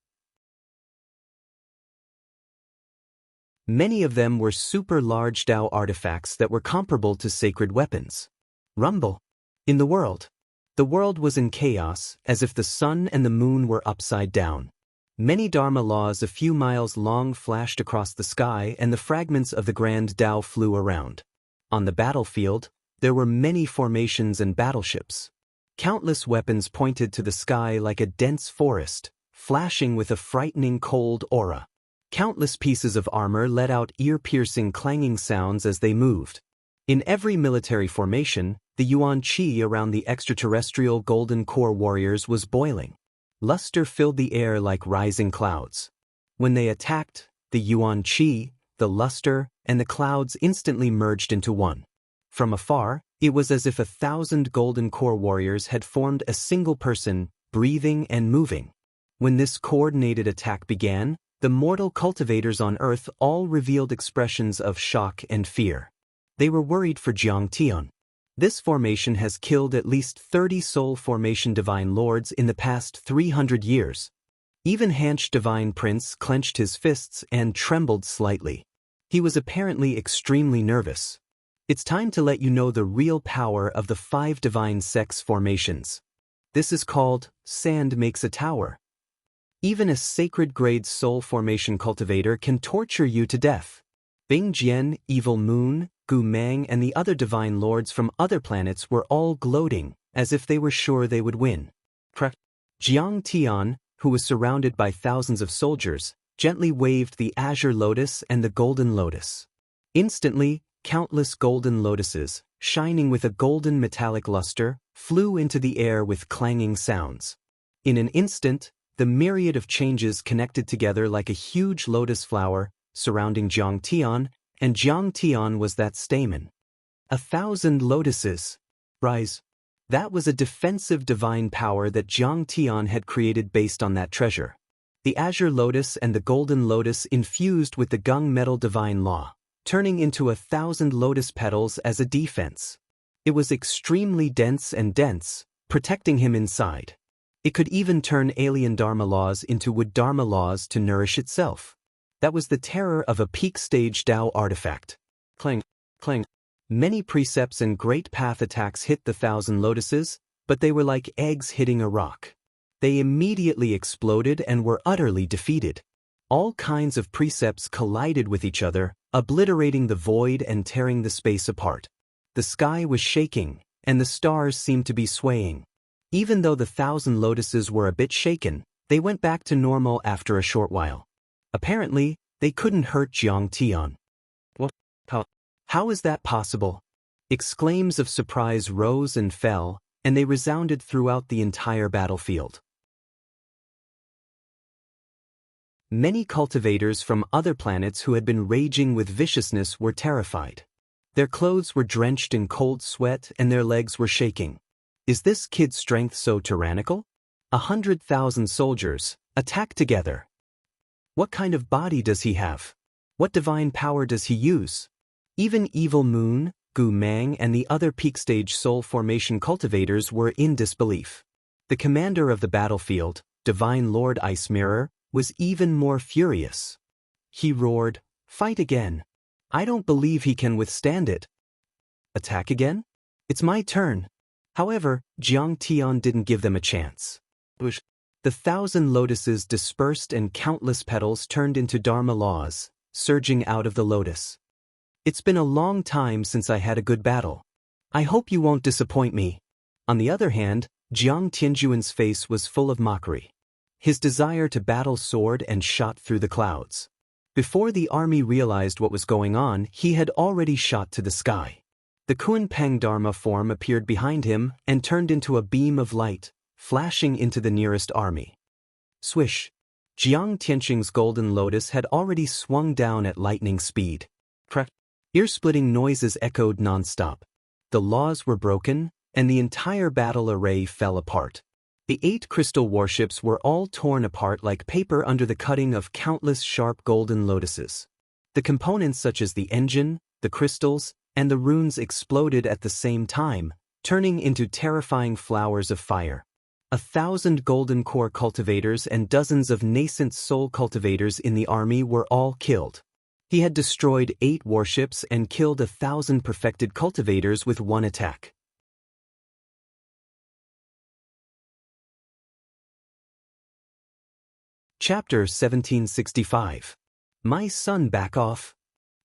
A: Many of them were super large Dao artifacts that were comparable to sacred weapons. Rumble. In the world was in chaos, as if the sun and the moon were upside down. Many Dharma laws a few miles long flashed across the sky and the fragments of the grand Tao flew around. On the battlefield, there were many formations and battleships. Countless weapons pointed to the sky like a dense forest, flashing with a frightening cold aura. Countless pieces of armor let out ear-piercing clanging sounds as they moved. In every military formation, the yuan qi around the extraterrestrial golden core warriors was boiling. Luster filled the air like rising clouds. When they attacked, the yuan qi, the luster, and the clouds instantly merged into one. From afar, it was as if 1,000 golden core warriors had formed a single person, breathing and moving. When this coordinated attack began, the mortal cultivators on Earth all revealed expressions of shock and fear. They were worried for Jiang Tian. This formation has killed at least 30 soul formation divine lords in the past 300 years. Even Hanch Divine Prince clenched his fists and trembled slightly. He was apparently extremely nervous. It's time to let you know the real power of the 5 divine sex formations. This is called sand makes a tower. Even a sacred grade soul formation cultivator can torture you to death. Bing Jian, Evil Moon, Gu Mang and the other divine lords from other planets were all gloating, as if they were sure they would win. Jiang Tian, who was surrounded by thousands of soldiers, gently waved the azure lotus and the golden lotus. Instantly, countless golden lotuses, shining with a golden metallic luster, flew into the air with clanging sounds. In an instant, the myriad of changes connected together like a huge lotus flower, surrounding Jiang Tian, and Jiang Tian was that stamen. 1,000 lotuses. Rise. That was a defensive divine power that Jiang Tian had created based on that treasure. The azure lotus and the golden lotus infused with the gung metal divine law. turning into 1,000 lotus petals as a defense. It was extremely dense and dense, protecting him inside. It could even turn alien Dharma laws into wood Dharma laws to nourish itself. That was the terror of a peak-stage Dao artifact. Clang, clang. Many precepts and great path attacks hit the 1,000 lotuses, but they were like eggs hitting a rock. They immediately exploded and were utterly defeated. All kinds of precepts collided with each other, obliterating the void and tearing the space apart. The sky was shaking, and the stars seemed to be swaying. Even though the 1,000 lotuses were a bit shaken, they went back to normal after a short while. Apparently, they couldn't hurt Jiang Tian. What? How is that possible? Exclaims of surprise rose and fell, and they resounded throughout the entire battlefield. Many cultivators from other planets who had been raging with viciousness were terrified. Their clothes were drenched in cold sweat and their legs were shaking. Is this kid's strength so tyrannical? 100,000 soldiers, attack together. What kind of body does he have? What divine power does he use? Even Evil Moon, Gu Mang and the other peak-stage soul formation cultivators were in disbelief. The commander of the battlefield, Divine Lord Ice Mirror, was even more furious. He roared, "Fight again! I don't believe he can withstand it." Attack again? It's my turn. However, Jiang Tian didn't give them a chance. The 1,000 lotuses dispersed and countless petals turned into Dharma laws, surging out of the lotus. It's been a long time since I had a good battle. I hope you won't disappoint me. On the other hand, Jiang Tianjuan's face was full of mockery. His desire to battle soared and shot through the clouds. Before the army realized what was going on, he had already shot to the sky. The Kunpeng Dharma form appeared behind him and turned into a beam of light, flashing into the nearest army. Swish! Jiang Tianxing's golden lotus had already swung down at lightning speed. Crack! Ear-splitting noises echoed non-stop. The laws were broken, and the entire battle array fell apart. The 8 crystal warships were all torn apart like paper under the cutting of countless sharp golden lotuses. The components such as the engine, the crystals, and the runes exploded at the same time, turning into terrifying flowers of fire. 1,000 golden core cultivators and dozens of nascent soul cultivators in the army were all killed. He had destroyed 8 warships and killed 1,000 perfected cultivators with one attack. Chapter 1765. My son, back off.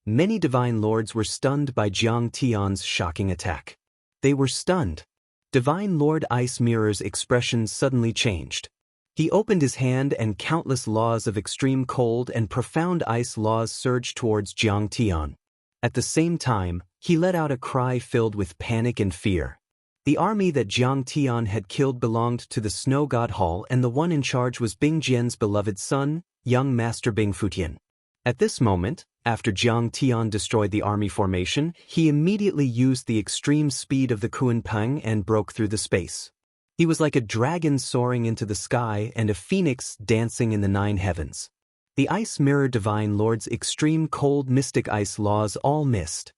A: Many divine lords were stunned by Jiang Tian's shocking attack. They were stunned. Divine Lord Ice Mirror's expression suddenly changed. He opened his hand and countless laws of extreme cold and profound ice laws surged towards Jiang Tian. At the same time, he let out a cry filled with panic and fear. The army that Jiang Tian had killed belonged to the Snow God Hall, and the one in charge was Bing Jian's beloved son, young Master Bing Futian. At this moment, after Jiang Tian destroyed the army formation, he immediately used the extreme speed of the Kunpeng and broke through the space. He was like a dragon soaring into the sky and a phoenix dancing in the 9 heavens. The Ice Mirror Divine Lord's extreme cold mystic ice laws all missed.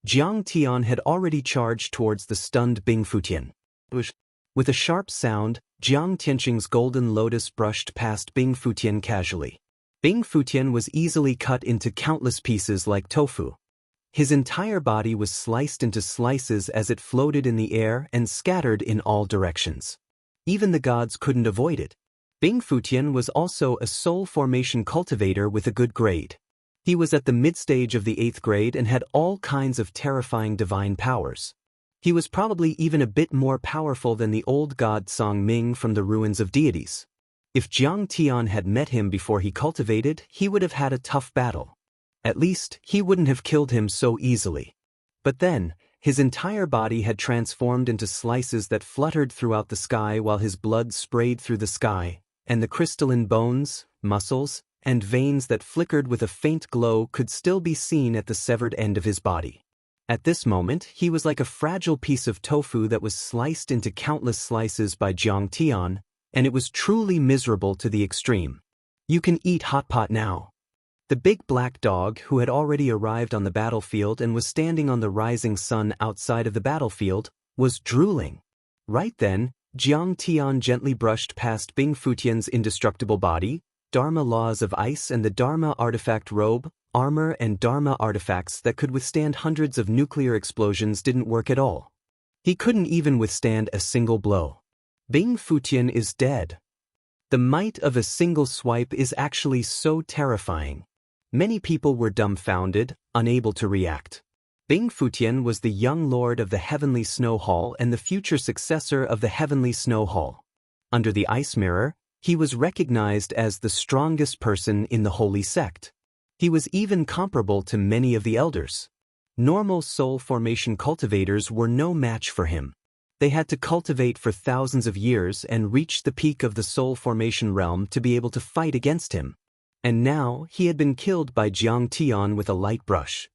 A: Jiang Tian had already charged towards the stunned Bing Futian. With a sharp sound, Jiang Tianxing's golden lotus brushed past Bing Futian casually. Bing Futian was easily cut into countless pieces like tofu. His entire body was sliced into slices as it floated in the air and scattered in all directions. Even the gods couldn't avoid it. Bing Futian was also a soul formation cultivator with a good grade. He was at the mid-stage of the 8th grade and had all kinds of terrifying divine powers. He was probably even a bit more powerful than the old god Song Ming from the ruins of deities. If Jiang Tian had met him before he cultivated, he would have had a tough battle. At least, he wouldn't have killed him so easily. But then, his entire body had transformed into slices that fluttered throughout the sky while his blood sprayed through the sky, and the crystalline bones, muscles, and veins that flickered with a faint glow could still be seen at the severed end of his body. At this moment, he was like a fragile piece of tofu that was sliced into countless slices by Jiang Tian, and it was truly miserable to the extreme. You can eat hot pot now. The big black dog, who had already arrived on the battlefield and was standing on the rising sun outside of the battlefield, was drooling. Right then, Jiang Tian gently brushed past Bing Futian's indestructible body, Dharma laws of ice and the Dharma artifact robe, armor and Dharma artifacts that could withstand hundreds of nuclear explosions didn't work at all. He couldn't even withstand a single blow. Bing Futian is dead. The might of a single swipe is actually so terrifying. Many people were dumbfounded, unable to react. Bing Futian was the young lord of the Heavenly Snow Hall and the future successor of the Heavenly Snow Hall. Under the ice mirror, he was recognized as the strongest person in the holy sect. He was even comparable to many of the elders. Normal soul formation cultivators were no match for him. They had to cultivate for thousands of years and reach the peak of the soul formation realm to be able to fight against him. And now he had been killed by Jiang Tian with a light brush.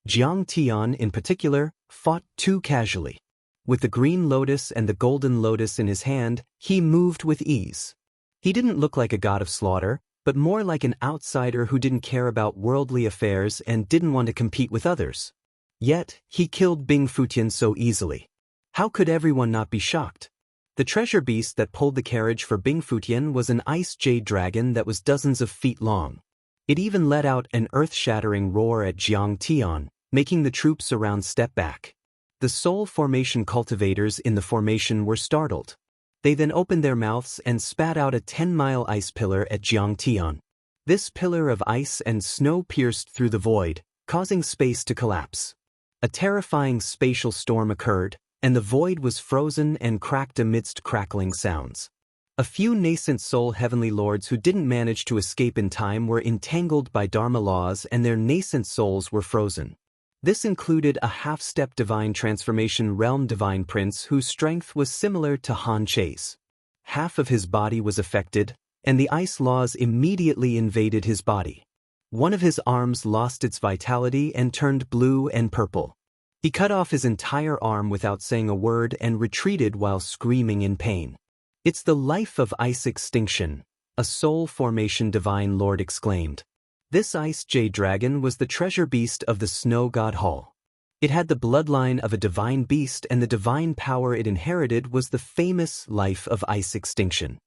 A: Jiang Tian, in particular, fought too casually. With the green lotus and the golden lotus in his hand, he moved with ease. He didn't look like a god of slaughter, but more like an outsider who didn't care about worldly affairs and didn't want to compete with others. Yet, he killed Bing Futian so easily. How could everyone not be shocked? The treasure beast that pulled the carriage for Bing Futian was an ice jade dragon that was dozens of feet long. It even let out an earth-shattering roar at Jiang Tian, making the troops around step back. The soul formation cultivators in the formation were startled. They then opened their mouths and spat out a 10-mile ice pillar at Jiang Tian. This pillar of ice and snow pierced through the void, causing space to collapse. A terrifying spatial storm occurred, and the void was frozen and cracked amidst crackling sounds. A few nascent soul heavenly lords who didn't manage to escape in time were entangled by Dharma laws and their nascent souls were frozen. This included a half-step divine transformation realm divine prince whose strength was similar to Han Che's. Half of his body was affected, and the ice laws immediately invaded his body. One of his arms lost its vitality and turned blue and purple. He cut off his entire arm without saying a word and retreated while screaming in pain. "It's the life of ice extinction," a soul formation divine lord exclaimed. This ice jade dragon was the treasure beast of the Snow God Hall. It had the bloodline of a divine beast, and the divine power it inherited was the famous life of ice extinction.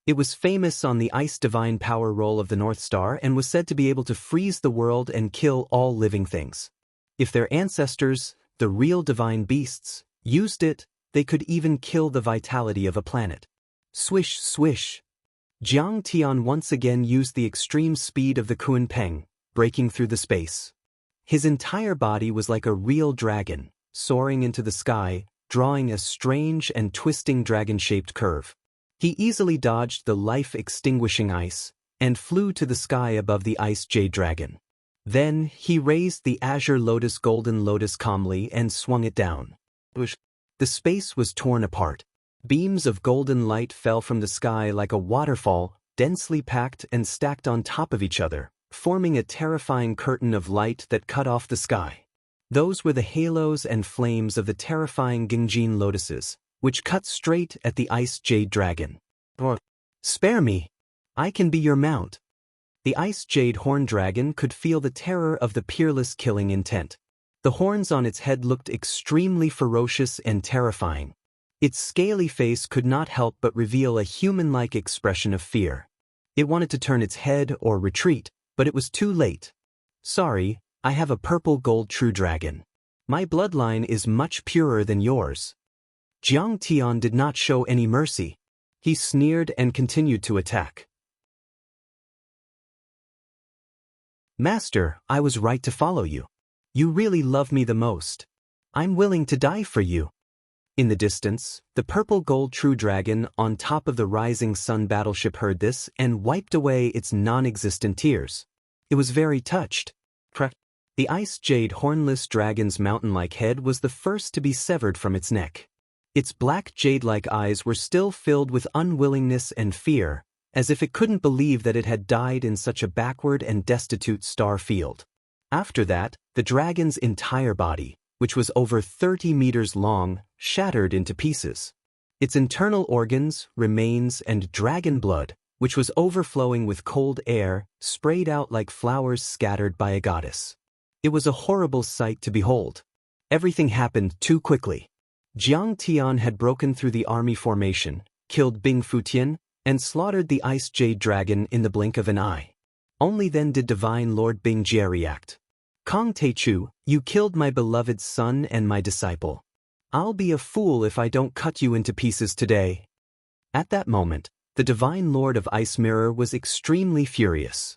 A: It was famous on the ice divine power roll of the North Star and was said to be able to freeze the world and kill all living things. If their ancestors, the real divine beasts, used it, they could even kill the vitality of a planet. Swish, swish. Jiang Tian once again used the extreme speed of the Kunpeng, breaking through the space. His entire body was like a real dragon, soaring into the sky, drawing a strange and twisting dragon-shaped curve. He easily dodged the life-extinguishing ice, and flew to the sky above the ice jade dragon. Then, he raised the azure lotus golden lotus calmly and swung it down. The space was torn apart. Beams of golden light fell from the sky like a waterfall, densely packed and stacked on top of each other, forming a terrifying curtain of light that cut off the sky. Those were the halos and flames of the terrifying Gingjin lotuses, which cut straight at the ice jade dragon. "Spare me! I can be your mount." The ice jade horn dragon could feel the terror of the peerless killing intent. The horns on its head looked extremely ferocious and terrifying. Its scaly face could not help but reveal a human-like expression of fear. It wanted to turn its head or retreat, but it was too late. "Sorry, I have a purple gold true dragon. My bloodline is much purer than yours." Jiang Tian did not show any mercy. He sneered and continued to attack. "Master, I was right to follow you. You really love me the most. I'm willing to die for you." In the distance, the purple gold true dragon on top of the rising sun battleship heard this and wiped away its non-existent tears. It was very touched. The ice jade hornless dragon's mountain-like head was the first to be severed from its neck. Its black jade-like eyes were still filled with unwillingness and fear, as if it couldn't believe that it had died in such a backward and destitute star field. After that, the dragon's entire body, which was over 30 meters long, shattered into pieces. Its internal organs, remains, and dragon blood, which was overflowing with cold air, sprayed out like flowers scattered by a goddess. It was a horrible sight to behold. Everything happened too quickly. Jiang Tian had broken through the army formation, killed Bing Futian, and slaughtered the ice jade dragon in the blink of an eye. Only then did Divine Lord Bing Jie react. Kong Teichu, you killed my beloved son and my disciple. I'll be a fool if I don't cut you into pieces today. At that moment, the Divine Lord of Ice Mirror was extremely furious.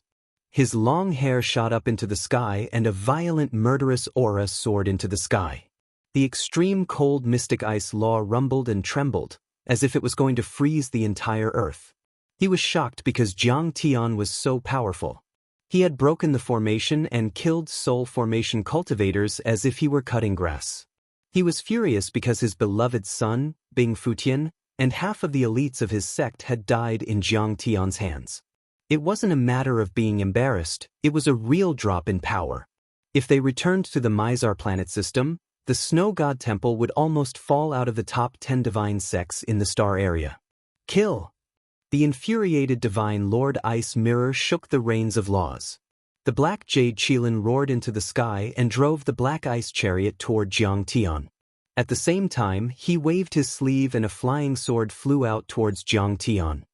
A: His long hair shot up into the sky and a violent murderous aura soared into the sky. The extreme cold mystic ice law rumbled and trembled, as if it was going to freeze the entire earth. He was shocked because Jiang Tian was so powerful. He had broken the formation and killed soul formation cultivators as if he were cutting grass. He was furious because his beloved son, Bing Futian, and half of the elites of his sect had died in Jiang Tian's hands. It wasn't a matter of being embarrassed, it was a real drop in power. If they returned to the Mizar planet system, the Snow God Temple would almost fall out of the top 10 divine sects in the star area. Kill! The infuriated Divine Lord Ice Mirror shook the reins of laws. The black jade Qilin roared into the sky and drove the black ice chariot toward Jiang Tian. At the same time, he waved his sleeve and a flying sword flew out towards Jiang Tian.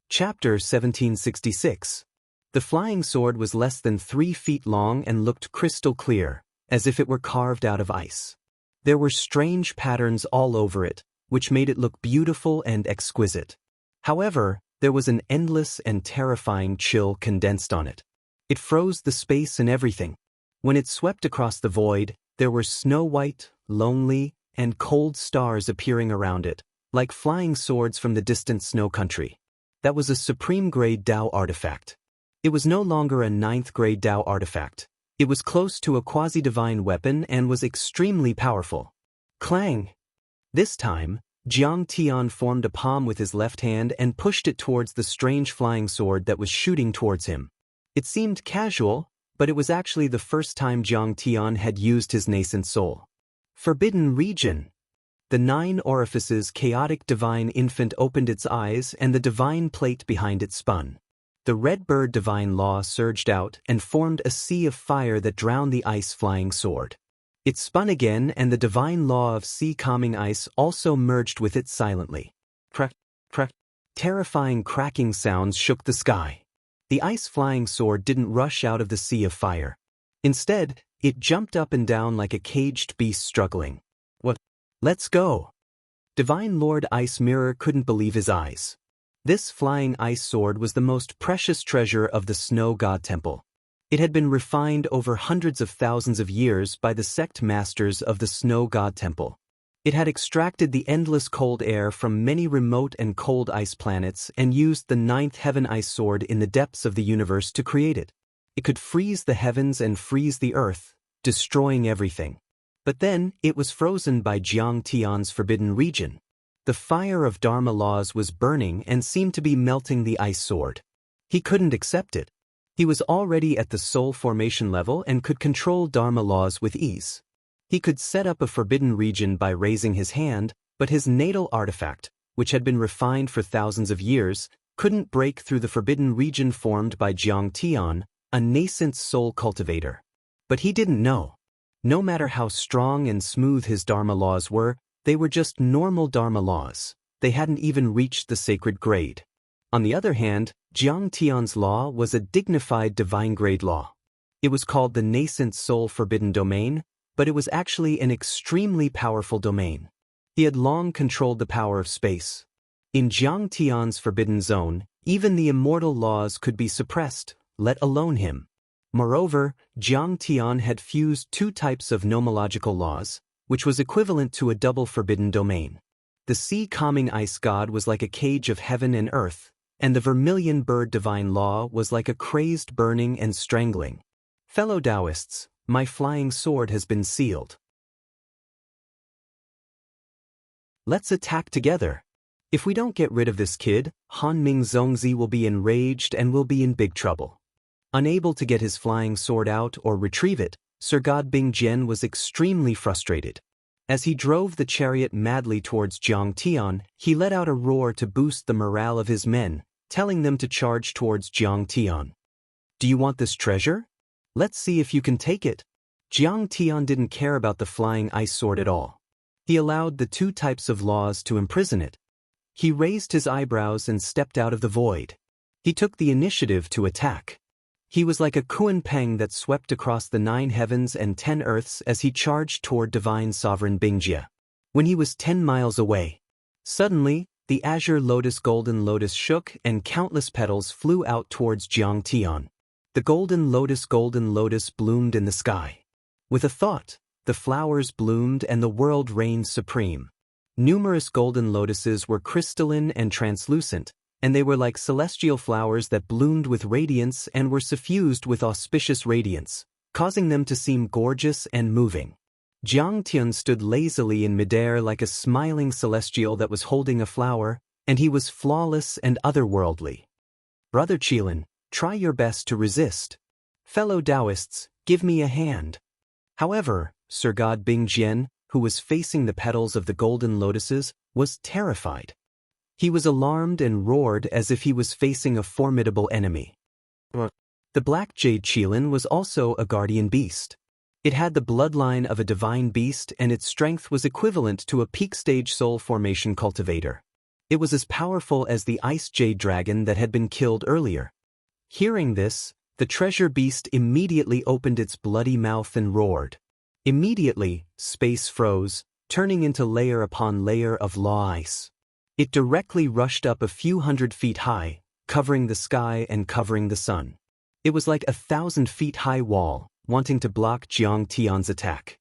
A: Chapter 1766. The flying sword was less than 3 feet long and looked crystal clear, as if it were carved out of ice. There were strange patterns all over it, which made it look beautiful and exquisite. However, there was an endless and terrifying chill condensed on it. It froze the space and everything. When it swept across the void, there were snow-white, lonely, and cold stars appearing around it, like flying swords from the distant snow country. That was a supreme-grade Dao artifact. It was no longer a 9th-grade Dao artifact. It was close to a quasi-divine weapon and was extremely powerful. Clang! This time, Jiang Tian formed a palm with his left hand and pushed it towards the strange flying sword that was shooting towards him. It seemed casual, but it was actually the first time Jiang Tian had used his nascent soul. Forbidden Region. The 9 orifices chaotic divine infant opened its eyes and the divine plate behind it spun. The red bird divine law surged out and formed a sea of fire that drowned the ice flying sword. It spun again and the divine law of sea calming ice also merged with it silently. Crack, crack. Terrifying cracking sounds shook the sky. The ice flying sword didn't rush out of the sea of fire. Instead, it jumped up and down like a caged beast struggling. What? Let's go! Divine Lord Ice Mirror couldn't believe his eyes. This flying ice sword was the most precious treasure of the Snow God Temple. It had been refined over hundreds of thousands of years by the sect masters of the Snow God Temple. It had extracted the endless cold air from many remote and cold ice planets and used the 9th heaven ice sword in the depths of the universe to create it. It could freeze the heavens and freeze the earth, destroying everything. But then, it was frozen by Jiang Tian's forbidden region. The fire of Dharma laws was burning and seemed to be melting the ice sword. He couldn't accept it. He was already at the soul formation level and could control Dharma laws with ease. He could set up a forbidden region by raising his hand, but his natal artifact, which had been refined for thousands of years, couldn't break through the forbidden region formed by Jiang Tian, a nascent soul cultivator. But he didn't know. No matter how strong and smooth his Dharma laws were, they were just normal Dharma laws. They hadn't even reached the sacred grade. On the other hand, Jiang Tian's law was a dignified divine grade law. It was called the Nascent Soul Forbidden Domain, but it was actually an extremely powerful domain. He had long controlled the power of space. In Jiang Tian's forbidden zone, even the immortal laws could be suppressed, let alone him. Moreover, Jiang Tian had fused 2 types of nomological laws, which was equivalent to a double forbidden domain. The sea-calming ice god was like a cage of heaven and earth, and the vermilion bird divine law was like a crazed burning and strangling. Fellow Daoists, my flying sword has been sealed. Let's attack together. If we don't get rid of this kid, Han Ming Zongzi will be enraged and will be in big trouble. Unable to get his flying sword out or retrieve it, Sir God Bing Jian was extremely frustrated. As he drove the chariot madly towards Jiang Tian, he let out a roar to boost the morale of his men, telling them to charge towards Jiang Tian. Do you want this treasure? Let's see if you can take it. Jiang Tian didn't care about the flying ice sword at all. He allowed the two types of laws to imprison it. He raised his eyebrows and stepped out of the void. He took the initiative to attack. He was like a Kunpeng that swept across the 9 heavens and 10 earths as he charged toward divine sovereign Bingjie. When he was 10 miles away, suddenly, the azure lotus golden lotus shook and countless petals flew out towards Jiang Tian. The golden lotus bloomed in the sky. With a thought, the flowers bloomed and the world reigned supreme. Numerous golden lotuses were crystalline and translucent, and they were like celestial flowers that bloomed with radiance and were suffused with auspicious radiance, causing them to seem gorgeous and moving. Jiang Tian stood lazily in midair like a smiling celestial that was holding a flower, and he was flawless and otherworldly. Brother Qilin, try your best to resist. Fellow Daoists, give me a hand. However, Sir God Bingjian, who was facing the petals of the golden lotuses, was terrified. He was alarmed and roared as if he was facing a formidable enemy. The black jade Qilin was also a guardian beast. It had the bloodline of a divine beast and its strength was equivalent to a peak-stage soul formation cultivator. It was as powerful as the ice jade dragon that had been killed earlier. Hearing this, the treasure beast immediately opened its bloody mouth and roared. Immediately, space froze, turning into layer upon layer of law ice. It directly rushed up a few hundred feet high, covering the sky and covering the sun. It was like a 1,000-feet-high wall, wanting to block Jiang Tian's attack.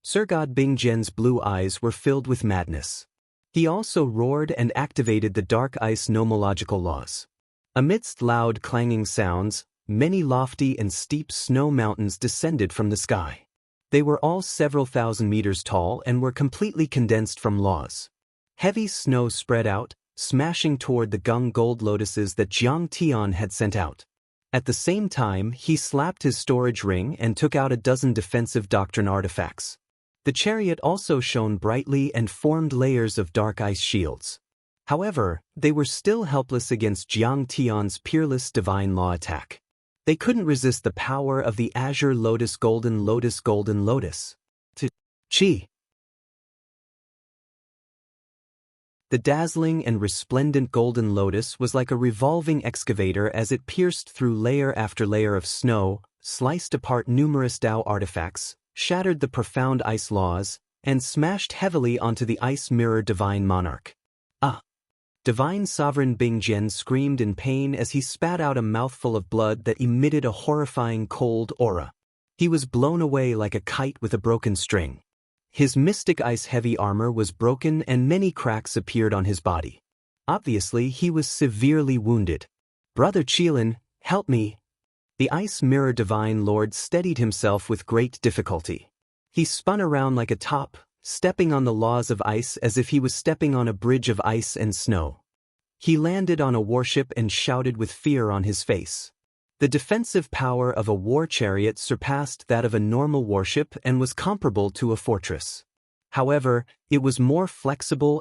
A: Sir God Bingjian's blue eyes were filled with madness. He also roared and activated the dark ice nomological laws. Amidst loud clanging sounds, many lofty and steep snow mountains descended from the sky. They were all several thousand meters tall and were completely condensed from laws. Heavy snow spread out, smashing toward the gung gold lotuses that Jiang Tian had sent out. At the same time, he slapped his storage ring and took out a dozen defensive doctrine artifacts. The chariot also shone brightly and formed layers of dark ice shields. However, they were still helpless against Jiang Tian's peerless divine law attack. They couldn't resist the power of the azure lotus golden lotus. Chi. The dazzling and resplendent golden lotus was like a revolving excavator as it pierced through layer after layer of snow, sliced apart numerous Dao artifacts, shattered the profound ice laws, and smashed heavily onto the ice mirror divine monarch. Divine sovereign Bingjian screamed in pain as he spat out a mouthful of blood that emitted a horrifying cold aura. He was blown away like a kite with a broken string. His mystic ice-heavy armor was broken and many cracks appeared on his body. Obviously, he was severely wounded. Brother Qilin, help me. The ice mirror divine lord steadied himself with great difficulty. He spun around like a top, stepping on the laws of ice as if he was stepping on a bridge of ice and snow. He landed on a warship and shouted with fear on his face. The defensive power of a war chariot surpassed that of a normal warship and was comparable to a fortress. However, it was more flexible,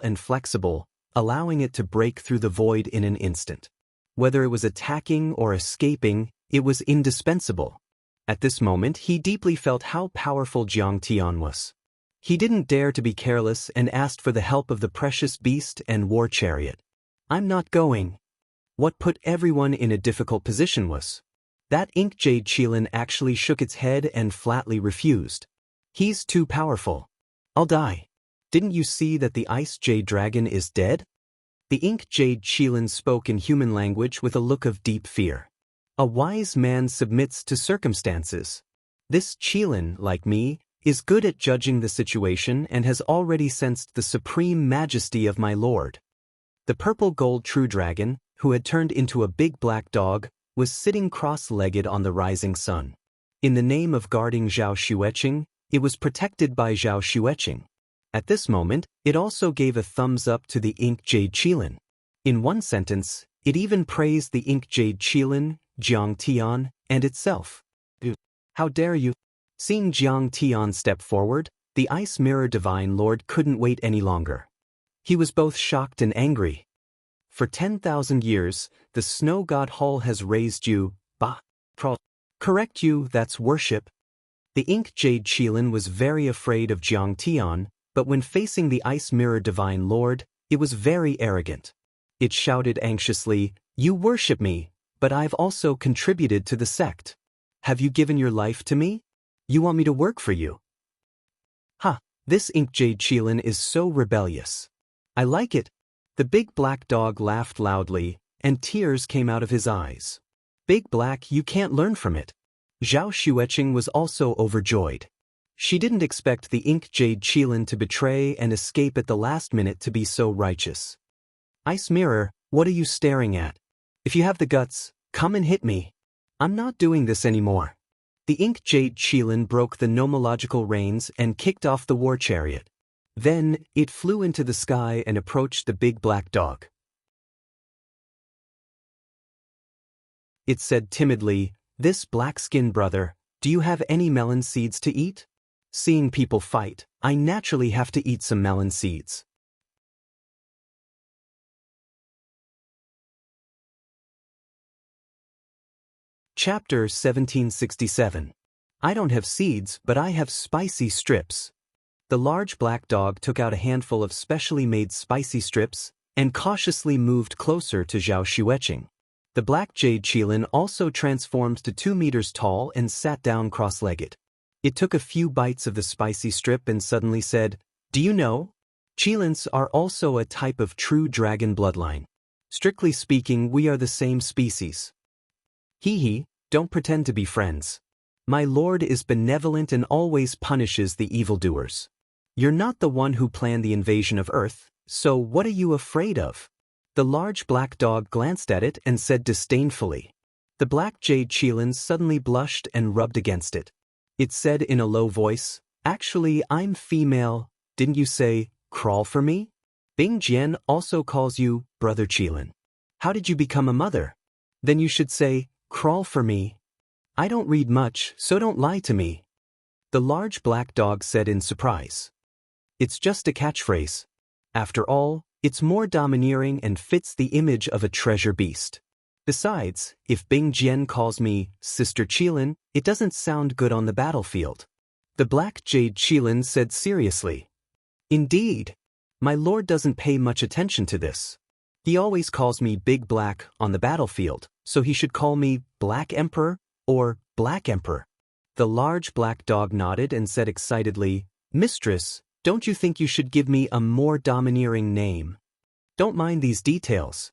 A: allowing it to break through the void in an instant. Whether it was attacking or escaping, it was indispensable. At this moment, he deeply felt how powerful Jiang Tian was. He didn't dare to be careless and asked for the help of the precious beast and war chariot. I'm not going. What put everyone in a difficult position was that ink jade Qilin actually shook its head and flatly refused. He's too powerful. I'll die. Didn't you see that the ice jade dragon is dead? The ink jade Qilin spoke in human language with a look of deep fear. A wise man submits to circumstances. This Qilin, like me, is good at judging the situation and has already sensed the supreme majesty of my lord. The purple gold true dragon, who had turned into a big black dog, was sitting cross-legged on the rising sun. In the name of guarding Zhao Xueqing, it was protected by Zhao Xueqing. At this moment, it also gave a thumbs up to the ink jade Qilin. In one sentence, it even praised the ink jade Qilin, Jiang Tian, and itself. How dare you? Seeing Jiang Tian step forward, The Ice Mirror Divine Lord couldn't wait any longer. He was both shocked and angry. For 10,000 years, the Snow God Hall has raised you, correct you, that's worship. The Ink Jade Qilin was very afraid of Jiang Tian, but when facing the Ice Mirror Divine Lord, it was very arrogant. It shouted anxiously, "You worship me, but I've also contributed to the sect. Have you given your life to me? You want me to work for you?" Ha! This Ink Jade Qilin is so rebellious. I like it. The big black dog laughed loudly, and tears came out of his eyes. Big Black, you can't learn from it. Zhao Xueqing was also overjoyed. She didn't expect the Ink Jade Qilin to betray and escape at the last minute to be so righteous. Ice Mirror, what are you staring at? If you have the guts, come and hit me. I'm not doing this anymore. The Ink Jade Qilin broke the nomological reins and kicked off the war chariot. Then, it flew into the sky and approached the big black dog. It said timidly, "This black-skinned brother, do you have any melon seeds to eat? Seeing people fight, I naturally have to eat some melon seeds." Chapter 1767. I don't have seeds, but I have spicy strips. The large black dog took out a handful of specially made spicy strips and cautiously moved closer to Zhao Xueqing. The black jade Qilin also transformed to 2 meters tall and sat down cross-legged. It took a few bites of the spicy strip and suddenly said, "Do you know? Qilins are also a type of true dragon bloodline. Strictly speaking, we are the same species. Hee, don't pretend to be friends. My lord is benevolent and always punishes the evildoers. You're not the one who planned the invasion of Earth, so what are you afraid of?" The large black dog glanced at it and said disdainfully. The black jade Qilin suddenly blushed and rubbed against it. It said in a low voice, "Actually, I'm female. Didn't you say, crawl for me? Bing Jian also calls you Brother Qilin. How did you become a mother? Then you should say, crawl for me. I don't read much, so don't lie to me." The large black dog said in surprise. "It's just a catchphrase. After all, it's more domineering and fits the image of a treasure beast. Besides, if Bing Jian calls me Sister Qilin, it doesn't sound good on the battlefield." The black jade Qilin said seriously. "Indeed. My lord doesn't pay much attention to this. He always calls me Big Black on the battlefield, so he should call me Black Emperor or Black Emperor." The large black dog nodded and said excitedly, "Mistress, don't you think you should give me a more domineering name? Don't mind these details."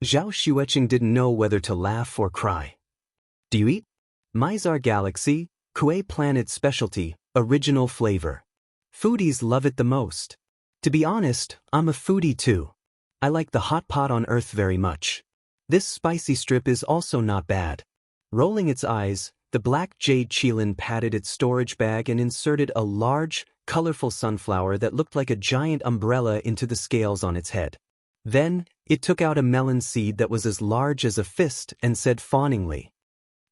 A: Zhao Xueqing didn't know whether to laugh or cry. "Do you eat?" Mizar Galaxy, Kuei Planet specialty, original flavor. Foodies love it the most. To be honest, I'm a foodie too. I like the hot pot on Earth very much. This spicy strip is also not bad. Rolling its eyes, the black jade Qilin patted its storage bag and inserted a large, colorful sunflower that looked like a giant umbrella into the scales on its head. Then, it took out a melon seed that was as large as a fist and said fawningly,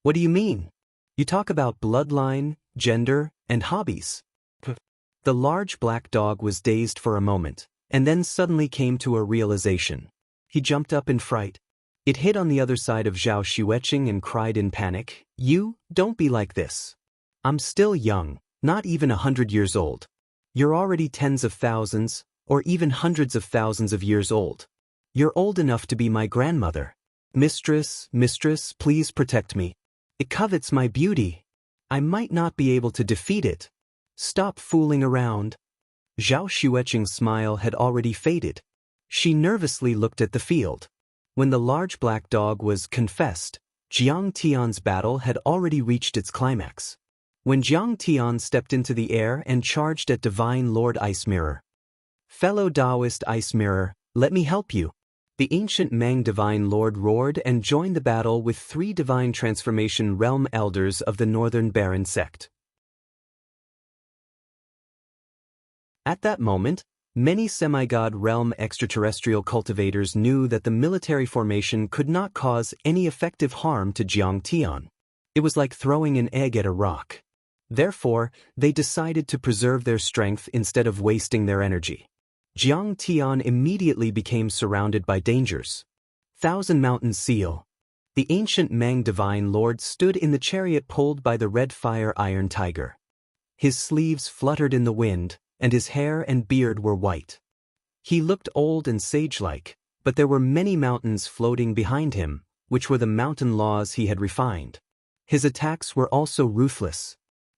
A: "What do you mean? You talk about bloodline, gender, and hobbies." The large black dog was dazed for a moment, and then suddenly came to a realization. He jumped up in fright. It hid on the other side of Zhao Xueqing and cried in panic, "You, don't be like this. I'm still young, not even 100 years old. You're already tens of thousands, or even hundreds of thousands of years old. You're old enough to be my grandmother. Mistress, please protect me. It covets my beauty. I might not be able to defeat it. Stop fooling around." Zhao Xueqing's smile had already faded. She nervously looked at the field. When the large black dog was confessed, Jiang Tian's battle had already reached its climax. When Jiang Tian stepped into the air and charged at Divine Lord Ice Mirror. "Fellow Daoist Ice Mirror, let me help you." The ancient Mang Divine Lord roared and joined the battle with 3 Divine Transformation Realm Elders of the Northern Baron sect. At that moment, many semi-god realm extraterrestrial cultivators knew that the military formation could not cause any effective harm to Jiang Tian. It was like throwing an egg at a rock. Therefore, they decided to preserve their strength instead of wasting their energy. Jiang Tian immediately became surrounded by dangers. Thousand Mountain Seal. The ancient Mang Divine Lord stood in the chariot pulled by the red fire iron tiger. His sleeves fluttered in the wind, and his hair and beard were white. He looked old and sage-like, but there were many mountains floating behind him, which were the mountain laws he had refined. His attacks were also ruthless.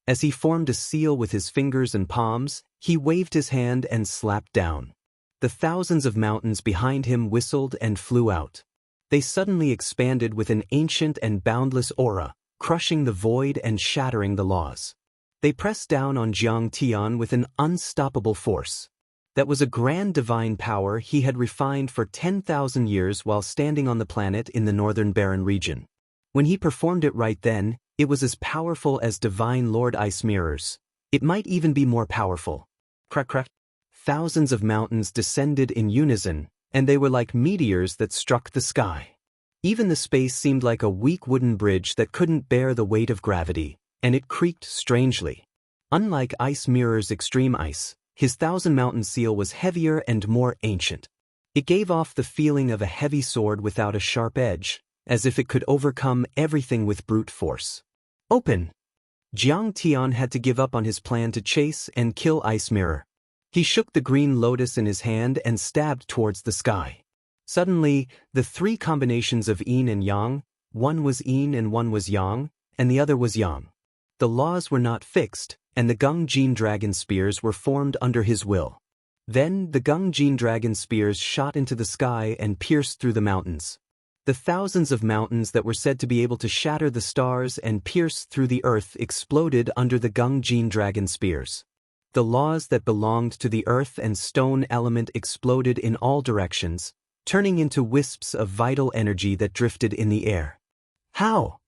A: As he formed a seal with his fingers and palms, he waved his hand and slapped down. The thousands of mountains behind him whistled and flew out. They suddenly expanded with an ancient and boundless aura, crushing the void and shattering the laws. They pressed down on Jiang Tian with an unstoppable force. That was a grand divine power he had refined for 10,000 years while standing on the planet in the northern barren region. When he performed it right then, it was as powerful as Divine Lord Ice Mirrors. It might even be more powerful. Crack crack. Thousands of mountains descended in unison, and they were like meteors that struck the sky. Even the space seemed like a weak wooden bridge that couldn't bear the weight of gravity, and it creaked strangely. Unlike Ice Mirror's extreme ice, his Thousand Mountain Seal was heavier and more ancient. It gave off the feeling of a heavy sword without a sharp edge, as if it could overcome everything with brute force. Open! Jiang Tian had to give up on his plan to chase and kill Ice Mirror. He shook the green lotus in his hand and stabbed towards the sky. Suddenly, the three combinations of yin and yang, one was yin and one was yang, and the other was yang. The laws were not fixed, and the Gung-Jin dragon spears were formed under his will. Then the Gung-Jin dragon spears shot into the sky and pierced through the mountains. The thousands of mountains that were said to be able to shatter the stars and pierce through the earth exploded under the Gung-Jin dragon spears. The laws that belonged to the earth and stone element exploded in all directions, turning into wisps of vital energy that drifted in the air. How?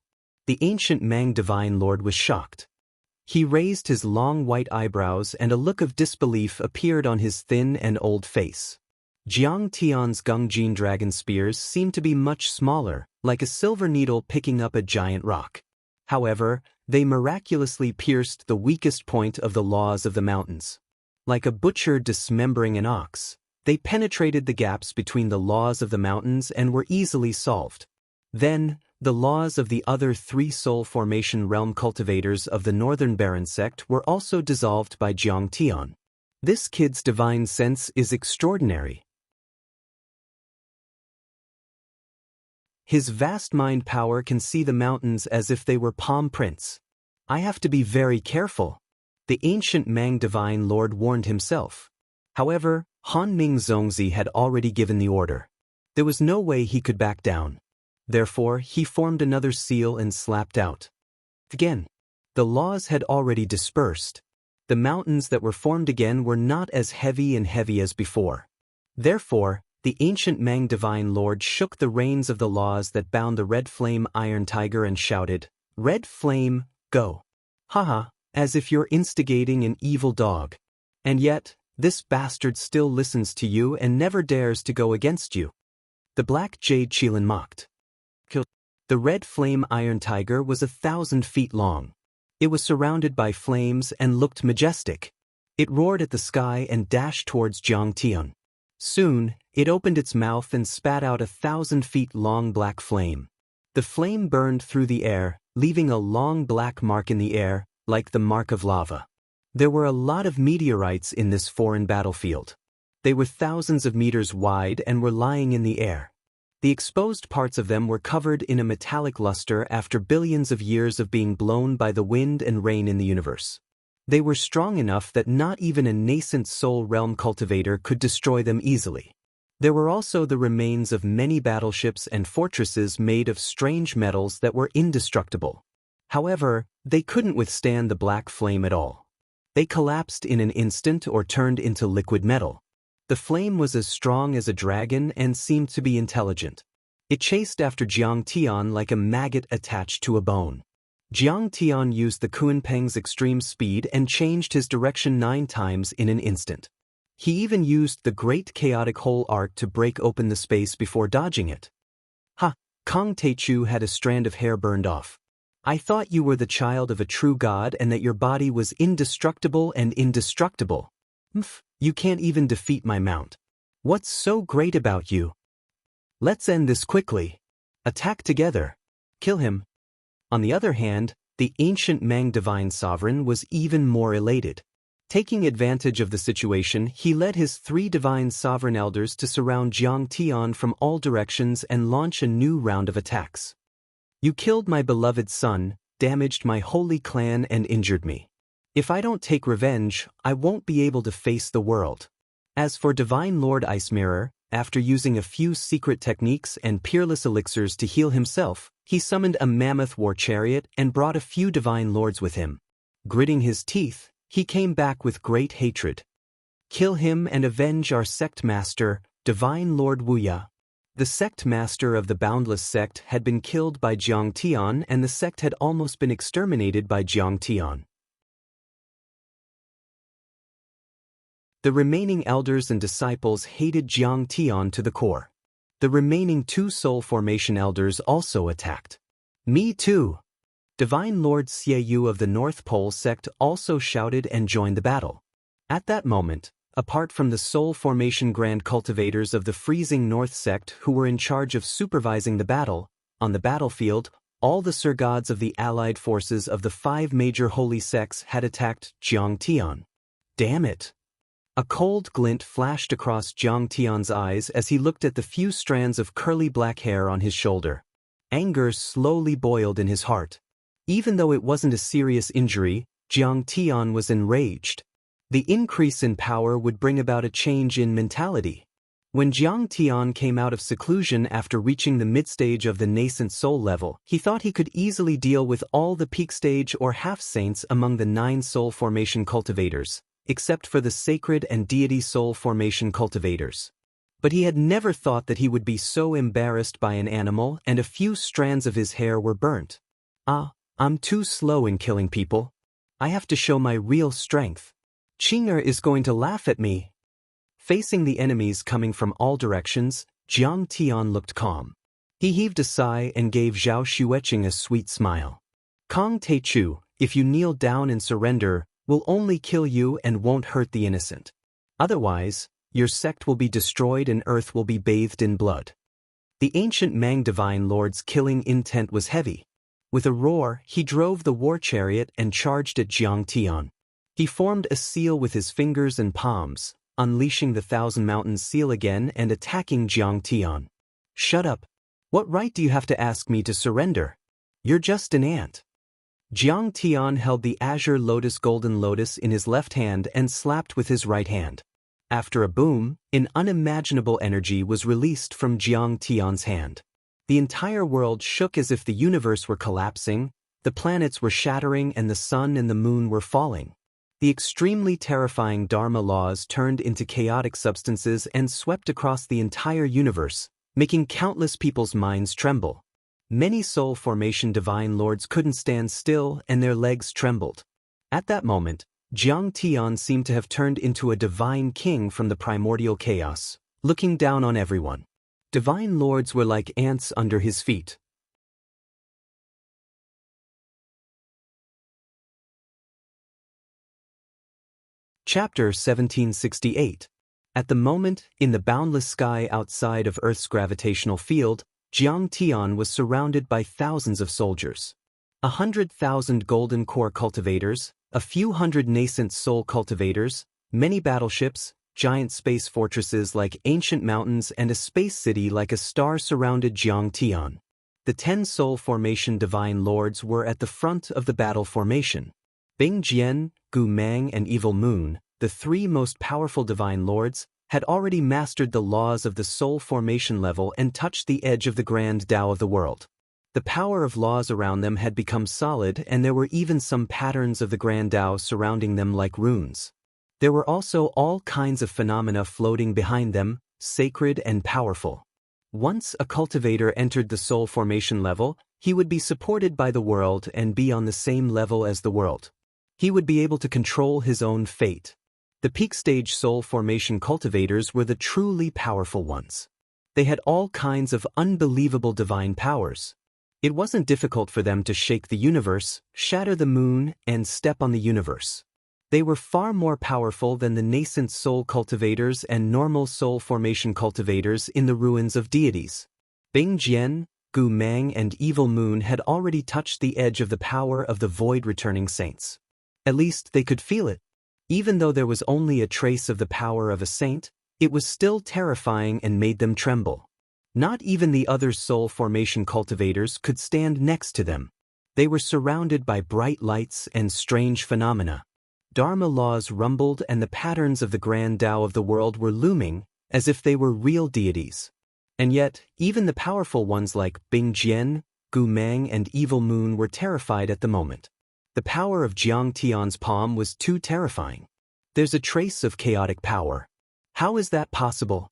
A: The ancient Mang Divine Lord was shocked. He raised his long white eyebrows and a look of disbelief appeared on his thin and old face. Jiang Tian's Gung-Jin dragon spears seemed to be much smaller, like a silver needle picking up a giant rock. However, they miraculously pierced the weakest point of the laws of the mountains. Like a butcher dismembering an ox, they penetrated the gaps between the laws of the mountains and were easily solved. Then, the laws of the other three soul formation realm cultivators of the Northern Barren sect were also dissolved by Jiang Tian. This kid's divine sense is extraordinary. His vast mind power can see the mountains as if they were palm prints. I have to be very careful, the ancient Mang Divine Lord warned himself. However, Han Ming Zongzi had already given the order. There was no way he could back down. Therefore, he formed another seal and slapped out. Again, the laws had already dispersed. The mountains that were formed again were not as heavy as before. Therefore, the ancient Mang Divine Lord shook the reins of the laws that bound the red flame iron tiger and shouted, "Red flame, go." Haha, as if you're instigating an evil dog. And yet, this bastard still listens to you and never dares to go against you. The black jade Qilin mocked. The red flame iron tiger was 1,000 feet long. It was surrounded by flames and looked majestic. It roared at the sky and dashed towards Jiang Tian. Soon, it opened its mouth and spat out 1,000 feet long black flame. The flame burned through the air, leaving a long black mark in the air, like the mark of lava. There were a lot of meteorites in this foreign battlefield. They were thousands of meters wide and were lying in the air. The exposed parts of them were covered in a metallic luster after billions of years of being blown by the wind and rain in the universe. They were strong enough that not even a nascent soul realm cultivator could destroy them easily. There were also the remains of many battleships and fortresses made of strange metals that were indestructible. However, they couldn't withstand the black flame at all. They collapsed in an instant or turned into liquid metal. The flame was as strong as a dragon and seemed to be intelligent. It chased after Jiang Tian like a maggot attached to a bone. Jiang Tian used the Kunpeng's extreme speed and changed his direction 9 times in an instant. He even used the Great Chaotic Hole Arc to break open the space before dodging it. Ha! Kong Teichu had a strand of hair burned off. I thought you were the child of a true god and that your body was indestructible and indestructible. You can't even defeat my mount. What's so great about you? Let's end this quickly. Attack together. Kill him. On the other hand, the ancient Mang divine sovereign was even more elated. Taking advantage of the situation, he led his 3 divine sovereign elders to surround Jiang Tian from all directions and launch a new round of attacks. You killed my beloved son, damaged my holy clan and injured me. If I don't take revenge, I won't be able to face the world. As for Divine Lord Ice Mirror, after using a few secret techniques and peerless elixirs to heal himself, he summoned a mammoth war chariot and brought a few divine lords with him. Gritting his teeth, he came back with great hatred. Kill him and avenge our sect master, Divine Lord Wuya. The sect master of the Boundless sect had been killed by Jiang Tian and the sect had almost been exterminated by Jiang Tian. The remaining elders and disciples hated Jiang Tian to the core. The remaining 2 soul formation elders also attacked. Me too! Divine Lord Xie of the North Pole sect also shouted and joined the battle. At that moment, apart from the soul formation grand cultivators of the freezing North sect who were in charge of supervising the battle, on the battlefield, all the Sir Gods of the allied forces of the 5 major holy sects had attacked Jiang Tian. Damn it! A cold glint flashed across Jiang Tian's eyes as he looked at the few strands of curly black hair on his shoulder. Anger slowly boiled in his heart. Even though it wasn't a serious injury, Jiang Tian was enraged. The increase in power would bring about a change in mentality. When Jiang Tian came out of seclusion after reaching the mid-stage of the nascent soul level, he thought he could easily deal with all the peak stage or half-saints among the 9 soul formation cultivators, except for the sacred and deity soul formation cultivators. But he had never thought that he would be so embarrassed by an animal and a few strands of his hair were burnt. I'm too slow in killing people. I have to show my real strength. Qing'er is going to laugh at me. Facing the enemies coming from all directions, Jiang Tian looked calm. He heaved a sigh and gave Zhao Xueqing a sweet smile. Kong Teichu, if you kneel down and surrender, will only kill you and won't hurt the innocent. Otherwise, your sect will be destroyed and earth will be bathed in blood. The ancient Mang divine lord's killing intent was heavy. With a roar, he drove the war chariot and charged at Jiang Tian. He formed a seal with his fingers and palms, unleashing the Thousand Mountains seal again and attacking Jiang Tian. Shut up. What right do you have to ask me to surrender? You're just an ant. Jiang Tian held the azure lotus golden lotus in his left hand and slapped with his right hand. After a boom, an unimaginable energy was released from Jiang Tian's hand. The entire world shook as if the universe were collapsing, the planets were shattering and the sun and the moon were falling. The extremely terrifying Dharma laws turned into chaotic substances and swept across the entire universe, making countless people's minds tremble. Many soul formation divine lords couldn't stand still and their legs trembled. At that moment, Jiang Tian seemed to have turned into a divine king from the primordial chaos, looking down on everyone. Divine lords were like ants under his feet. Chapter 1768. At the moment, in the boundless sky outside of Earth's gravitational field, Jiang Tian was surrounded by thousands of soldiers. 100,000 golden core cultivators, a few hundred nascent soul cultivators, many battleships, giant space fortresses like ancient mountains and a space city like a star surrounded Jiang Tian. The 10 soul formation divine lords were at the front of the battle formation. Bing Jian, Gu Mang and Evil Moon, the 3 most powerful divine lords, had already mastered the laws of the soul formation level and touched the edge of the grand Tao of the world. The power of laws around them had become solid and there were even some patterns of the grand Tao surrounding them like runes. There were also all kinds of phenomena floating behind them, sacred and powerful. Once a cultivator entered the soul formation level, he would be supported by the world and be on the same level as the world. He would be able to control his own fate. The peak stage soul formation cultivators were the truly powerful ones. They had all kinds of unbelievable divine powers. It wasn't difficult for them to shake the universe, shatter the moon, and step on the universe. They were far more powerful than the nascent soul cultivators and normal soul formation cultivators in the ruins of deities. Bing Jian, Gu Mang, and Evil Moon had already touched the edge of the power of the void-returning saints. At least they could feel it. Even though there was only a trace of the power of a saint, it was still terrifying and made them tremble. Not even the other soul formation cultivators could stand next to them. They were surrounded by bright lights and strange phenomena. Dharma laws rumbled and the patterns of the grand Tao of the world were looming, as if they were real deities. And yet, even the powerful ones like Bing Jian, Gu Mang, and Evil Moon were terrified at the moment. The power of Jiang Tian's palm was too terrifying. There's a trace of chaotic power. How is that possible?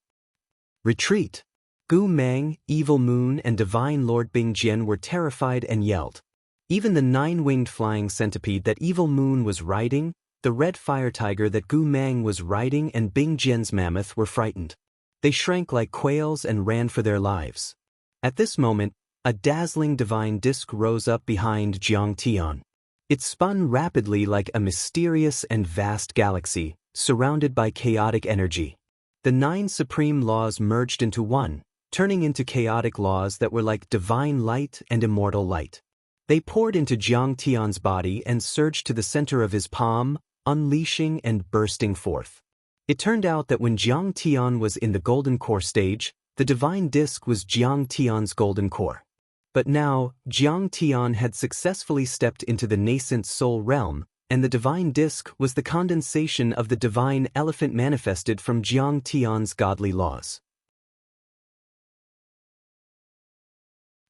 A: Retreat! Gu Mang, Evil Moon, and Divine Lord Bing Jian were terrified and yelled. Even the 9-winged flying centipede that Evil Moon was riding, the red fire tiger that Gu Mang was riding, and Bing Jian's mammoth were frightened. They shrank like quails and ran for their lives. At this moment, a dazzling divine disk rose up behind Jiang Tian. It spun rapidly like a mysterious and vast galaxy, surrounded by chaotic energy. The 9 supreme laws merged into one, turning into chaotic laws that were like divine light and immortal light. They poured into Jiang Tian's body and surged to the center of his palm, unleashing and bursting forth. It turned out that when Jiang Tian was in the golden core stage, the divine disk was Jiang Tian's golden core. But now, Jiang Tian had successfully stepped into the nascent soul realm, and the divine disk was the condensation of the divine elephant manifested from Jiang Tian's godly laws.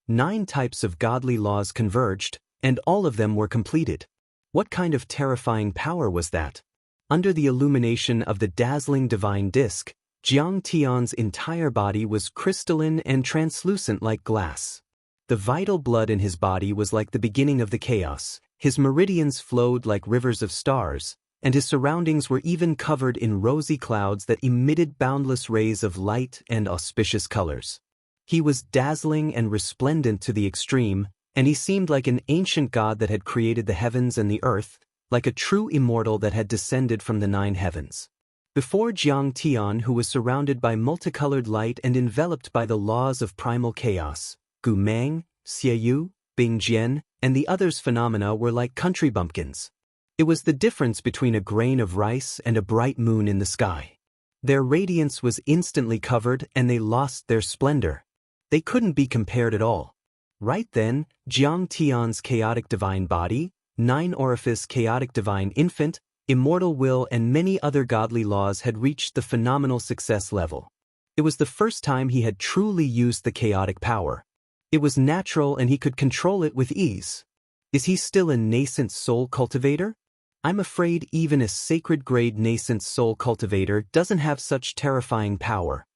A: 9 types of godly laws converged, and all of them were completed. What kind of terrifying power was that? Under the illumination of the dazzling divine disk, Jiang Tian's entire body was crystalline and translucent like glass. The vital blood in his body was like the beginning of the chaos, his meridians flowed like rivers of stars, and his surroundings were even covered in rosy clouds that emitted boundless rays of light and auspicious colors. He was dazzling and resplendent to the extreme, and he seemed like an ancient god that had created the heavens and the earth, like a true immortal that had descended from the 9 heavens. Before Jiang Tian, who was surrounded by multicolored light and enveloped by the laws of primal chaos, Gu Mang, Xie, Bing Jian, and the others' phenomena were like country bumpkins. It was the difference between a grain of rice and a bright moon in the sky. Their radiance was instantly covered and they lost their splendor. They couldn't be compared at all. Right then, Jiang Tian's chaotic divine body, 9-orifice chaotic divine infant, immortal will, and many other godly laws had reached the phenomenal success level. It was the first time he had truly used the chaotic power. It was natural and he could control it with ease. Is he still a nascent soul cultivator? I'm afraid even a sacred-grade nascent soul cultivator doesn't have such terrifying power.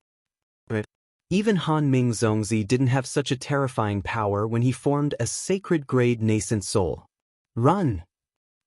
A: Even Han Ming Zongzi didn't have such a terrifying power when he formed a sacred-grade nascent soul. Run!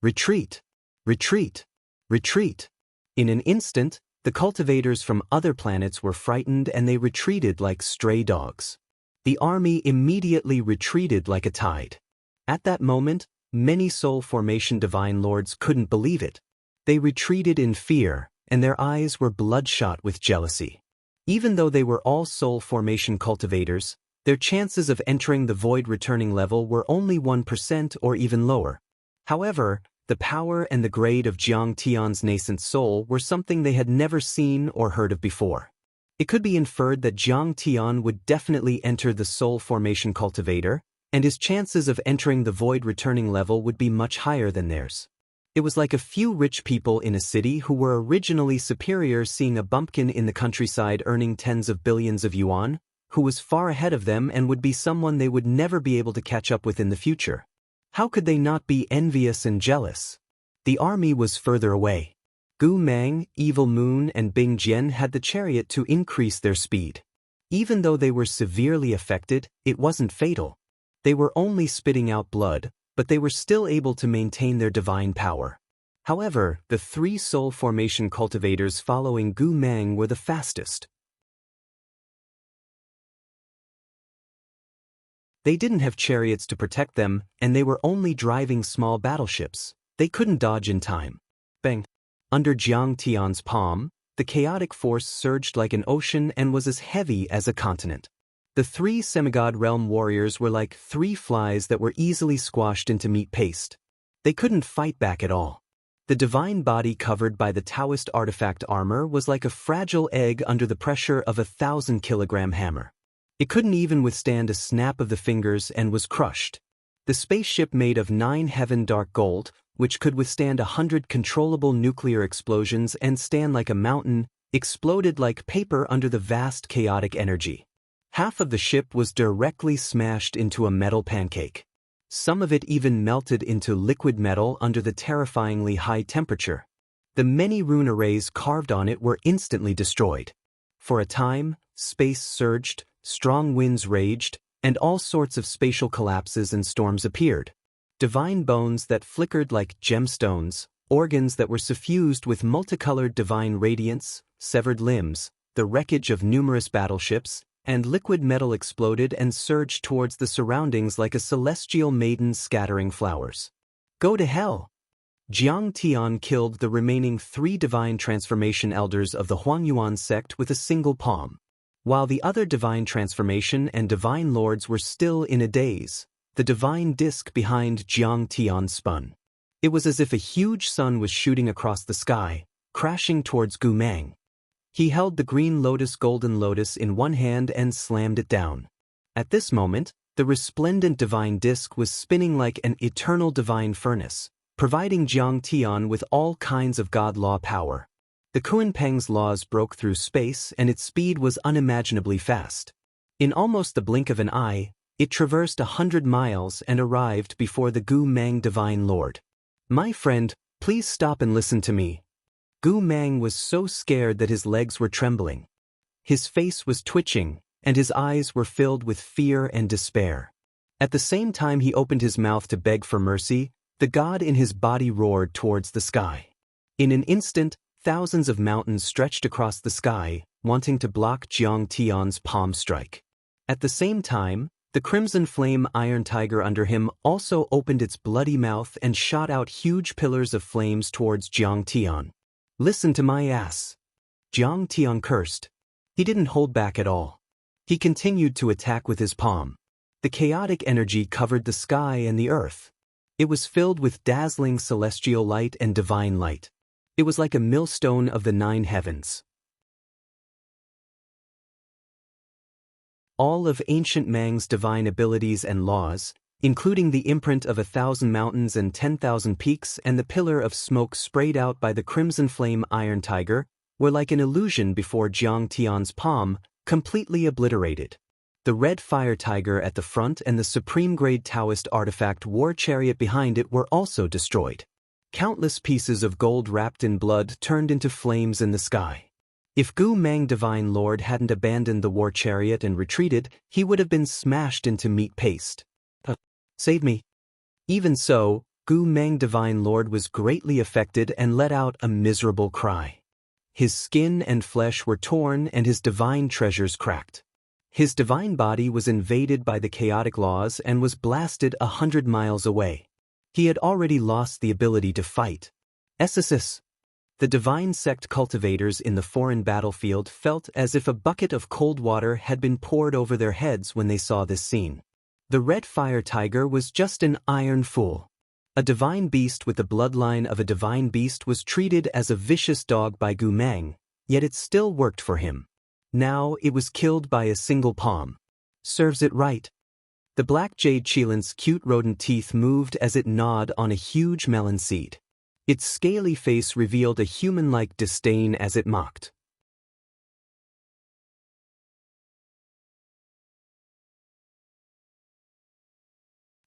A: Retreat! Retreat! Retreat! In an instant, the cultivators from other planets were frightened and they retreated like stray dogs. The army immediately retreated like a tide. At that moment, many soul formation divine lords couldn't believe it. They retreated in fear, and their eyes were bloodshot with jealousy. Even though they were all soul formation cultivators, their chances of entering the void returning level were only 1% or even lower. However, the power and the grade of Jiang Tian's nascent soul were something they had never seen or heard of before. It could be inferred that Jiang Tian would definitely enter the soul formation cultivator, and his chances of entering the void returning level would be much higher than theirs. It was like a few rich people in a city who were originally superior seeing a bumpkin in the countryside earning tens of billions of yuan, who was far ahead of them and would be someone they would never be able to catch up with in the future. How could they not be envious and jealous? The army was further away. Gu Mang, Evil Moon, and Bing Jian had the chariot to increase their speed. Even though they were severely affected, it wasn't fatal. They were only spitting out blood, but they were still able to maintain their divine power. However, the 3 soul formation cultivators following Gu Mang were the fastest. They didn't have chariots to protect them, and they were only driving small battleships. They couldn't dodge in time. Bang! Under Jiang Tian's palm, the chaotic force surged like an ocean and was as heavy as a continent. The three semigod realm warriors were like three flies that were easily squashed into meat paste. They couldn't fight back at all. The divine body covered by the Daoist artifact armor was like a fragile egg under the pressure of a 1,000-kilogram hammer. It couldn't even withstand a snap of the fingers and was crushed. The spaceship made of 9 heaven dark gold, which could withstand 100 controllable nuclear explosions and stand like a mountain, exploded like paper under the vast chaotic energy. Half of the ship was directly smashed into a metal pancake. Some of it even melted into liquid metal under the terrifyingly high temperature. The many rune arrays carved on it were instantly destroyed. For a time, space surged, strong winds raged, and all sorts of spatial collapses and storms appeared. Divine bones that flickered like gemstones, organs that were suffused with multicolored divine radiance, severed limbs, the wreckage of numerous battleships, and liquid metal exploded and surged towards the surroundings like a celestial maiden scattering flowers. Go to hell! Jiang Tian killed the remaining 3 divine transformation elders of the Huangyuan sect with a single palm. While the other divine transformation and divine lords were still in a daze, the divine disk behind Jiang Tian spun. It was as if a huge sun was shooting across the sky, crashing towards Gu Mang. He held the green golden lotus in one hand and slammed it down. At this moment, the resplendent divine disk was spinning like an eternal divine furnace, providing Jiang Tian with all kinds of god law power. The Kuanpeng's laws broke through space and its speed was unimaginably fast. In almost the blink of an eye, it traversed 100 miles and arrived before the Gu Mang Divine Lord. My friend, please stop and listen to me. Gu Mang was so scared that his legs were trembling. His face was twitching, and his eyes were filled with fear and despair. At the same time he opened his mouth to beg for mercy, the god in his body roared towards the sky. In an instant, thousands of mountains stretched across the sky, wanting to block Jiang Tian's palm strike. At the same time, the crimson flame iron tiger under him also opened its bloody mouth and shot out huge pillars of flames towards Jiang Tian. Listen to my ass. Jiang Tian cursed. He didn't hold back at all. He continued to attack with his palm. The chaotic energy covered the sky and the earth. It was filled with dazzling celestial light and divine light. It was like a millstone of the 9 heavens. All of ancient Mang's divine abilities and laws, including the imprint of 1,000 mountains and 10,000 peaks and the pillar of smoke sprayed out by the crimson flame iron tiger, were like an illusion before Jiang Tian's palm, completely obliterated. The red fire tiger at the front and the supreme-grade Daoist artifact war chariot behind it were also destroyed. Countless pieces of gold wrapped in blood turned into flames in the sky. If Gu Mang Divine Lord hadn't abandoned the war chariot and retreated, he would have been smashed into meat paste. Save me. Even so, Gu Mang Divine Lord was greatly affected and let out a miserable cry. His skin and flesh were torn and his divine treasures cracked. His divine body was invaded by the chaotic laws and was blasted 100 miles away. He had already lost the ability to fight. SSS. The divine sect cultivators in the foreign battlefield felt as if a bucket of cold water had been poured over their heads when they saw this scene. The red fire tiger was just an iron fool. A divine beast with the bloodline of a divine beast was treated as a vicious dog by Gu Mang, yet it still worked for him. Now it was killed by a single palm. Serves it right. The black jade cheilant's cute rodent teeth moved as it gnawed on a huge melon seed. Its scaly face revealed a human-like disdain as it mocked.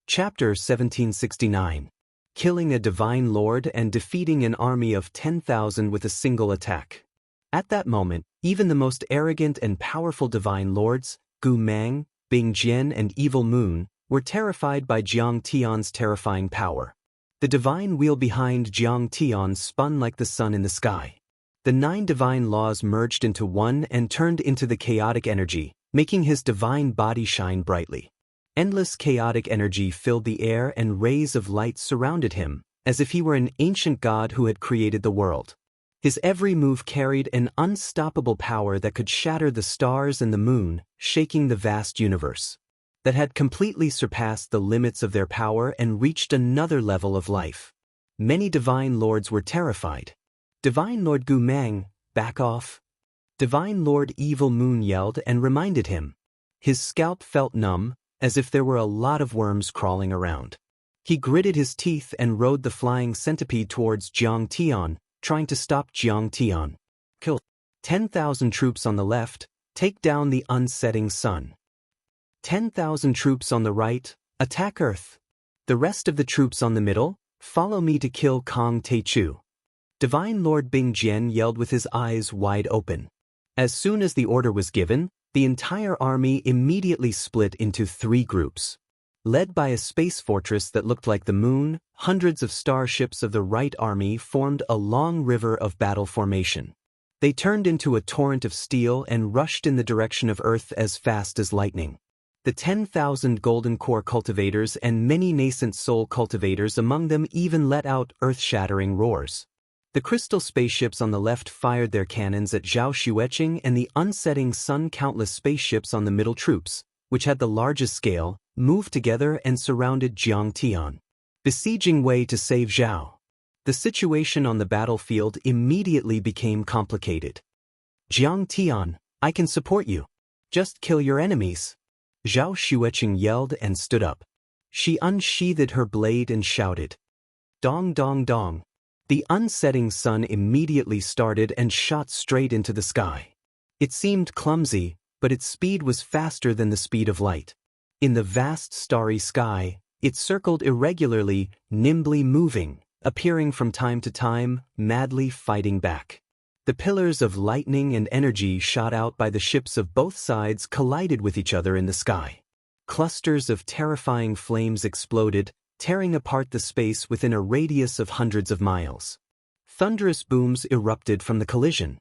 A: Chapter 1769. Killing a Divine Lord and defeating an army of 10,000 with a single attack. At that moment, even the most arrogant and powerful Divine Lords, Gu Mang, Bing Jian and Evil Moon, were terrified by Jiang Tian's terrifying power. The divine wheel behind Jiang Tian spun like the sun in the sky. The 9 divine laws merged into one and turned into the chaotic energy, making his divine body shine brightly. Endless chaotic energy filled the air and rays of light surrounded him, as if he were an ancient god who had created the world. His every move carried an unstoppable power that could shatter the stars and the moon, shaking the vast universe. That had completely surpassed the limits of their power and reached another level of life. Many divine lords were terrified. Divine Lord Gu Mang, back off. Divine Lord Evil Moon yelled and reminded him. His scalp felt numb, as if there were a lot of worms crawling around. He gritted his teeth and rode the flying centipede towards Jiang Tian, trying to stop Jiang Tian. Kill 10,000 troops on the left, take down the unsetting sun. 10,000 troops on the right, attack Earth. The rest of the troops on the middle, follow me to kill Kong Teichu. Divine Lord Bing Jian yelled with his eyes wide open. As soon as the order was given, the entire army immediately split into 3 groups. Led by a space fortress that looked like the moon, hundreds of starships of the right army formed a long river of battle formation. They turned into a torrent of steel and rushed in the direction of Earth as fast as lightning. The 10,000 golden core cultivators and many nascent soul cultivators among them even let out earth-shattering roars. The crystal spaceships on the left fired their cannons at Zhao Xueqing and the unsetting sun. Countless spaceships on the middle troops, which had the largest scale, moved together and surrounded Jiang Tian, besieging Wei to save Zhao. The situation on the battlefield immediately became complicated. Jiang Tian, I can support you. Just kill your enemies. Zhao Xueqing yelled and stood up. She unsheathed her blade and shouted. Dong dong dong. The unsetting sun immediately started and shot straight into the sky. It seemed clumsy, but its speed was faster than the speed of light. In the vast starry sky, it circled irregularly, nimbly moving, appearing from time to time, madly fighting back. The pillars of lightning and energy shot out by the ships of both sides collided with each other in the sky. Clusters of terrifying flames exploded, tearing apart the space within a radius of hundreds of miles. Thunderous booms erupted from the collision.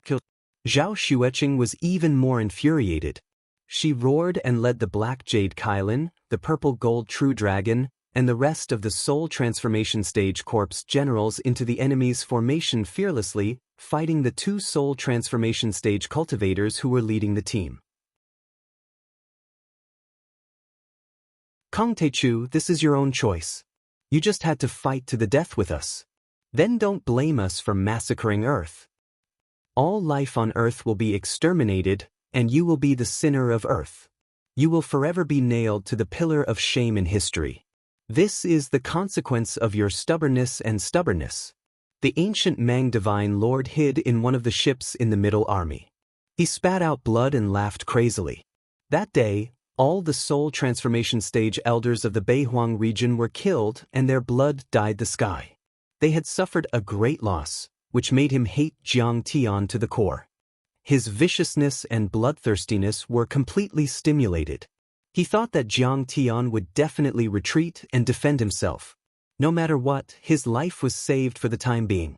A: Zhao Xueqing was even more infuriated. She roared and led the Black Jade Kylin, the Purple Gold True Dragon, and the rest of the Soul Transformation Stage Corps generals into the enemy's formation fearlessly, fighting the 2 Soul Transformation Stage cultivators who were leading the team. Kong Teichu, this is your own choice. You just had to fight to the death with us. Then don't blame us for massacring Earth. All life on Earth will be exterminated, and you will be the sinner of Earth. You will forever be nailed to the pillar of shame in history. This is the consequence of your stubbornness and stubbornness. The ancient Mang Divine Lord hid in one of the ships in the middle army. He spat out blood and laughed crazily. That day, all the Soul Transformation Stage elders of the Beihuang region were killed and their blood dyed the sky. They had suffered a great loss, which made him hate Jiang Tian to the core. His viciousness and bloodthirstiness were completely stimulated. He thought that Jiang Tian would definitely retreat and defend himself. No matter what, his life was saved for the time being.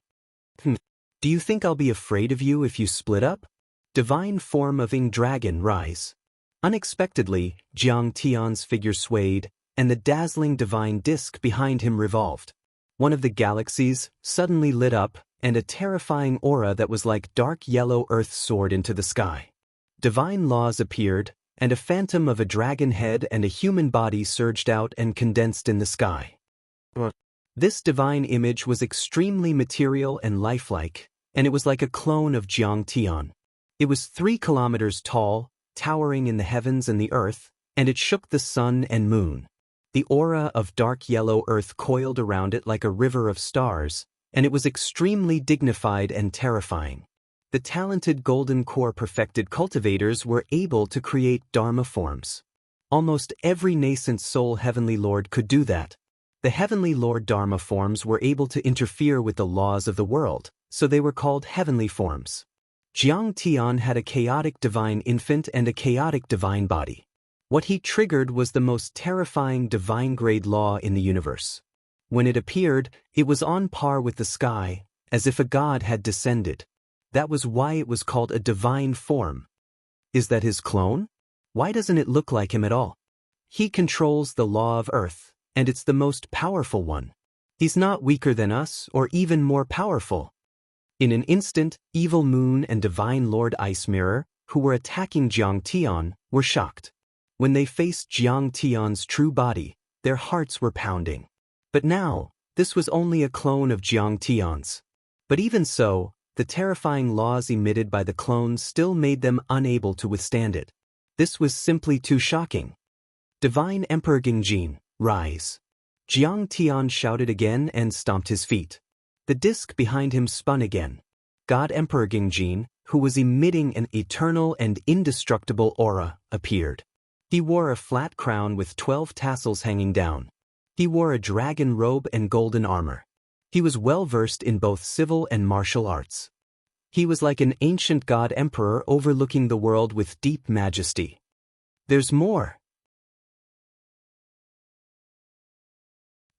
A: Do you think I'll be afraid of you if you split up? Divine form of Ing Dragon, rise. Unexpectedly, Jiang Tian's figure swayed, and the dazzling divine disk behind him revolved. One of the galaxies suddenly lit up, and a terrifying aura that was like dark yellow earth soared into the sky. Divine laws appeared, and a phantom of a dragon head and a human body surged out and condensed in the sky. This divine image was extremely material and lifelike, and it was like a clone of Jiang Tian. It was 3 kilometers tall, towering in the heavens and the earth, and it shook the sun and moon. The aura of dark yellow earth coiled around it like a river of stars, and it was extremely dignified and terrifying. The talented golden core perfected cultivators were able to create Dharma forms. Almost every nascent soul heavenly lord could do that. The heavenly lord Dharma forms were able to interfere with the laws of the world, so they were called heavenly forms. Jiang Tian had a chaotic divine infant and a chaotic divine body. What he triggered was the most terrifying divine-grade law in the universe. When it appeared, it was on par with the sky, as if a god had descended. That was why it was called a divine form. Is that his clone? Why doesn't it look like him at all? He controls the law of Earth, and it's the most powerful one. He's not weaker than us or even more powerful. In an instant, Evil Moon and Divine Lord Ice Mirror, who were attacking Jiang Tian, were shocked. When they faced Jiang Tian's true body, their hearts were pounding. But now, this was only a clone of Jiang Tian's. But even so, the terrifying laws emitted by the clones still made them unable to withstand it. This was simply too shocking. Divine Emperor Gingjin, rise. Jiang Tian shouted again and stomped his feet. The disc behind him spun again. God Emperor Gingjin, who was emitting an eternal and indestructible aura, appeared. He wore a flat crown with 12 tassels hanging down. He wore a dragon robe and golden armor. He was well versed in both civil and martial arts. He was like an ancient god emperor overlooking the world with deep majesty. There's more.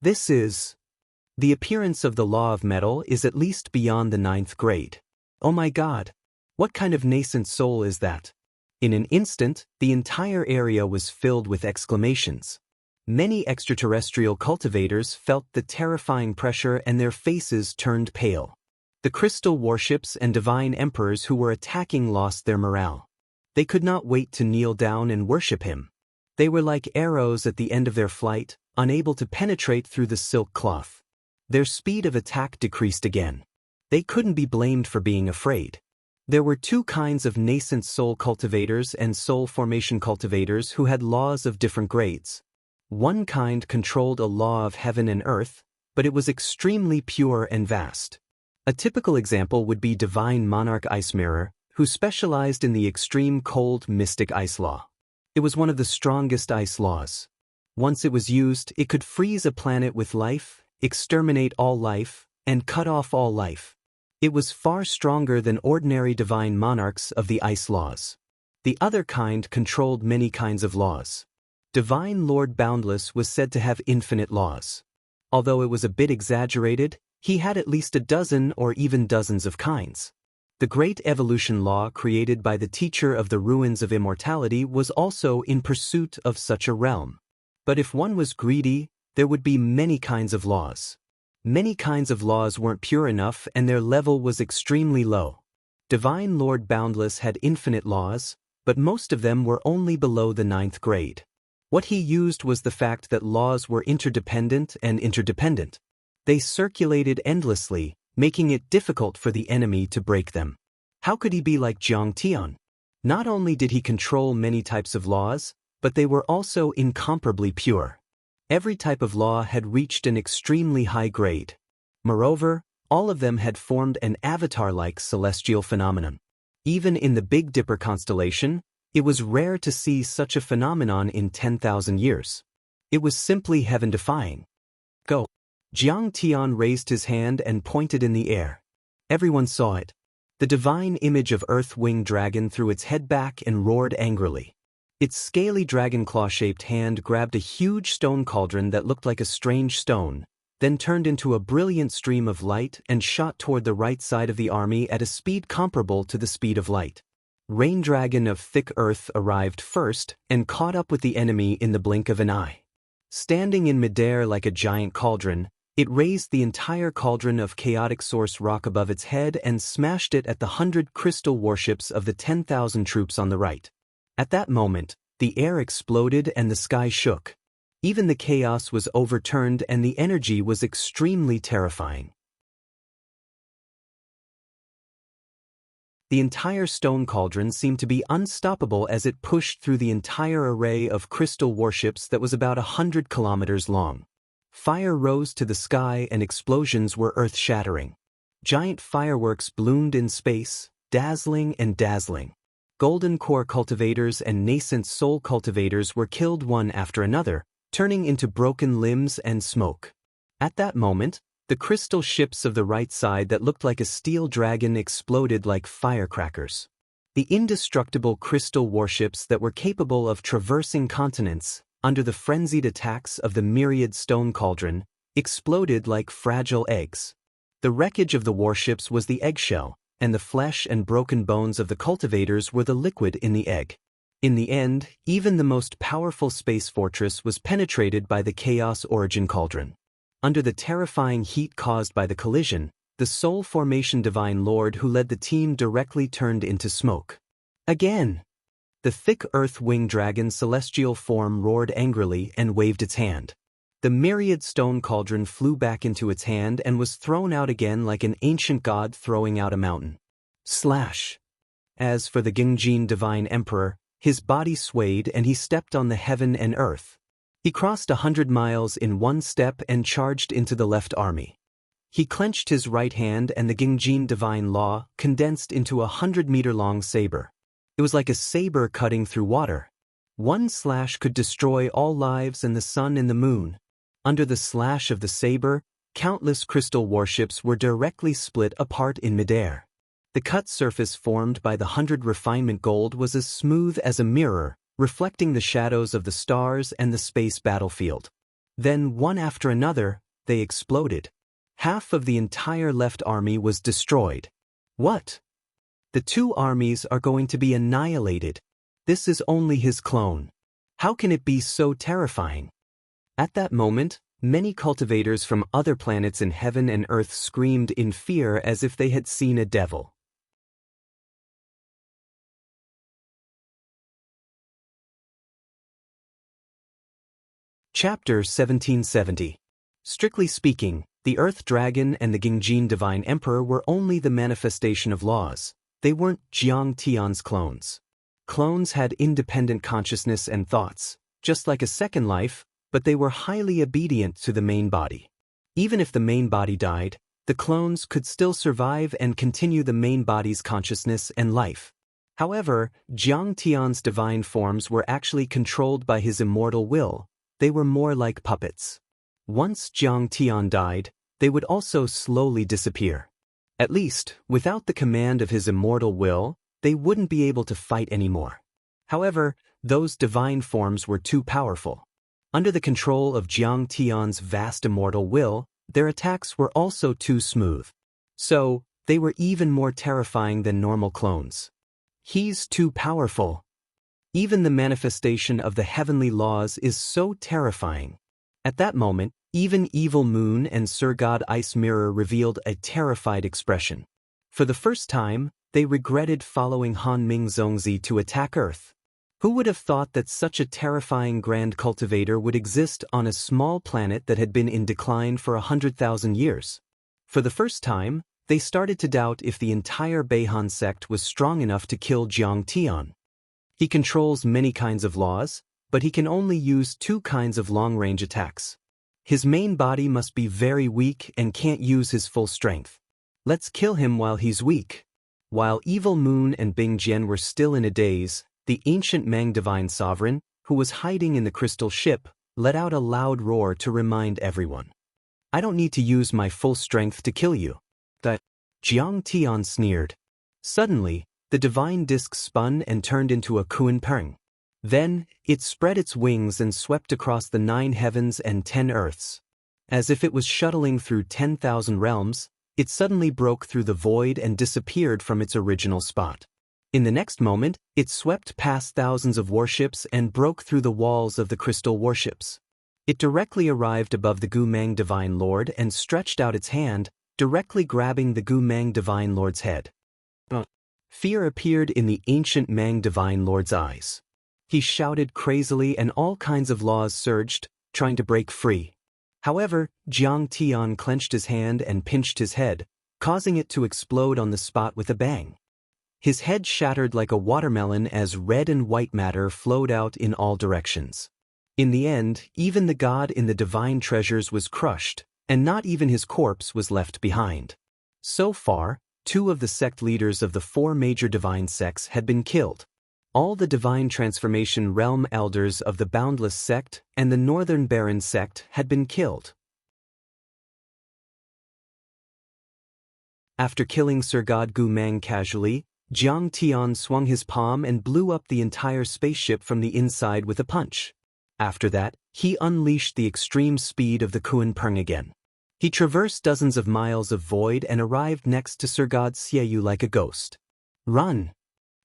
A: The appearance of the law of metal is at least beyond the 9th grade. Oh my god! What kind of nascent soul is that? In an instant, the entire area was filled with exclamations. Many extraterrestrial cultivators felt the terrifying pressure and their faces turned pale. The crystal warships and divine emperors who were attacking lost their morale. They could not wait to kneel down and worship him. They were like arrows at the end of their flight, unable to penetrate through the silk cloth. Their speed of attack decreased again. They couldn't be blamed for being afraid. There were two kinds of nascent soul cultivators and soul formation cultivators who had laws of different grades. One kind controlled a law of heaven and earth, but it was extremely pure and vast. A typical example would be Divine Monarch Ice Mirror, who specialized in the extreme cold mystic ice law. It was one of the strongest ice laws. Once it was used, it could freeze a planet with life, exterminate all life, and cut off all life. It was far stronger than ordinary divine monarchs of the ice laws. The other kind controlled many kinds of laws. Divine Lord Boundless was said to have infinite laws. Although it was a bit exaggerated, he had at least a dozen or even dozens of kinds. The great evolution law created by the teacher of the ruins of immortality was also in pursuit of such a realm. But if one was greedy, there would be many kinds of laws. Many kinds of laws weren't pure enough and their level was extremely low. Divine Lord Boundless had infinite laws, but most of them were only below the 9th grade. What he used was the fact that laws were interdependent and interdependent. They circulated endlessly, making it difficult for the enemy to break them. How could he be like Jiang Tian? Not only did he control many types of laws, but they were also incomparably pure. Every type of law had reached an extremely high grade. Moreover, all of them had formed an avatar-like celestial phenomenon. Even in the Big Dipper constellation, it was rare to see such a phenomenon in 10,000 years. It was simply heaven-defying. Go! Jiang Tian raised his hand and pointed in the air. Everyone saw it. The divine image of Earth-winged dragon threw its head back and roared angrily. Its scaly dragon claw-shaped hand grabbed a huge stone cauldron that looked like a strange stone, then turned into a brilliant stream of light and shot toward the right side of the army at a speed comparable to the speed of light. Rain Dragon of Thick Earth arrived first and caught up with the enemy in the blink of an eye. Standing in midair like a giant cauldron, it raised the entire cauldron of chaotic source rock above its head and smashed it at the 100 crystal warships of the 10,000 troops on the right. At that moment, the air exploded and the sky shook. Even the chaos was overturned and the energy was extremely terrifying. The entire stone cauldron seemed to be unstoppable as it pushed through the entire array of crystal warships that was about 100 kilometers long. Fire rose to the sky and explosions were earth-shattering. Giant fireworks bloomed in space, dazzling and dazzling. Golden core cultivators and nascent soul cultivators were killed one after another, turning into broken limbs and smoke. At that moment, the crystal ships of the right side that looked like a steel dragon exploded like firecrackers. The indestructible crystal warships that were capable of traversing continents, under the frenzied attacks of the myriad stone cauldron, exploded like fragile eggs. The wreckage of the warships was the eggshell, and the flesh and broken bones of the cultivators were the liquid in the egg. In the end, even the most powerful space fortress was penetrated by the chaos origin cauldron. Under the terrifying heat caused by the collision, the Soul Formation Divine Lord who led the team directly turned into smoke. Again! The thick earth-wing dragon celestial form roared angrily and waved its hand. The myriad stone cauldron flew back into its hand and was thrown out again like an ancient god throwing out a mountain. Slash! As for the Gingjin Divine Emperor, his body swayed and he stepped on the heaven and earth. He crossed 100 miles in one step and charged into the left army. He clenched his right hand and the Gingjin Divine Law condensed into a 100-meter-long saber. It was like a saber cutting through water. One slash could destroy all lives and the sun and the moon. Under the slash of the saber, countless crystal warships were directly split apart in midair. The cut surface formed by the 100 refinement gold was as smooth as a mirror, reflecting the shadows of the stars and the space battlefield. Then, one after another, they exploded. Half of the entire left army was destroyed. What? The two armies are going to be annihilated. This is only his clone. How can it be so terrifying? At that moment, many cultivators from other planets in heaven and earth screamed in fear as if they had seen a devil. Chapter 1770. Strictly speaking, the Earth Dragon and the Gingjin Divine Emperor were only the manifestation of laws. They weren't Jiang Tian's clones. Clones had independent consciousness and thoughts, just like a second life, but they were highly obedient to the main body. Even if the main body died, the clones could still survive and continue the main body's consciousness and life. However, Jiang Tian's divine forms were actually controlled by his immortal will. They were more like puppets. Once Jiang Tian died, they would also slowly disappear. At least, without the command of his immortal will, they wouldn't be able to fight anymore. However, those divine forms were too powerful. Under the control of Jiang Tian's vast immortal will, their attacks were also too smooth. So, they were even more terrifying than normal clones. He's too powerful. Even the manifestation of the heavenly laws is so terrifying. At that moment, even Evil Moon and Sir God Ice Mirror revealed a terrified expression. For the first time, they regretted following Han Ming Zongzi to attack Earth. Who would have thought that such a terrifying grand cultivator would exist on a small planet that had been in decline for 100,000 years? For the first time, they started to doubt if the entire Beihan sect was strong enough to kill Jiang Tian. He controls many kinds of laws, but he can only use two kinds of long-range attacks. His main body must be very weak and can't use his full strength. Let's kill him while he's weak. While Evil Moon and Bing Jian were still in a daze, the ancient Mang Divine Sovereign, who was hiding in the crystal ship, let out a loud roar to remind everyone. I don't need to use my full strength to kill you. That Jiang Tian sneered. Suddenly, the divine disc spun and turned into a Kunpeng. Then, it spread its wings and swept across the 9 heavens and 10 earths. As if it was shuttling through 10,000 realms, it suddenly broke through the void and disappeared from its original spot. In the next moment, it swept past thousands of warships and broke through the walls of the crystal warships. It directly arrived above the Gu Mang Divine Lord and stretched out its hand, directly grabbing the Gu Mang Divine Lord's head. Fear appeared in the ancient Mang Divine Lord's eyes. He shouted crazily and all kinds of laws surged, trying to break free. However, Jiang Tian clenched his hand and pinched his head, causing it to explode on the spot with a bang. His head shattered like a watermelon as red and white matter flowed out in all directions. In the end, even the god in the divine treasures was crushed, and not even his corpse was left behind. So far, 2 of the sect leaders of the 4 major divine sects had been killed. All the divine transformation realm elders of the Boundless sect and the Northern Baron sect had been killed. After killing Sir God Gu Mang casually, Jiang Tian swung his palm and blew up the entire spaceship from the inside with a punch. After that, he unleashed the extreme speed of the Kunpeng again. He traversed dozens of miles of void and arrived next to Sir God Xiaoyu like a ghost. Run!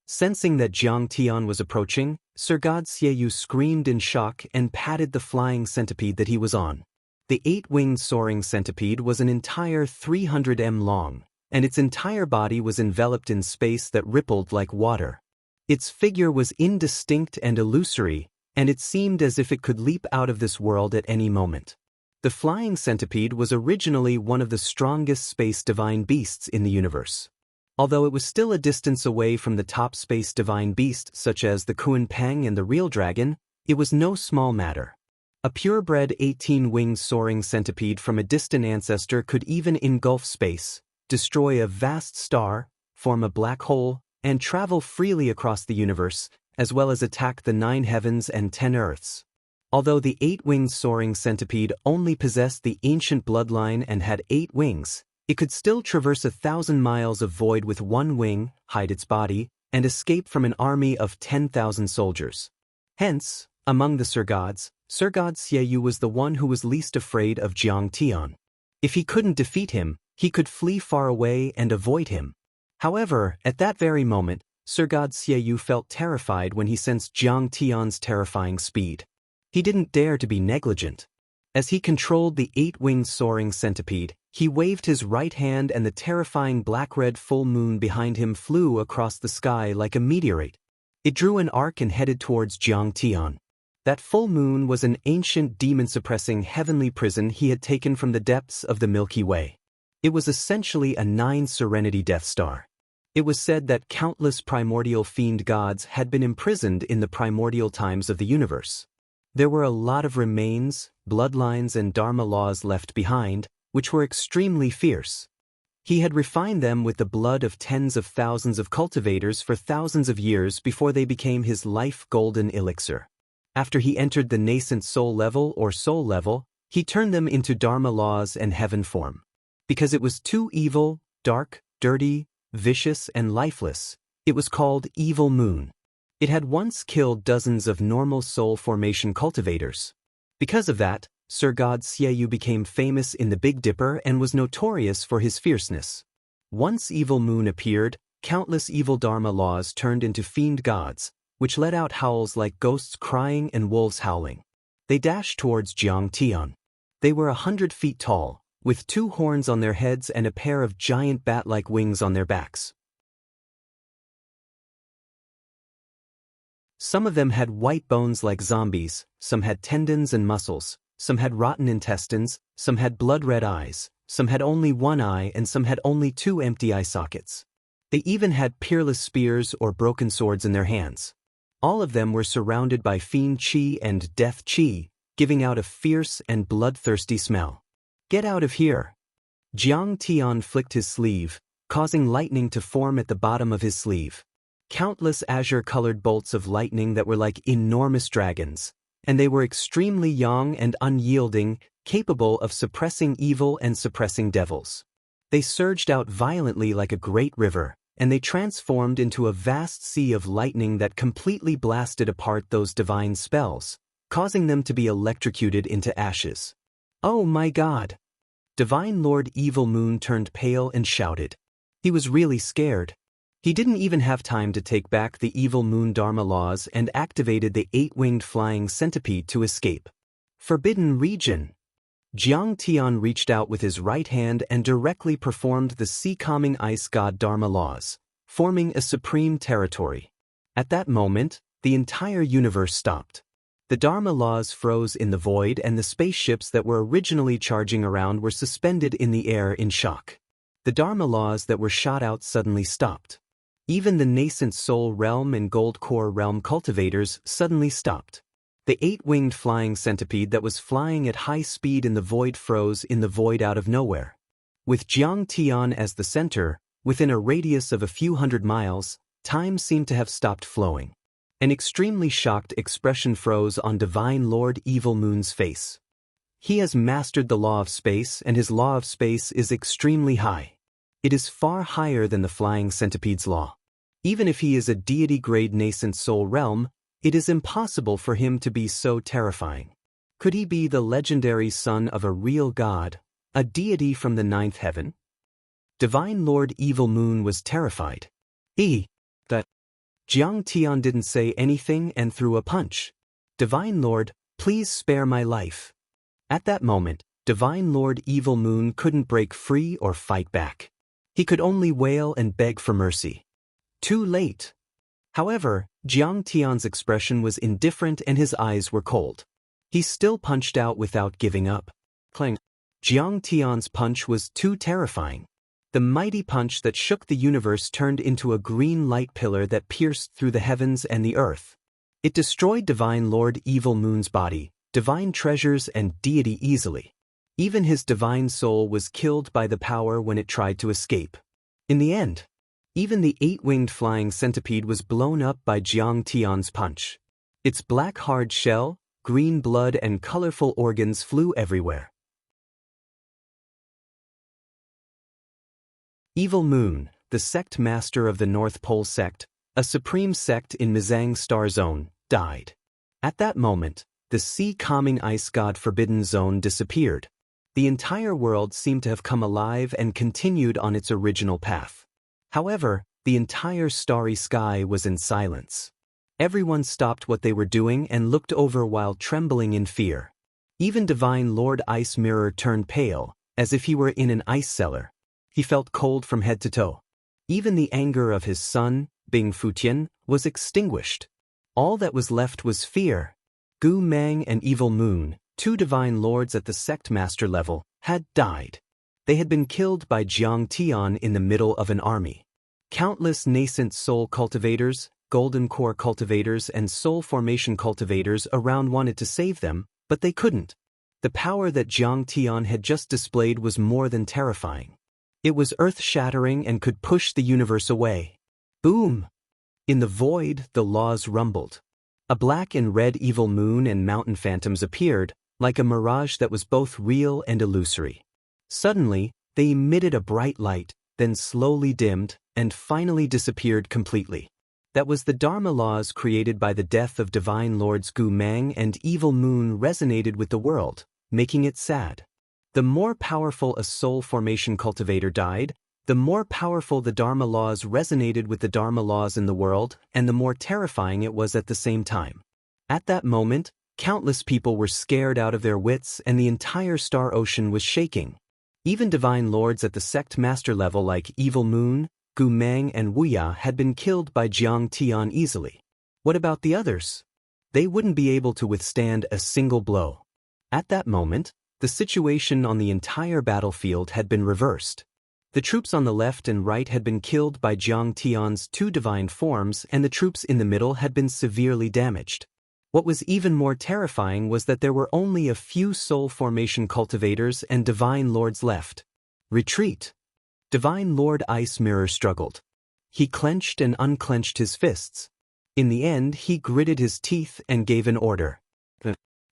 A: Sensing that Jiang Tian was approaching, Sir God Xiaoyu screamed in shock and patted the flying centipede that he was on. The 8-winged soaring centipede was an entire 300 m long, and its entire body was enveloped in space that rippled like water. Its figure was indistinct and illusory, and it seemed as if it could leap out of this world at any moment. The flying centipede was originally one of the strongest space divine beasts in the universe. Although it was still a distance away from the top space divine beasts such as the Kunpeng and the real dragon, it was no small matter. A purebred 18-winged soaring centipede from a distant ancestor could even engulf space, destroy a vast star, form a black hole, and travel freely across the universe, as well as attack the 9 heavens and 10 earths. Although the 8-winged soaring centipede only possessed the ancient bloodline and had 8 wings, it could still traverse 1,000 miles of void with 1 wing, hide its body, and escape from an army of 10,000 soldiers. Hence, among the Sir God Xiaoyu was the one who was least afraid of Jiang Tian. If he couldn't defeat him, he could flee far away and avoid him. However, at that very moment, Sir God Xiaoyu felt terrified when he sensed Jiang Tian's terrifying speed. He didn't dare to be negligent. As he controlled the 8-winged soaring centipede, he waved his right hand and the terrifying black-red full moon behind him flew across the sky like a meteorite. It drew an arc and headed towards Jiang Tian. That full moon was an ancient demon-suppressing heavenly prison he had taken from the depths of the Milky Way. It was essentially a 9 Serenity Death Star. It was said that countless primordial fiend gods had been imprisoned in the primordial times of the universe. There were a lot of remains, bloodlines and dharma laws left behind, which were extremely fierce. He had refined them with the blood of tens of thousands of cultivators for thousands of years before they became his life golden elixir. After he entered the nascent soul level, he turned them into dharma laws and heaven form. Because it was too evil, dark, dirty, vicious and lifeless, it was called Evil Moon. It had once killed dozens of normal soul formation cultivators. Because of that, Sir God Xiaoyu became famous in the Big Dipper and was notorious for his fierceness. Once Evil Moon appeared, countless evil dharma laws turned into fiend gods, which let out howls like ghosts crying and wolves howling. They dashed towards Jiang Tian. They were 100 feet tall, with 2 horns on their heads and a pair of giant bat-like wings on their backs. Some of them had white bones like zombies, some had tendons and muscles, some had rotten intestines, some had blood-red eyes, some had only 1 eye and some had only 2 empty eye sockets. They even had peerless spears or broken swords in their hands. All of them were surrounded by fiend qi and death qi, giving out a fierce and bloodthirsty smell. "Get out of here!" Jiang Tian flicked his sleeve, causing lightning to form at the bottom of his sleeve. Countless azure-colored bolts of lightning that were like enormous dragons, and they were extremely young and unyielding, capable of suppressing evil and suppressing devils. They surged out violently like a great river, and they transformed into a vast sea of lightning that completely blasted apart those divine spells, causing them to be electrocuted into ashes. "Oh my God!" Divine Lord Evil Moon turned pale and shouted. He was really scared. He didn't even have time to take back the Evil Moon Dharma laws and activated the 8-winged flying centipede to escape. Forbidden Region. Jiang Tian reached out with his right hand and directly performed the sea-calming ice god Dharma laws, forming a supreme territory. At that moment, the entire universe stopped. The Dharma laws froze in the void and the spaceships that were originally charging around were suspended in the air in shock. The Dharma laws that were shot out suddenly stopped. Even the nascent Soul Realm and Gold Core Realm cultivators suddenly stopped. The 8-winged flying centipede that was flying at high speed in the void froze in the void out of nowhere. With Jiang Tian as the center, within a radius of a few hundred miles, time seemed to have stopped flowing. An extremely shocked expression froze on Divine Lord Evil Moon's face. He has mastered the law of space, and his law of space is extremely high. It is far higher than the flying centipede's law. Even if he is a deity-grade nascent soul realm, it is impossible for him to be so terrifying. Could he be the legendary son of a real god, a deity from the 9th heaven? Divine Lord Evil Moon was terrified. That Jiang Tian didn't say anything and threw a punch. Divine Lord, please spare my life. At that moment, Divine Lord Evil Moon couldn't break free or fight back. He could only wail and beg for mercy. Too late. However, Jiang Tian's expression was indifferent and his eyes were cold. He still punched out without giving up. Clang. Jiang Tian's punch was too terrifying. The mighty punch that shook the universe turned into a green light pillar that pierced through the heavens and the earth. It destroyed Divine Lord Evil Moon's body, divine treasures and deity easily. Even his divine soul was killed by the power when it tried to escape. In the end, even the 8-winged flying centipede was blown up by Jiang Tian's punch. Its black hard shell, green blood and colorful organs flew everywhere. Evil Moon, the sect master of the North Pole sect, a supreme sect in Mizang Star Zone, died. At that moment, the sea-calming ice god Forbidden Zone disappeared. The entire world seemed to have come alive and continued on its original path. However, the entire starry sky was in silence. Everyone stopped what they were doing and looked over while trembling in fear. Even Divine Lord Ice Mirror turned pale, as if he were in an ice cellar. He felt cold from head to toe. Even the anger of his son, Bing Futian, was extinguished. All that was left was fear. Gu Mang and Evil Moon, 2 divine lords at the sect master level, had died. They had been killed by Jiang Tian in the middle of an army. Countless nascent soul cultivators, golden core cultivators and soul formation cultivators around wanted to save them, but they couldn't. The power that Jiang Tian had just displayed was more than terrifying. It was earth-shattering and could push the universe away. Boom! In the void, the laws rumbled. A black and red evil moon and mountain phantoms appeared, like a mirage that was both real and illusory. Suddenly, they emitted a bright light, then slowly dimmed, and finally disappeared completely. That was the Dharma laws created by the death of Divine Lords Gu Mang and Evil Moon resonated with the world, making it sad. The more powerful a soul formation cultivator died, the more powerful the Dharma laws resonated with the Dharma laws in the world, and the more terrifying it was at the same time. At that moment, countless people were scared out of their wits and the entire star ocean was shaking. Even divine lords at the sect master level like Evil Moon, Gu Mang and Wuya had been killed by Jiang Tian easily. What about the others? They wouldn't be able to withstand a single blow. At that moment, the situation on the entire battlefield had been reversed. The troops on the left and right had been killed by Jiang Tian's 2 divine forms and the troops in the middle had been severely damaged. What was even more terrifying was that there were only a few soul formation cultivators and divine lords left. Retreat. Divine Lord Ice Mirror struggled. He clenched and unclenched his fists. In the end, he gritted his teeth and gave an order.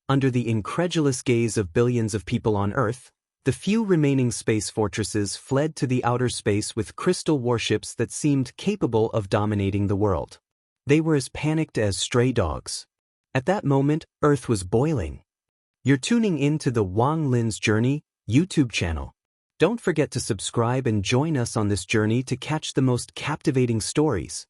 A: Under the incredulous gaze of billions of people on Earth, the few remaining space fortresses fled to the outer space with crystal warships that seemed capable of dominating the world. They were as panicked as stray dogs. At that moment, Earth was boiling. You're tuning in to the Wang Lin's Journey YouTube channel. Don't forget to subscribe and join us on this journey to catch the most captivating stories.